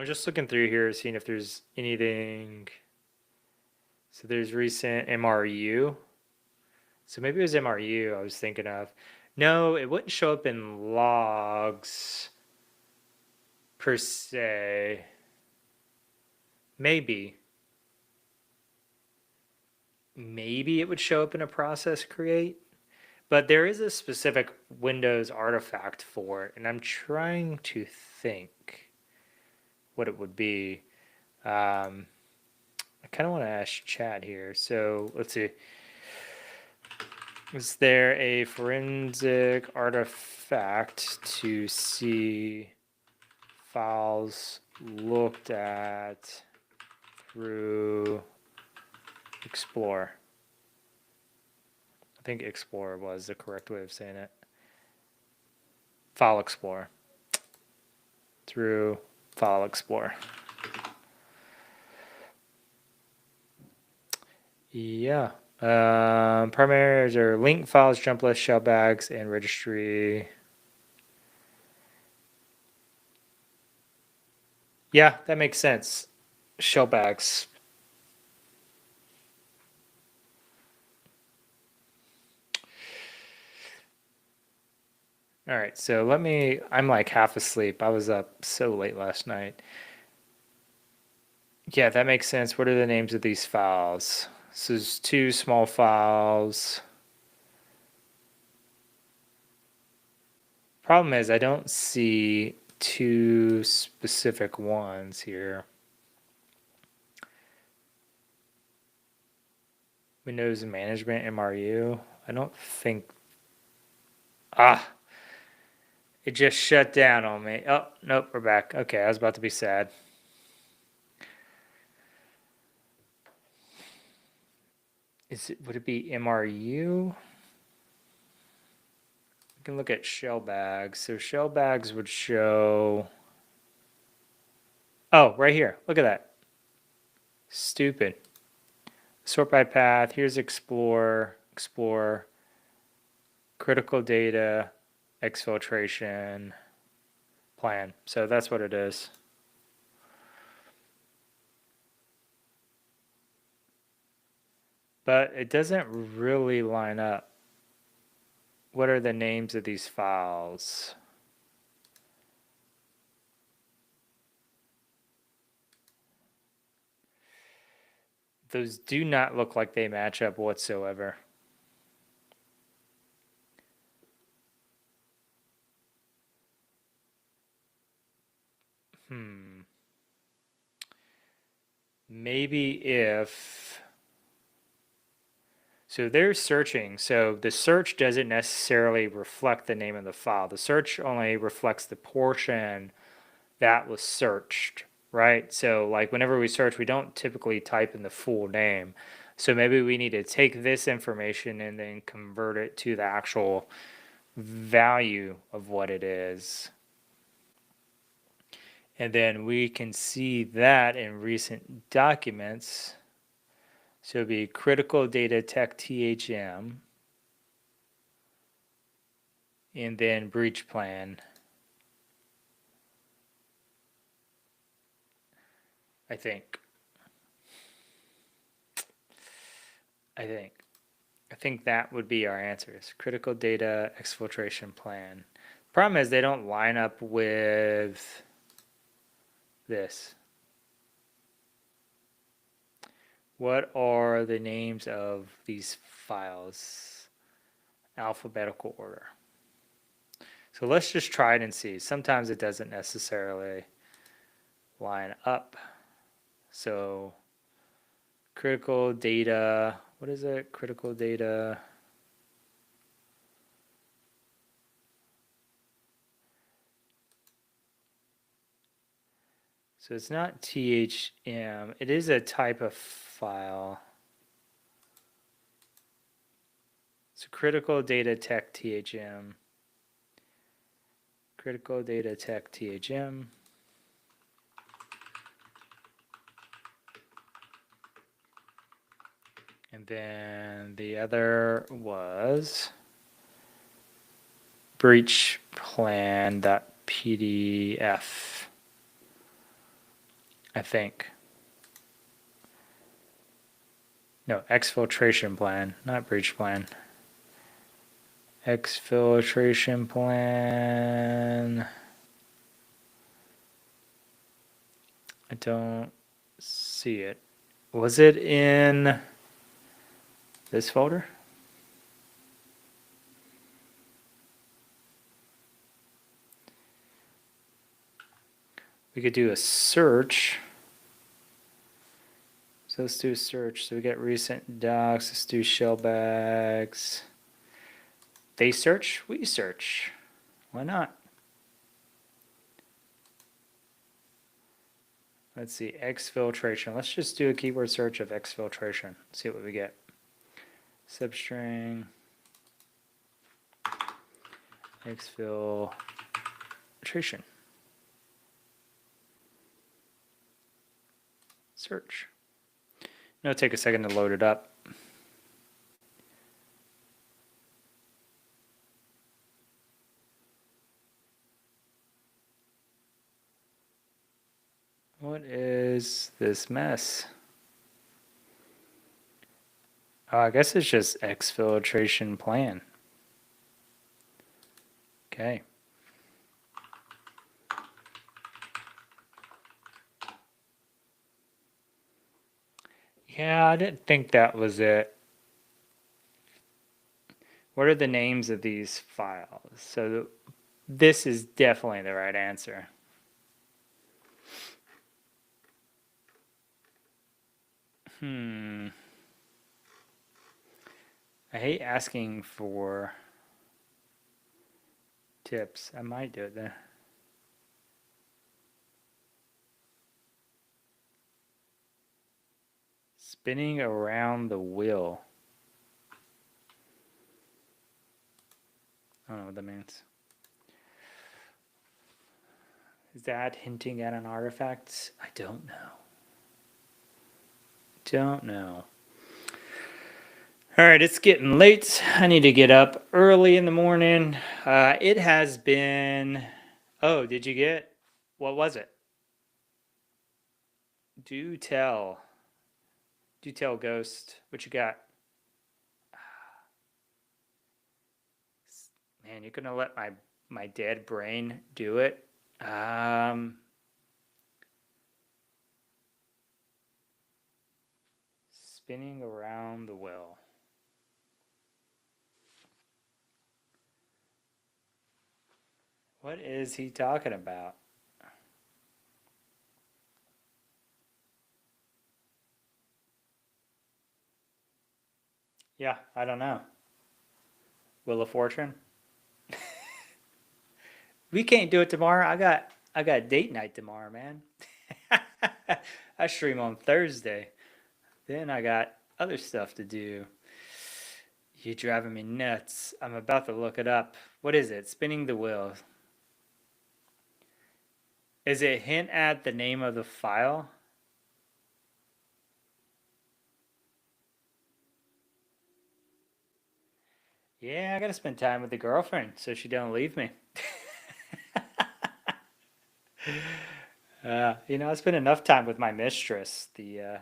just looking through here, seeing if there's anything. So there's recent MRU. So maybe it was MRU I was thinking of. No, it wouldn't show up in logs per se. Maybe it would show up in a process create, but there is a specific Windows artifact for it, and I'm trying to think what it would be. I kind of want to ask Chad here. So let's see. Is there a forensic artifact to see files looked at through Explore? I think Explorer was the correct way of saying it. File Explorer. Through File Explorer. Yeah. Primaries are link files, jump list, shell bags, and registry. Yeah, that makes sense. Shell bags. All right, so I'm like half asleep. I was up so late last night. Yeah, that makes sense. What are the names of these files? So there's two small files. Problem is, I don't see two specific ones here. Windows Management MRU. I don't think. It just shut down on me. Oh, nope, we're back. Okay, I was about to be sad. Would it be MRU? We can look at shell bags. So shell bags would show. Oh, right here. Look at that. Stupid. Sort by path. Here's explore, critical data, exfiltration, plan. So that's what it is. But it doesn't really line up. What are the names of these files? Those do not look like they match up whatsoever. Maybe if. So they're searching. So the search doesn't necessarily reflect the name of the file. The search only reflects the portion that was searched, right? So like whenever we search, we don't typically type in the full name. So maybe we need to take this information and then convert it to the actual value of what it is. And then we can see that in recent documents. So it'd be critical data tech THM. And then breach plan. I think that would be our answers. Critical data exfiltration plan. Problem is they don't line up with this. What are the names of these files? Alphabetical order. So let's just try it and see. Sometimes it doesn't necessarily line up. So critical data, what is it? Critical data. So it's not THM. It is a type of file. So critical data tech THM. Critical data tech THM. And then the other was breach plan.pdf, I think. No, exfiltration plan, not breach plan. Exfiltration plan. I don't see it. Was it in this folder? We could do a search. So let's do a search. So we get recent docs. Let's do shellbags. They search, we search. Why not? Let's see, exfiltration. Let's just do a keyword search of exfiltration. See what we get. Substring exfiltration. Search. It'll take a second to load it up. What is this mess? Oh, I guess it's just exfiltration plan. Okay. Yeah, I didn't think that was it. What are the names of these files? So this is definitely the right answer. I hate asking for tips. I might do it then. Spinning around the wheel. I don't know what that means. Is that hinting at an artifact? I don't know. Don't know. All right, it's getting late. I need to get up early in the morning. It has been... Oh, did you get... What was it? Do tell. Do tell, Ghost. What you got? Man, you're gonna let my dead brain do it? Spinning around the wheel. What is he talking about? Yeah, I don't know. Wheel of Fortune? We can't do it tomorrow. I got date night tomorrow, man. I stream on Thursday. Then I got other stuff to do. You're driving me nuts. I'm about to look it up. What is it? Spinning the wheel. Is it hint at the name of the file? Yeah, I gotta spend time with the girlfriend so she don't leave me. You know, I spend enough time with my mistress. The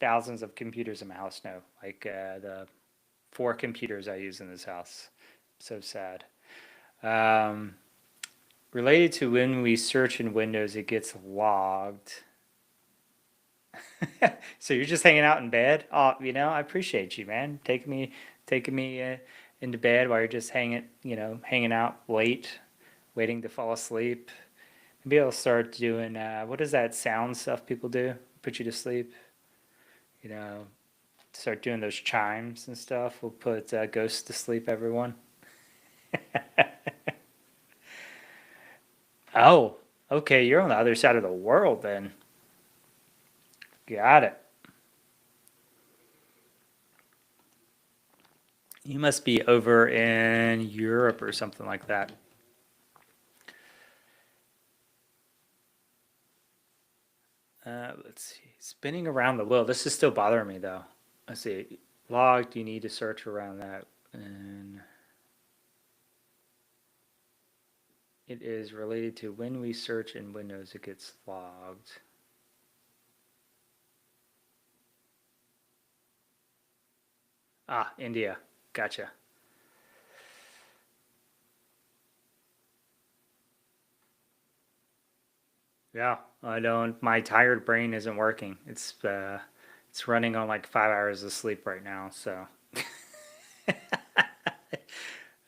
thousands of computers in my house know, like the 4 computers I use in this house. So sad. Related to when we search in Windows, it gets logged. So you're just hanging out in bed? Oh, you know, I appreciate you, man. Taking me into bed while you're just hanging out late, waiting to fall asleep. Maybe I'll start doing what is that sound stuff people do? Put you to sleep. You know, start doing those chimes and stuff. We'll put ghosts to sleep, everyone. Oh, okay. You're on the other side of the world then. Got it. You must be over in Europe or something like that. Let's see. Spinning around the wheel. This is still bothering me though. Let's see. Logged. You need to search around that. And it is related to when we search in Windows, it gets logged. Ah, India. Gotcha. Yeah, I don't. My tired brain isn't working. It's running on like 5 hours of sleep right now, so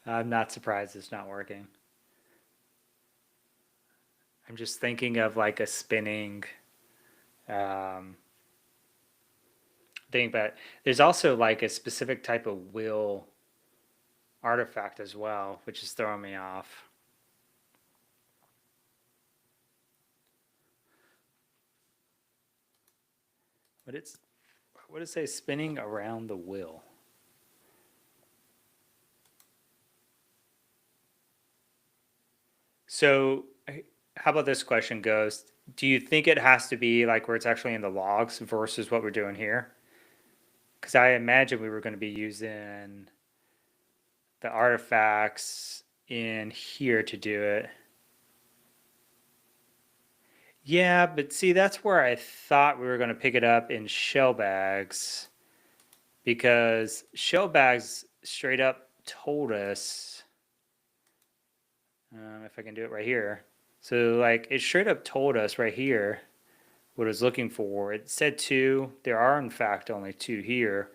I'm not surprised it's not working. I'm just thinking of like a spinning um, thing, but there's also like a specific type of wheel artifact as well, which is throwing me off. But it's what does it say? Spinning around the wheel. So, how about this question, Ghost? Do you think it has to be like where it's actually in the logs versus what we're doing here? Because I imagine we were going to be using the artifacts in here to do it. Yeah, but see, that's where I thought we were going to pick it up in shell bags because shell bags straight up told us, if I can do it right here. So, like, it straight up told us right here what it was looking for. It said two. There are, in fact, only two here.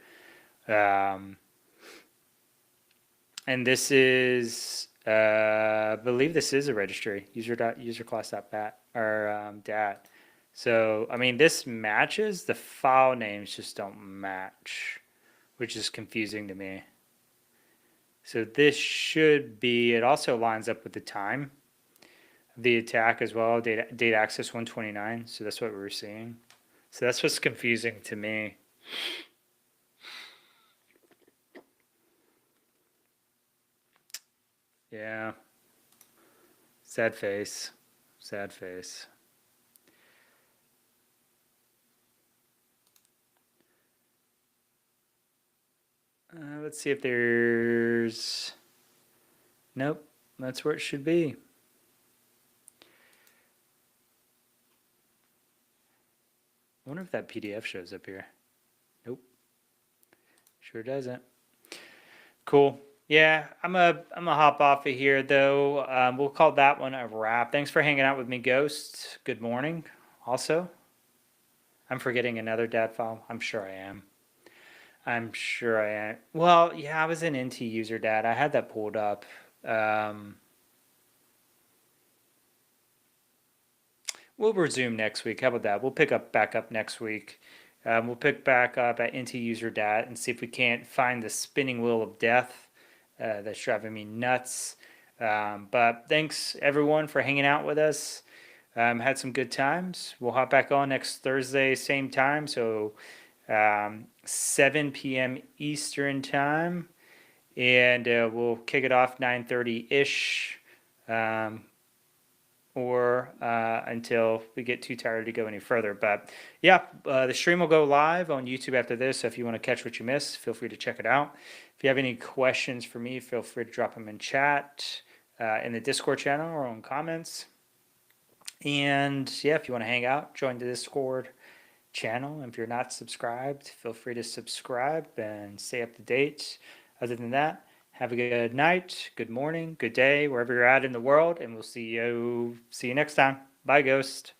Um, and this is, I believe this is a registry, user.userclass.bat or dat. So, I mean, this matches, the file names just don't match, which is confusing to me. So this should be, it also lines up with the time of the attack as well, data access 129. So that's what we were seeing. So that's what's confusing to me. Yeah. Sad face. Sad face. Let's see if there's. Nope. That's where it should be. I wonder if that PDF shows up here. Nope. Sure doesn't. Cool. Yeah, I'm a hop off of here though. We'll call that one a wrap. Thanks for hanging out with me, Ghost. Good morning. Also, I'm forgetting another DAT file. I'm sure I am. I'm sure I am. Well, yeah, I was in NT user DAT. I had that pulled up. We'll resume next week. How about that? We'll pick up back up next week. We'll pick back up at NT user DAT and see if we can't find the spinning wheel of death that's driving me nuts. But thanks everyone for hanging out with us. Had some good times. We'll hop back on next Thursday, same time. So 7 p.m. Eastern time. And we'll kick it off 9:30-ish. Or until we get too tired to go any further. But yeah, the stream will go live on YouTube after this. So if you want to catch what you missed, feel free to check it out. If you have any questions for me, feel free to drop them in chat, in the Discord channel or on comments. And yeah, if you want to hang out, join the Discord channel. If you're not subscribed, feel free to subscribe and stay up to date. Other than that, have a good night, good morning, good day, wherever you're at in the world, and we'll see you next time. Bye, Ghost.